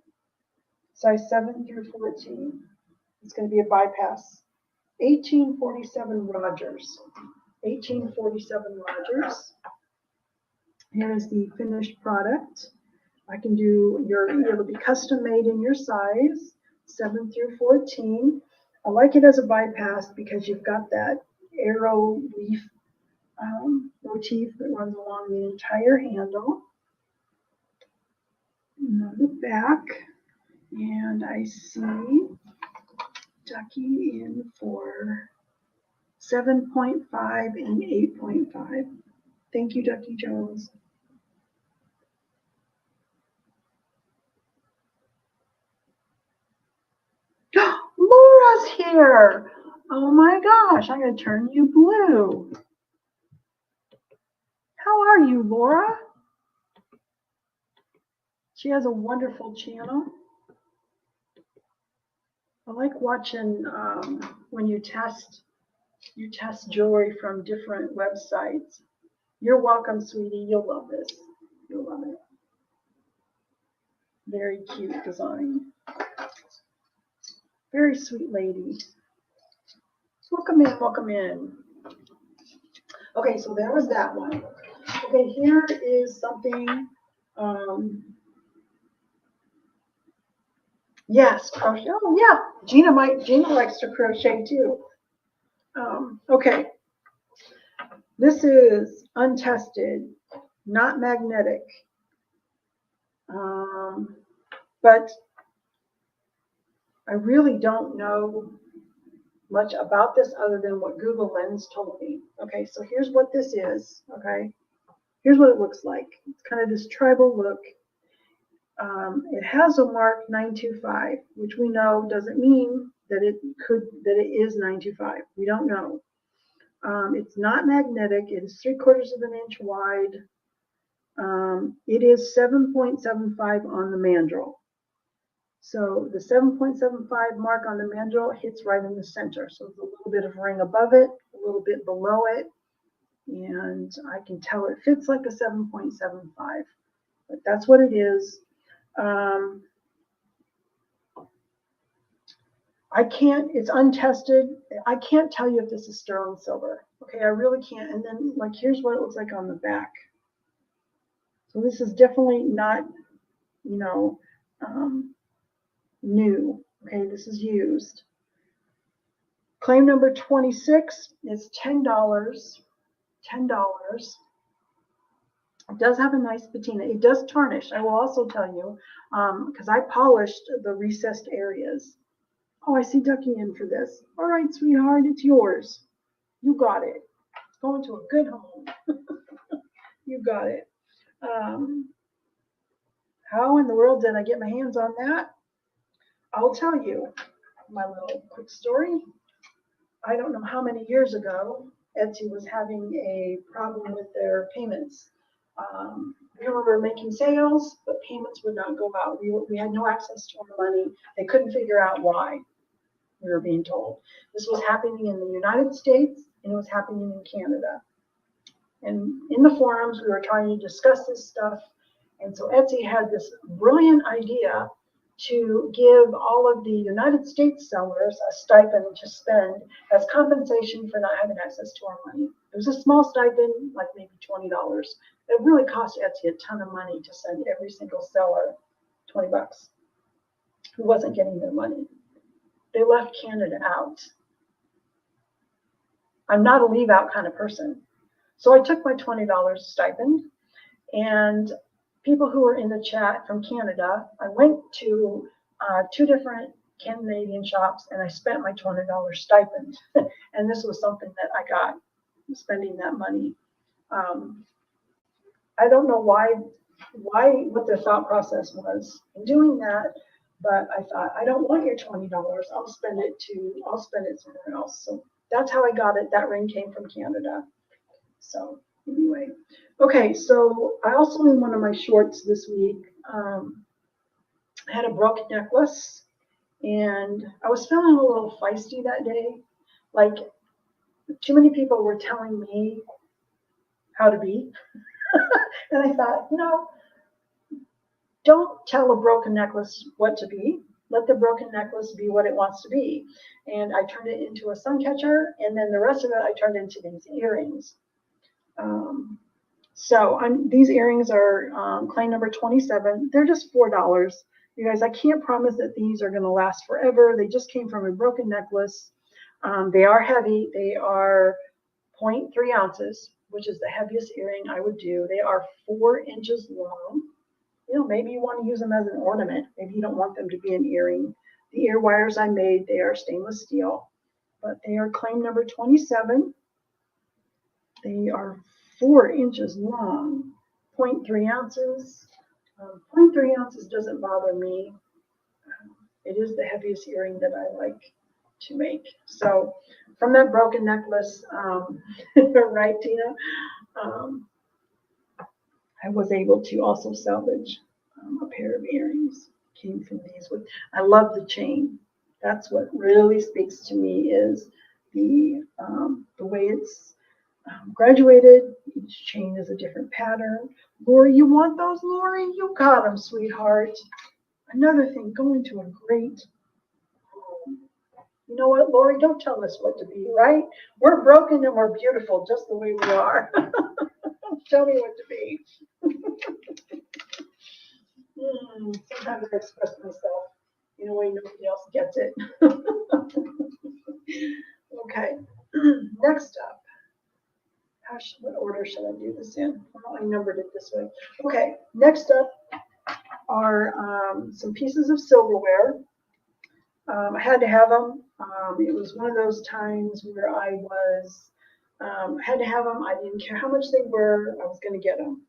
Size 7 through 14. It's going to be a bypass. 1847 Rogers. 1847 Rogers. Here is the finished product. I can do it'll be custom made in your size, 7 through 14. I like it as a bypass because you've got that arrow leaf motif that runs along the entire handle. And the back, and I see Ducky in for 7.5 and 8.5. Thank you, Ducky Jones. Laura's here. Oh my gosh, I'm going to turn you blue. How are you, Laura? She has a wonderful channel. I like watching when you test jewelry from different websites. You're welcome, sweetie. You'll love this. You'll love it. Very cute design. Very sweet lady. Welcome in, welcome in. Okay, so there was that one. Okay, here is something. Yes, crochet. Oh yeah, Gina likes to crochet too. Okay, this is untested, not magnetic, but I really don't know much about this other than what Google Lens told me. Okay, so here's what this is. Okay, here's what it looks like. It's kind of this tribal look. It has a mark 925, which we know doesn't mean that it is 925. We don't know. It's not magnetic. It is 3/4 of an inch wide. It is 7.75 on the mandrel. So the 7.75 mark on the mandrel hits right in the center. So there's a little bit of ring above it, a little bit below it, and I can tell it fits like a 7.75. But that's what it is. I can't, it's untested. I can't tell you if this is sterling silver. Okay, I really can't. And then like, here's what it looks like on the back. So this is definitely not, you know, new. Okay, this is used. Claim number 26 is $10. $10. It does have a nice patina. It does tarnish. I will also tell you, because I polished the recessed areas. Oh, I see Ducky in for this. All right, sweetheart, it's yours. You got it. It's going to a good home. You got it. How in the world did I get my hands on that? I'll tell you my little quick story. I don't know how many years ago, Etsy was having a problem with their payments. We were making sales, but payments would not go out. We had no access to our money. They couldn't figure out why, we were being told. This was happening in the United States, and it was happening in Canada. And in the forums, we were trying to discuss this stuff. And so Etsy had this brilliant idea to give all of the United States sellers a stipend to spend as compensation for not having access to our money. It was a small stipend, like maybe $20. It really cost Etsy a ton of money to send every single seller $20 who wasn't getting their money. They left Canada out. I'm not a leave out kind of person. So I took my $20 stipend, and people who were in the chat from Canada, I went to 2 different Canadian shops and I spent my $20 stipend. And this was something that I got spending that money. I don't know what their thought process was in doing that, but I thought, I don't want your $20. I'll spend it somewhere else. So that's how I got it. That ring came from Canada. So anyway, okay, so I also in one of my shorts this week had a broken necklace, and I was feeling a little feisty that day. Like, too many people were telling me how to be. And I thought, don't tell a broken necklace what to be. Let the broken necklace be what it wants to be. And I turned it into a suncatcher, and then the rest of it I turned into these earrings. So these earrings are claim number 27. They're just $4. You guys, I can't promise that these are going to last forever. They just came from a broken necklace. They are heavy. They are 0.3 ounces, which is the heaviest earring I would do. They are 4 inches long. Maybe you want to use them as an ornament. Maybe you don't want them to be an earring. The ear wires I made, they are stainless steel, but they are claim number 27. They are 4 inches long, 0.3 ounces. 0.3 ounces doesn't bother me. It is the heaviest earring that I like to make. So from that broken necklace, right, Tina, I was able to also salvage a pair of earrings. Came from these. I love the chain. That's what really speaks to me, is the way it's graduated. Each chain is a different pattern. Lori, you want those, Lori? You got them, sweetheart. Another thing, going to a great home. You know what, Lori? Don't tell us what to be, right? We're broken and we're beautiful just the way we are. Tell me what to be. Sometimes I express myself in a way nobody else gets it. Okay, next up. What order should I do this in? Well, I numbered it this way. Okay, next up are some pieces of silverware. I had to have them. It was one of those times where I had to have them. I didn't care how much they were. I was going to get them.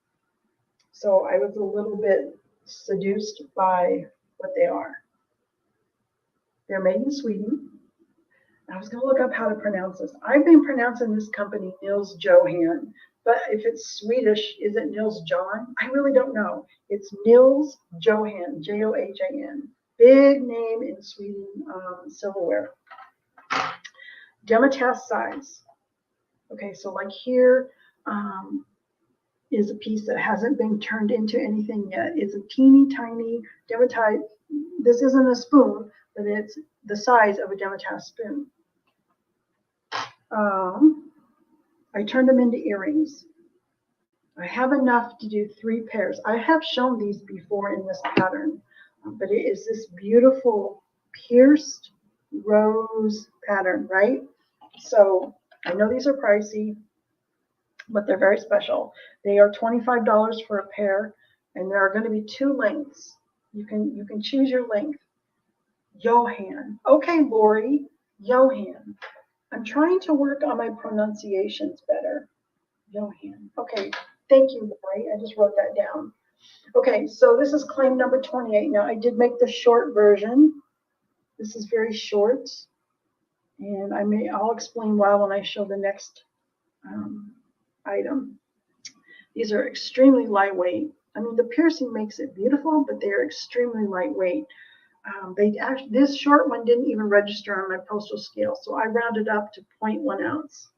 So I was a little bit seduced by what they are. They're made in Sweden. I was going to look up how to pronounce this. I've been pronouncing this company Nils Johan, but if it's Swedish, is it Nils John? I really don't know. It's Nils Johan, Johan. Big name in Sweden, silverware. Dematast size. Okay, so like here is a piece that hasn't been turned into anything yet. It's a teeny tiny dematite. This isn't a spoon. but it's the size of a demitasse spoon. I turned them into earrings. I have enough to do 3 pairs. I have shown these before in this pattern, but it is this beautiful pierced rose pattern, right? So I know these are pricey, but they're very special. They are $25 for a pair, and there are going to be 2 lengths. You can choose your length. Johan. Okay, Lori. Johan. I'm trying to work on my pronunciations better. Johan. Okay. Thank you, Lori. I just wrote that down. Okay, so this is claim number 28. Now, I did make the short version. This is very short, and I'll explain why when I show the next item. These are extremely lightweight. I mean, the piercing makes it beautiful, but they're extremely lightweight. This short one didn't even register on my postal scale, so I rounded up to 0.1 ounce.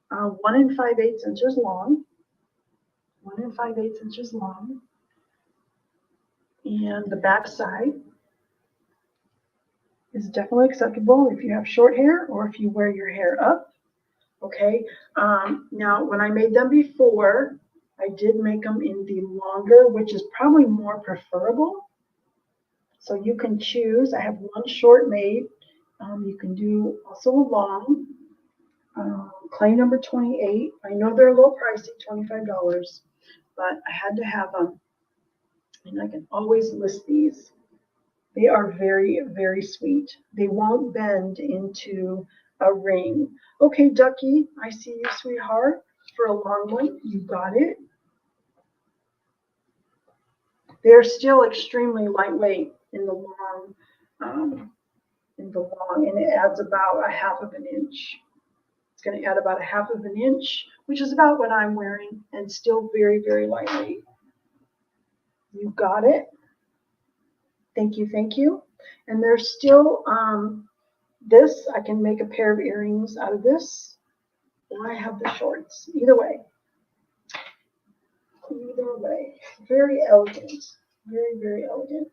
1 5/8 inches long. 1 5/8 inches long. And the back side is definitely acceptable if you have short hair or if you wear your hair up. Okay. Now, when I made them before, I did make them in the longer, which is probably more preferable. So you can choose. I have one short made. You can do also a long. Clay number 28. I know they're a little pricey, $25, but I had to have them. And I can always list these. They are very, very sweet. They won't bend into a ring. Okay, Ducky, I see you, sweetheart. For a long one, you got it. They're still extremely lightweight in the long, and it adds about 1/2 inch. It's going to add about 1/2 inch, which is about what I'm wearing, and still very, very lightweight. You got it. Thank you, thank you. And there's still this. I can make a pair of earrings out of this, or I have the shorts. Either way. Either way. Very elegant. Very, very elegant.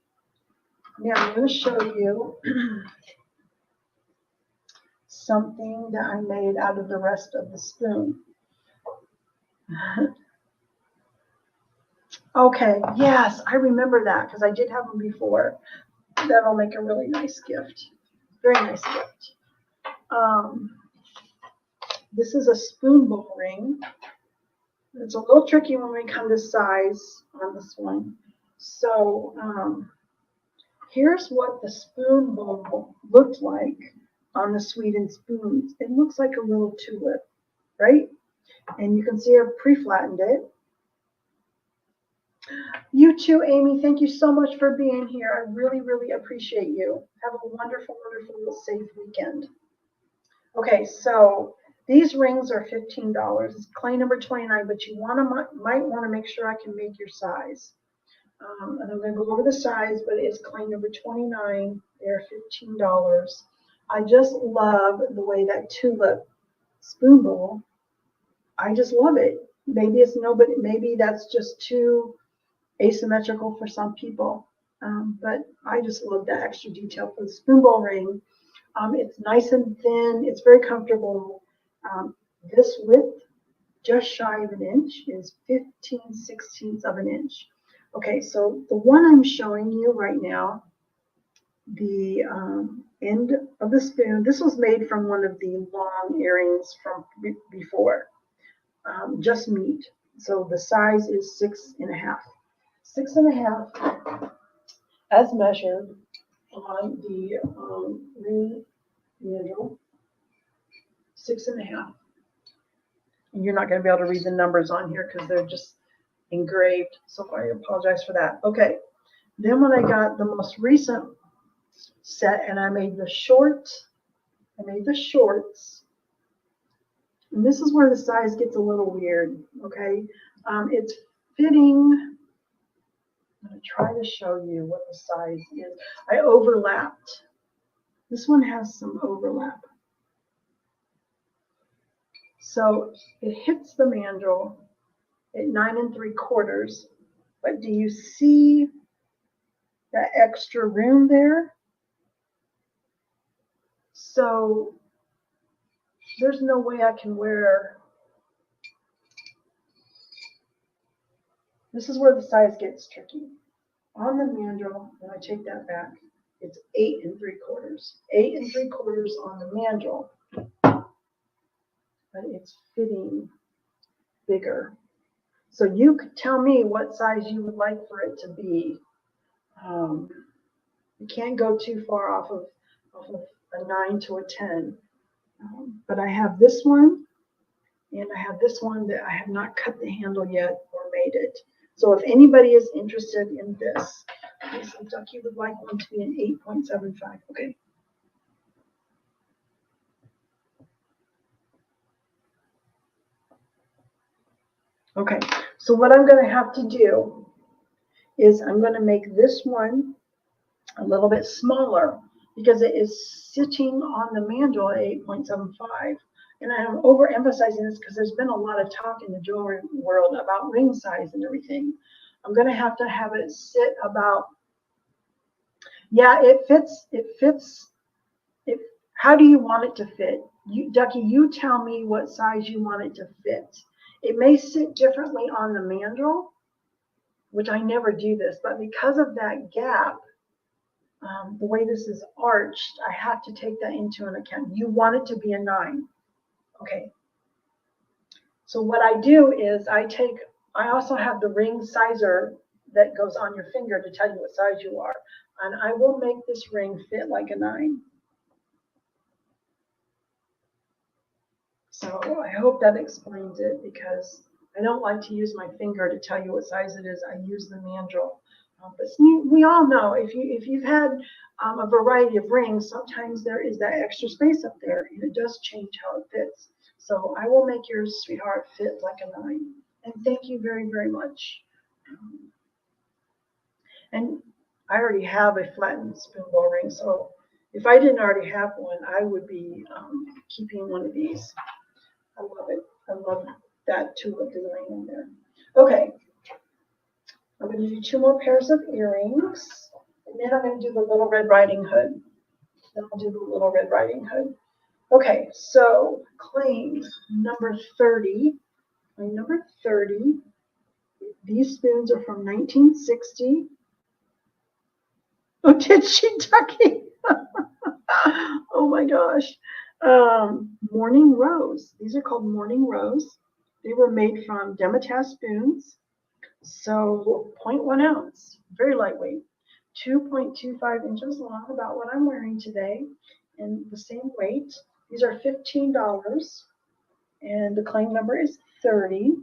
Now I'm going to show you something that I made out of the rest of the spoon. Okay, yes, I remember that because I did have them before. That'll make a really nice gift. Very nice gift. This is a spoon bowl ring. It's a little tricky when we come to size on this one. So here's what the spoon bowl looked like on the Sweden spoons. It looks like a little tulip, right? And you can see I've pre-flattened it. You too, Amy. Thank you so much for being here. I really, really appreciate you. Have a wonderful, wonderful, safe weekend. Okay, so these rings are $15. It's clay number 29, but you might want to make sure I can make your size. And I'm going to go over the size, but it's clay number 29. They're $15. I just love the way that tulip spoon bowl. I just love it. Maybe it's nobody. Maybe that's just too asymmetrical for some people, but I just love that extra detail for the spoon bowl ring. It's nice and thin. It's very comfortable. This width, just shy of 1 inch, is 15/16 of an inch. Okay, so the one I'm showing you right now, the end of the spoon, this was made from one of the long earrings from before, just meat. So the size is 6.5. 6.5 as measured on the ring handle. 6.5. And you're not going to be able to read the numbers on here because they're just engraved. So I apologize for that. Okay. Then when I got the most recent set and I made the shorts, and this is where the size gets a little weird. Okay. It's fitting. I'm going to try to show you what the size is. I overlapped. This one has some overlap. So it hits the mandrel at 9 3/4. But do you see that extra room there? So there's no way I can wear, this is where the size gets tricky. On the mandrel, when I take that back, it's 8 3/4. 8 3/4 on the mandrel, but it's fitting bigger. So you could tell me what size you would like for it to be. You can't go too far off of a 9 to a 10. But I have this one, and I have this one that I have not cut the handle yet or made it. So if anybody is interested in this, okay, so Ducky would like one to be an 8.75. Okay. Okay, so what I'm going to have to do is I'm going to make this one a little bit smaller because it is sitting on the mandrel at 8.75. And I'm overemphasizing this because there's been a lot of talk in the jewelry world about ring size and everything. I'm going to have it sit about, yeah, it fits. How do you want it to fit? Ducky, you tell me what size you want it to fit. It may sit differently on the mandrel, which I never do this, but because of that gap, the way this is arched, I have to take that into an account. You want it to be a 9. Okay. So what I do is I also have the ring sizer that goes on your finger to tell you what size you are. And I will make this ring fit like a 9. So I hope that explains it, because I don't like to use my finger to tell you what size it is. I use the mandrel. But we all know if you've had a variety of rings, sometimes there is that extra space up there, and it does change how it fits. So I will make yours, sweetheart, fit like a 9. And thank you very, very much. And I already have a flattened spoonbill ring, so if I didn't already have one, I would be keeping one of these. I love it. I love that tulip design in there. Okay. I'm going to do 2 more pairs of earrings, and then I'm going to do the Little Red Riding Hood. Then I'll do the Little Red Riding Hood. Okay, so claim number 30. Claim number 30. These spoons are from 1960. Oh, did she, Ducky? Oh my gosh. Morning Rose. These are called Morning Rose. They were made from Demitasse spoons. So 0.1 ounce, very lightweight, 2.25 inches long, about what I'm wearing today, and the same weight. These are $15, and the claim number is 30.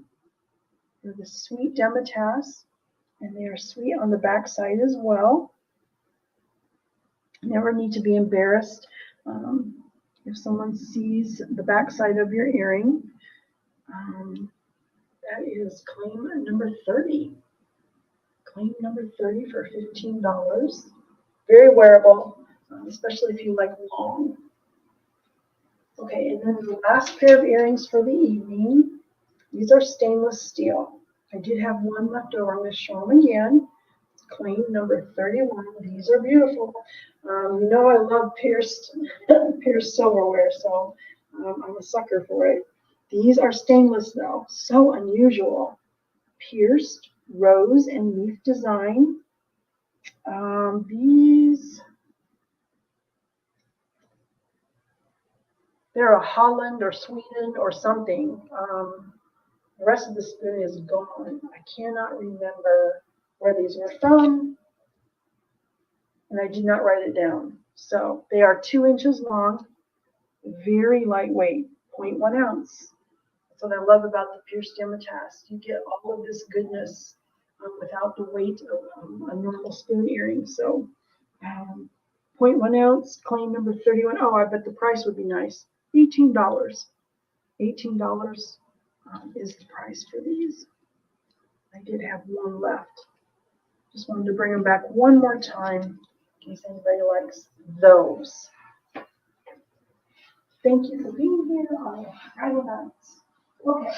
They're the sweet Demitasse, and they are sweet on the back side as well. Never need to be embarrassed if someone sees the back side of your earring. That is claim number 30. Claim number 30 for $15. Very wearable, especially if you like long. Okay, and then the last pair of earrings for the evening. These are stainless steel. I did have one left over. I'm going to show them again. Claim number 31. These are beautiful. You know I love pierced silverware, so I'm a sucker for it. These are stainless though, so unusual. Pierced rose and leaf design. They're a Holland or Sweden or something. The rest of the spoon is gone. I cannot remember where these were from, and I did not write it down. So they are 2 inches long, very lightweight, 0.1 ounce. That's what I love about the pierced Demitasse. You get all of this goodness without the weight of a normal spoon earring. So 0.1 ounce, claim number 31. Oh, I bet the price would be nice. $18. $18 is the price for these. I did have one left. Just wanted to bring them back one more time in case anybody likes those. Thank you for being here on Friday nights. Okay.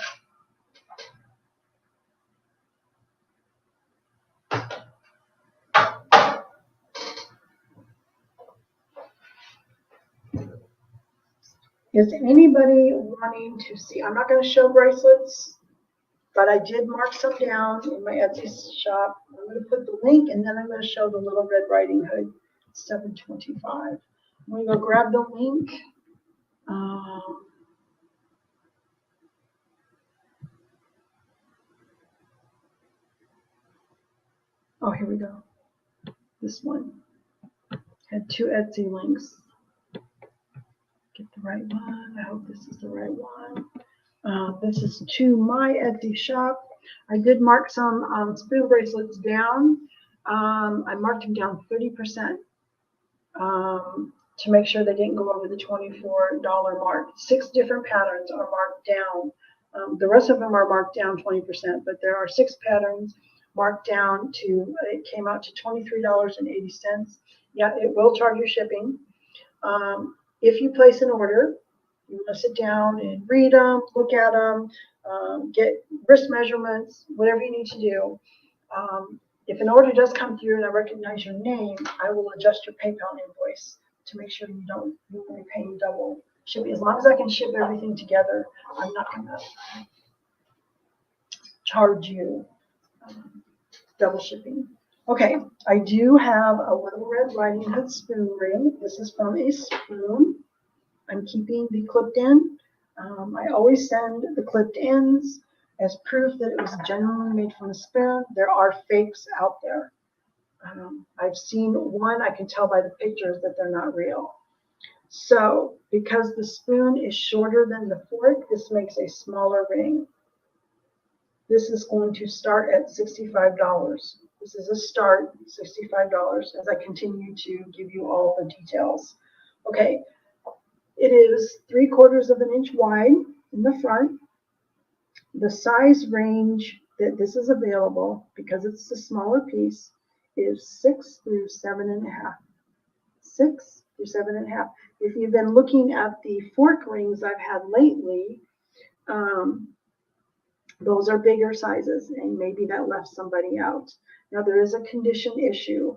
Is anybody wanting to see? I'm not going to show bracelets, but I did mark some down in my Etsy shop. I'm going to put the link, and then I'm going to show the Little Red Riding Hood, $7.25. I'm going to go grab the link. Oh, here we go. This one had 2 Etsy links. Get the right one. I hope this is the right one. This is to my Etsy shop. I did mark some spoon bracelets down. I marked them down 30% to make sure they didn't go over the $24 mark. 6 different patterns are marked down. The rest of them are marked down 20%, but there are 6 patterns marked down to, it came out to $23.80. Yeah, it will charge you shipping. If you place an order, you want to sit down and read them, look at them, get wrist measurements, whatever you need to do. If an order does come through and I recognize your name, I will adjust your PayPal invoice to make sure you'll be paying double shipping. As long as I can ship everything together, I'm not going to charge you double shipping. Okay, I do have a Little Red Riding Hood spoon ring. This is from a spoon. I'm keeping the clipped end. I always send the clipped ends as proof that it was genuinely made from a spoon. There are fakes out there. I've seen one, I can tell by the pictures that they're not real. So because the spoon is shorter than the fork, this makes a smaller ring. This is going to start at $65. This is a start, $65, as I continue to give you all the details. Okay, it is 3/4 of an inch wide in the front. The size range that this is available, because it's the smaller piece, is 6 through 7.5. 6 through 7.5. If you've been looking at the fork rings I've had lately, those are bigger sizes, and maybe that left somebody out. Now there is a condition issue.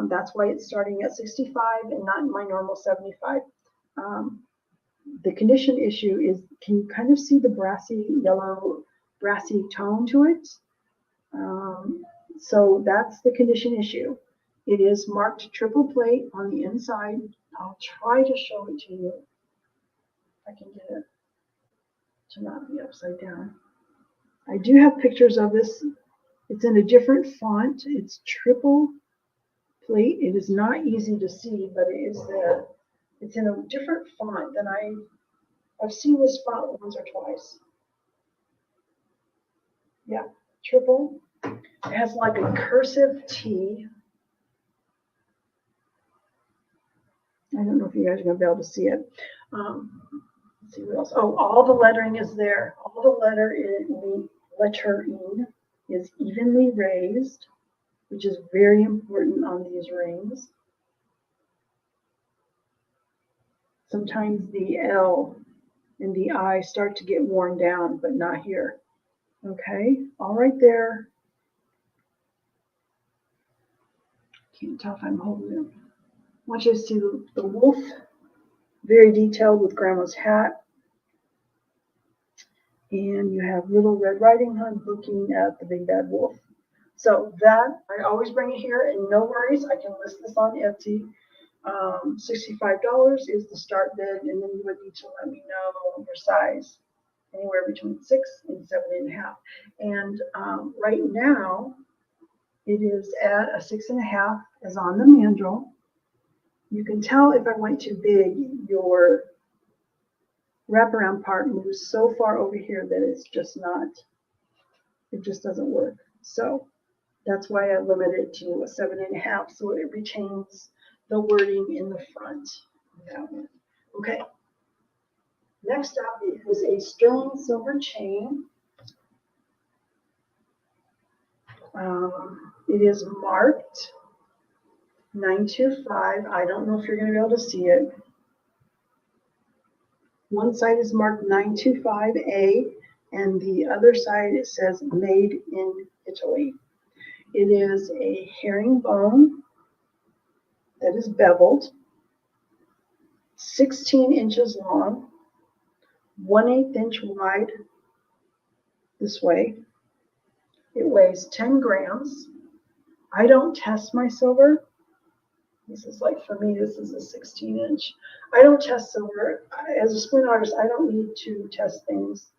That's why it's starting at 65 and not my normal 75. The condition issue is, can you kind of see the brassy yellow, brassy tone to it? So that's the condition issue. It is marked triple plate on the inside. I'll try to show it to you. If I can get it to not be upside down. I do have pictures of this. It's in a different font. It's triple plate. It is not easy to see, but it is there. It's in a different font than I've seen this font once or twice. Yeah, triple. It has like a cursive T. I don't know if you guys are going to be able to see it. Let's see what else. Oh, all the lettering is there. All the lettering is evenly raised, which is very important on these rings. Sometimes the L and the I start to get worn down, but not here. Okay, all right there. Can't tell if I'm holding it. I want you to see the wolf, very detailed with Grandma's hat. And you have Little Red Riding Hood looking at the big bad wolf. So that, I always bring it here, and no worries, I can list this on Etsy. $65 is the start bid, and then you would need to let me know your size, anywhere between 6 and 7.5. And right now, it is at a 6.5, as on the mandrel. You can tell if I went too big, your wraparound part moves so far over here that it's just not, it just doesn't work. So that's why I limited it to a 7.5, so it retains the wording in the front. That one. Okay. Next up is a sterling silver chain. It is marked 925. I don't know if you're going to be able to see it. One side is marked 925A, and the other side it says made in Italy. It is a herringbone that is beveled, 16 inches long. 1/8 inch wide this way. It weighs 10 grams. I don't test my silver. This is like, for me, this is a 16 inch. I don't test silver. As a spoon artist, I don't need to test things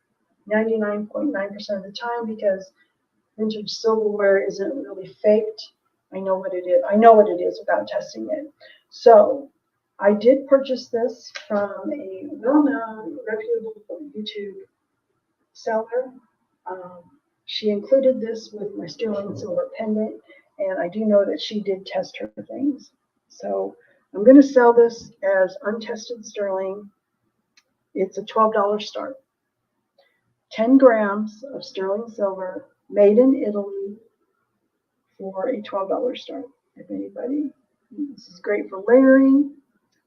99.9% of the time because vintage silverware isn't really faked. I know what it is. I know what it is without testing it. So I did purchase this from a well-known, reputable YouTube seller. Um, she included this with my sterling silver pendant, and I do know that she did test her things. So I'm going to sell this as untested sterling. It's a $12 start. 10 grams of sterling silver made in Italy for a $12 start. If anybody, this is great for layering.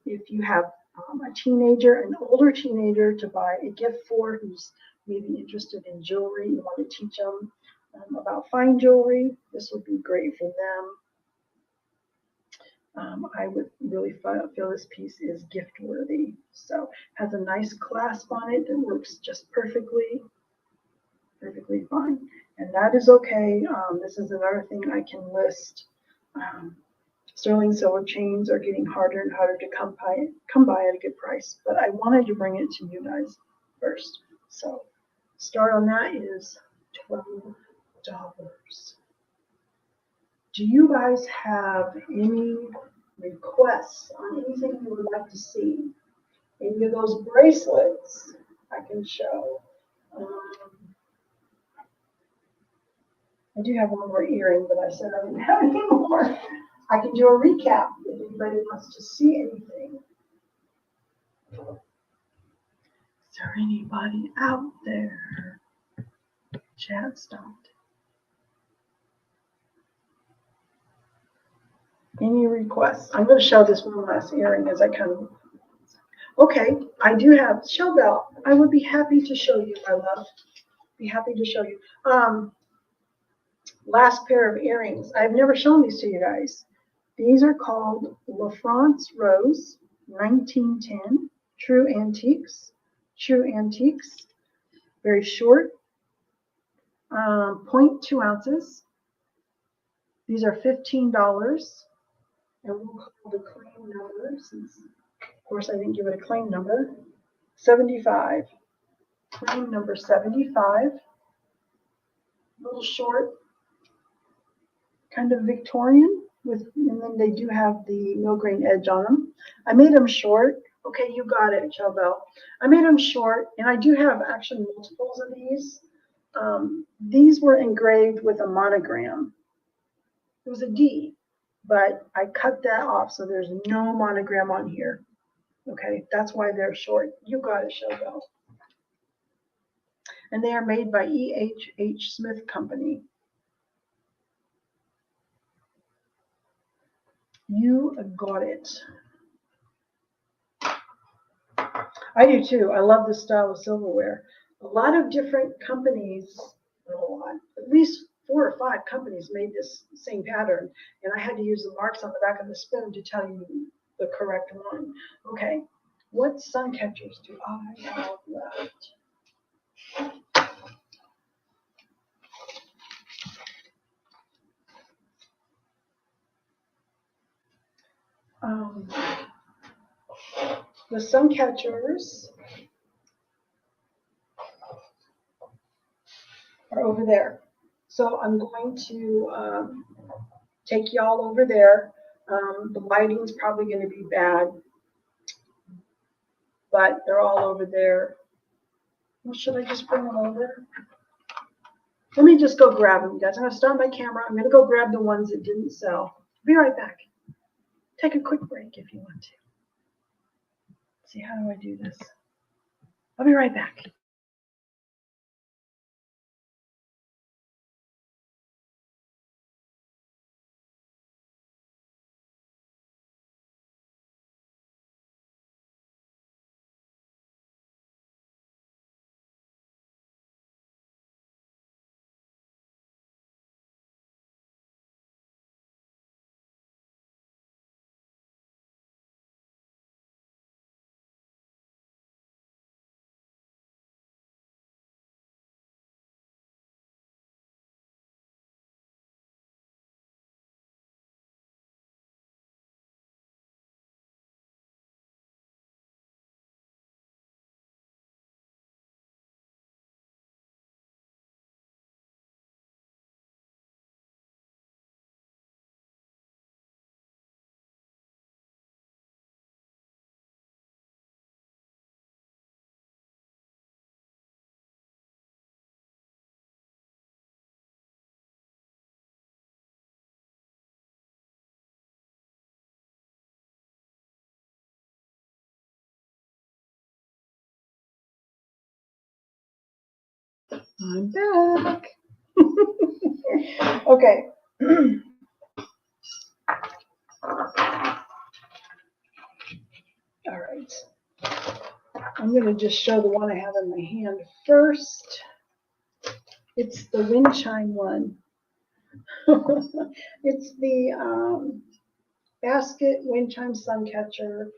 If you have a teenager, an older teenager to buy a gift for who's maybe interested in jewelry, you want to teach them about fine jewelry, this would be great for them. I would really feel this piece is gift worthy. So has a nice clasp on it that works just perfectly fine. And that is okay. This is another thing I can list. Sterling silver chains are getting harder and harder to come by at a good price, but I wanted to bring it to you guys first. So start on that is $12. Do you guys have any requests on anything you would like to see? Any of those bracelets I can show. I do have one more earring, but I said I didn't have any more. I can do a recap if anybody wants to see anything. Is there anybody out there? Chat stopped. Any requests? I'm going to show this one last earring as I kind of. Okay, I do have show bell. I would be happy to show you, my love. Be happy to show you. Last pair of earrings. I've never shown these to you guys. These are called La France Rose 1910 True Antiques. True Antiques. Very short. 0.2 ounces. These are $15. And we'll call the claim number, since of course I didn't give it a claim number. 75. Claim number 75. A little short. Kind of Victorian, and then they do have the no grain edge on them. I made them short. Okay, you got it, Chobel. I made them short, and I do have actually multiples of these. These were engraved with a monogram. It was a D, but I cut that off, so there's no monogram on here. Okay, that's why they're short. You got it, Chobel. And they are made by E.H.H. Smith Company. You got it. I do too. I love this style of silverware. A lot of different companies, not a lot, at least 4 or 5 companies made this same pattern, and I had to use the marks on the back of the spoon to tell you the correct one. Okay, what Suncatchers do I have left? The Suncatchers are over there. So I'm going to take y'all over there. The lighting's probably going to be bad, but they're all over there. Well, should I just bring them over? Let me just go grab them, guys. I'm going to start my camera. I'm going to go grab the ones that didn't sell. Be right back. Take a quick break if you want to. Let's see, how do I do this? I'll be right back. I'm back. Okay. All right. I'm going to just show the one I have in my hand first. It's the wind chime one. It's the basket wind chime Suncatcher.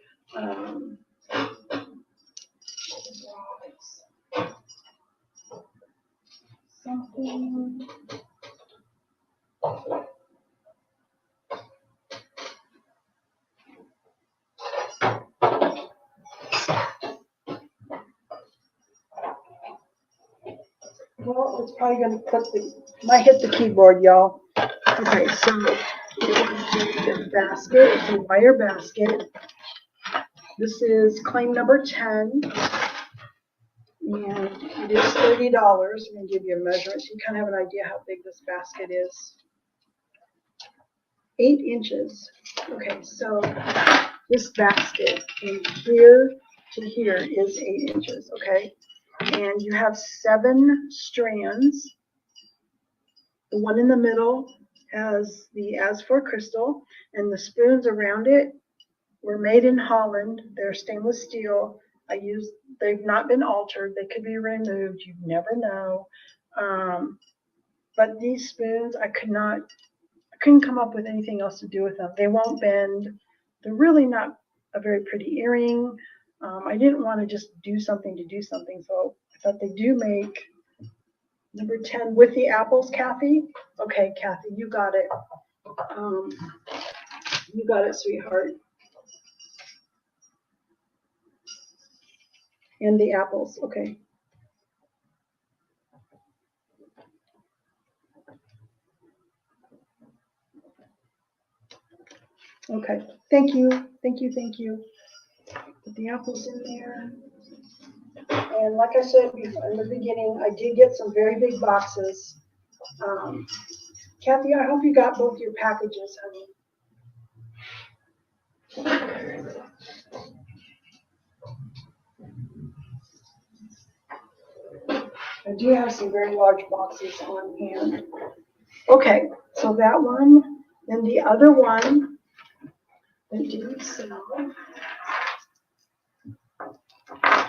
Something. Well, it's probably going to clip might hit the keyboard, y'all. Okay, so this basket, it's a wire basket. This is claim number 10, and it is $30. I'm going to give you a measurement so you kind of have an idea how big this basket is. 8 inches. Okay, so this basket from here to here is 8 inches, okay? And you have 7 strands. The one in the middle has the As for crystal, and the spoons around it were made in Holland. They're stainless steel. They've not been altered. They could be removed. You never know. But these spoons, I couldn't come up with anything else to do with them. They won't bend. They're really not a very pretty earring. I didn't want to just do something to do something, so I thought they do make number 10 with the apples, Kathy. Okay, Kathy, you got it. You got it, sweetheart. And the apples, okay. Okay, thank you, thank you, thank you. Put the apples in there. And like I said in the beginning, I did get some very big boxes. Kathy, I hope you got both your packages, honey. I do have some very large boxes on hand. Okay, so that one, then the other one that didn't sell.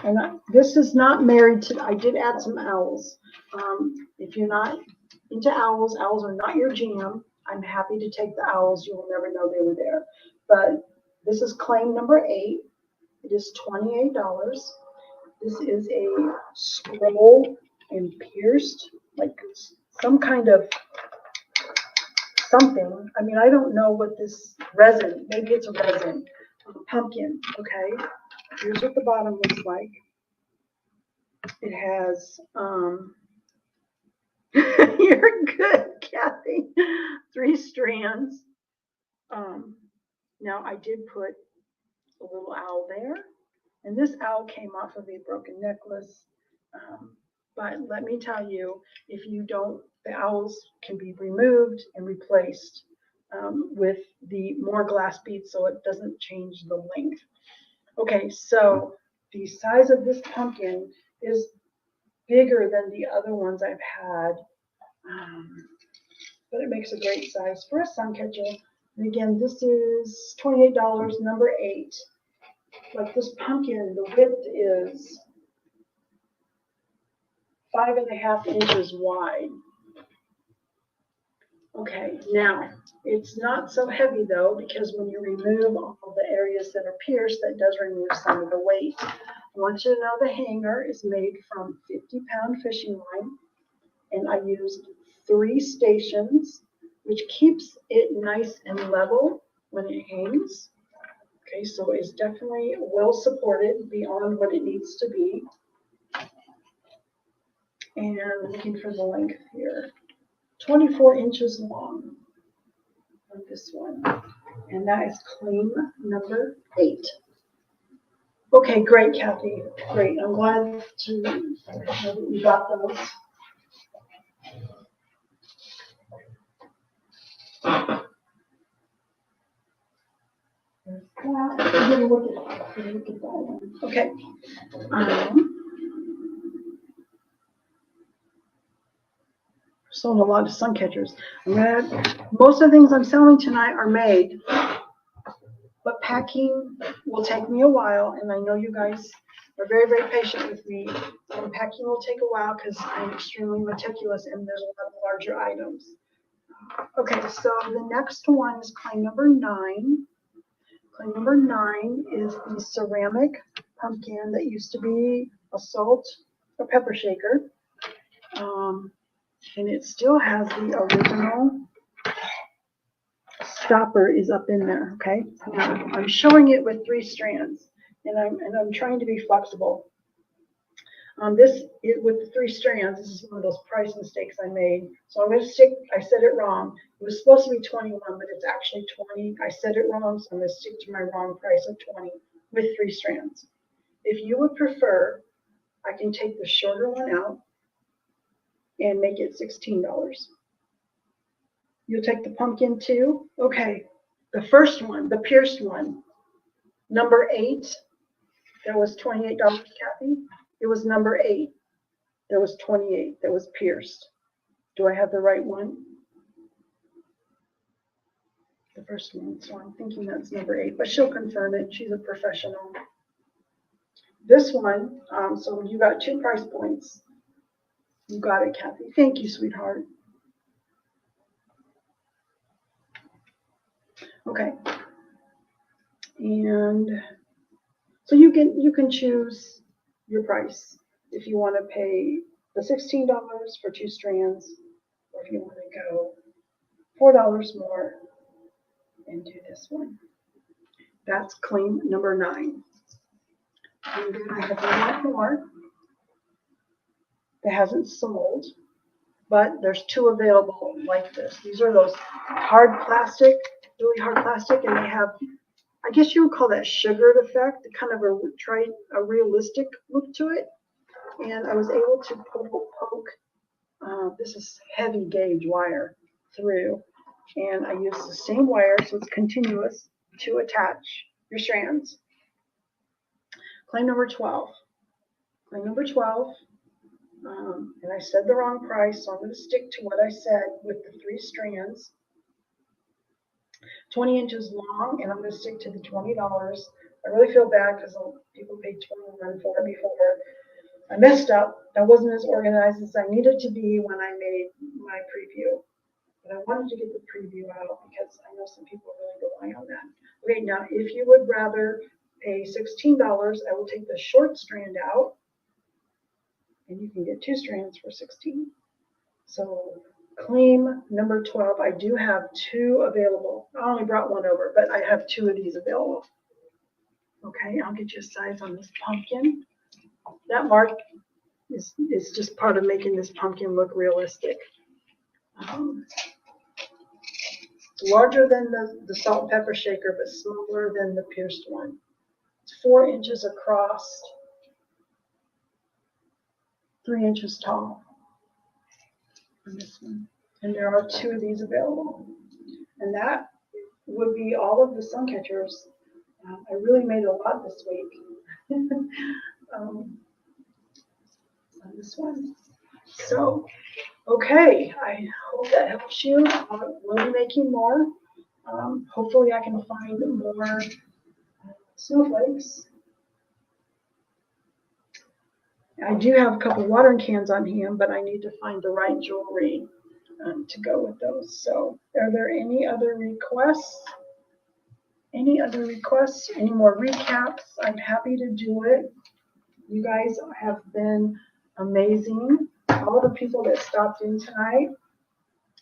And this is not married to, I did add some owls. If you're not into owls, owls are not your jam. I'm happy to take the owls. You will never know they were there. But this is claim number 8. It is $28. This is a scroll and pierced, like some kind of something. I mean, I don't know what this resin, maybe it's a resin, pumpkin, okay? Here's what the bottom looks like. It has, you're good, Kathy. 3 strands. Now I did put a little owl there, and this owl came off of a broken necklace. But let me tell you, if you don't, the owls can be removed and replaced with the more glass beads so it doesn't change the length. Okay, so the size of this pumpkin is bigger than the other ones I've had, but it makes a great size for a Suncatcher. And again, this is $28, number 8. Like this pumpkin, the width is 5.5 inches wide. Okay, now it's not so heavy though, because when you remove all the areas that are pierced, that does remove some of the weight. I want you to know the hanger is made from 50-pound fishing line, and I used 3 stations, which keeps it nice and level when it hangs. Okay, so it's definitely well supported beyond what it needs to be. And looking for the length here. 24 inches long on this one. And that is claim number 8. Okay, great, Kathy. Great. I'm glad to know that you got those. Look at that one. Okay. sold a lot of Suncatchers. Most of the things I'm selling tonight are made, but packing will take me a while, and I know you guys are very, very patient with me. And packing will take a while because I'm extremely meticulous and there's a lot of larger items. Okay, so the next one is claim number 9. Claim number 9 is the ceramic pumpkin that used to be a salt or pepper shaker. And it still has the original stopper is up in there, okay? Now, I'm showing it with 3 strands, and I'm trying to be flexible. With the 3 strands, this is one of those price mistakes I made. So I'm going to stick, I said it wrong. It was supposed to be 21, but it's actually 20. I said it wrong, so I'm going to stick to my wrong price of 20 with 3 strands. If you would prefer, I can take the shorter one out and make it $16. You'll take the pumpkin too? Okay. The first one, the pierced one, number 8, that was $28, Kathy. It was number 8. There was 28 that was pierced. Do I have the right one? The first one, so I'm thinking that's number 8, but she'll confirm it. She's a professional. This one, so you got 2 price points. You got it, Kathy. Thank you, sweetheart. Okay. And so you can choose your price if you want to pay the $16 for 2 strands, or if you want to go $4 more and do this one. That's claim number 9. And then I have one more that hasn't sold, but there's 2 available like this. These are those hard plastic, really hard plastic, and they have, I guess you would call that sugared effect, kind of a realistic look to it. And I was able to poke, this is heavy gauge wire through, and I used the same wire, so it's continuous, to attach your strands. Claim number 12. Claim number 12, and I said the wrong price, so I'm going to stick to what I said with the 3 strands. 20 inches long, and I'm going to stick to the $20. I really feel bad because people paid $21 for it before. I messed up. I wasn't as organized as I needed to be when I made my preview. But I wanted to get the preview out because I know some people really rely on that. Okay, now if you would rather pay $16, I will take the short strand out, and you can get 2 strands for $16. So claim number 12, I do have 2 available. I only brought 1 over, but I have 2 of these available. Okay, I'll get you a size on this pumpkin. That mark is just part of making this pumpkin look realistic. It's larger than the salt and pepper shaker, but smaller than the pierced one. It's 4 inches across, 3 inches tall on this one. And there are 2 of these available. And that would be all of the Suncatchers. I really made a lot this week on this one. So, okay, I hope that helps you. We'll be making more. Hopefully I can find more snowflakes. I do have a couple watering cans on hand, but I need to find the right jewelry to go with those. So, are there any other requests? Any other requests? Any more recaps? I'm happy to do it. You guys have been amazing. All the people that stopped in tonight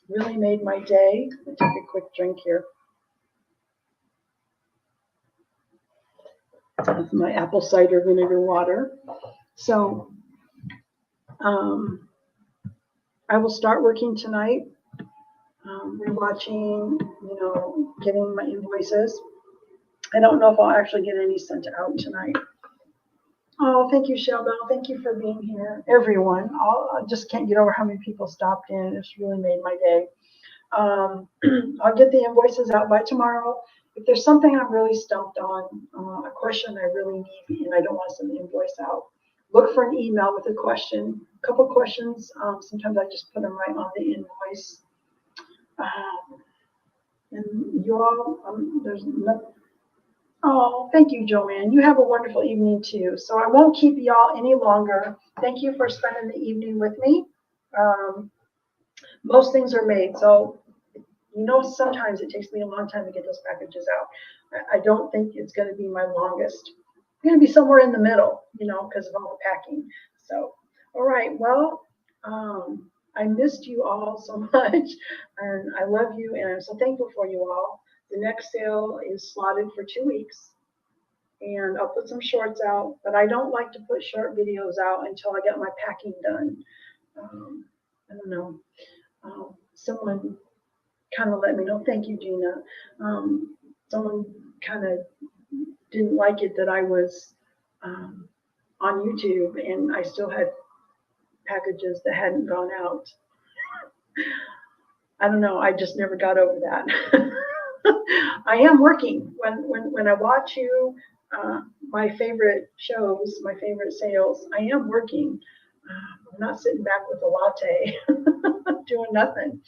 really made my day. I'll take a quick drink here. That's my apple cider vinegar water. So I will start working tonight. Rewatching, getting my invoices. I don't know if I'll actually get any sent out tonight. Oh, thank you, Sheldon. Thank you for being here, everyone. I just can't get over how many people stopped in. It's really made my day. I'll get the invoices out by tomorrow. If there's something I'm really stumped on, a question I really need, and I don't want to send the invoice out, look for an email with a question, a couple questions. Sometimes I just put them right on the invoice. And you all, there's no, oh, thank you, Joanne. You have a wonderful evening too. So I won't keep y'all any longer. Thank you for spending the evening with me. Most things are made, so you know sometimes it takes me a long time to get those packages out. I don't think it's going to be my longest. I'm going to be somewhere in the middle, you know, because of all the packing. So, all right, well, I missed you all so much, and I love you, and I'm so thankful for you all. The next sale is slotted for 2 weeks, and I'll put some shorts out, but I don't like to put short videos out until I get my packing done. I don't know. Someone kind of let me know. Thank you, Gina. Someone kind of didn't like it that I was on YouTube and I still had packages that hadn't gone out. I don't know. I just never got over that. I am working. When I watch you, my favorite shows, my favorite sales, I am working. I'm not sitting back with a latte doing nothing.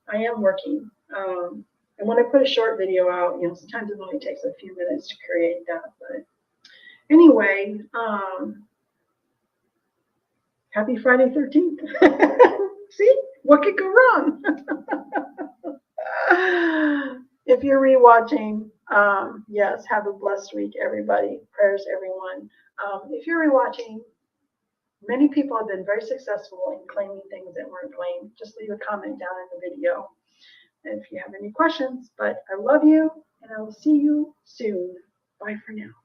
I am working. And when I put a short video out, you know, sometimes it only takes a few minutes to create that. But anyway, happy Friday 13th. See, what could go wrong? If you're rewatching, yes, have a blessed week, everybody. Prayers, everyone. If you're rewatching, many people have been very successful in claiming things that weren't claimed. Just leave a comment down in the video. And if you have any questions, but I love you and I will see you soon. Bye for now.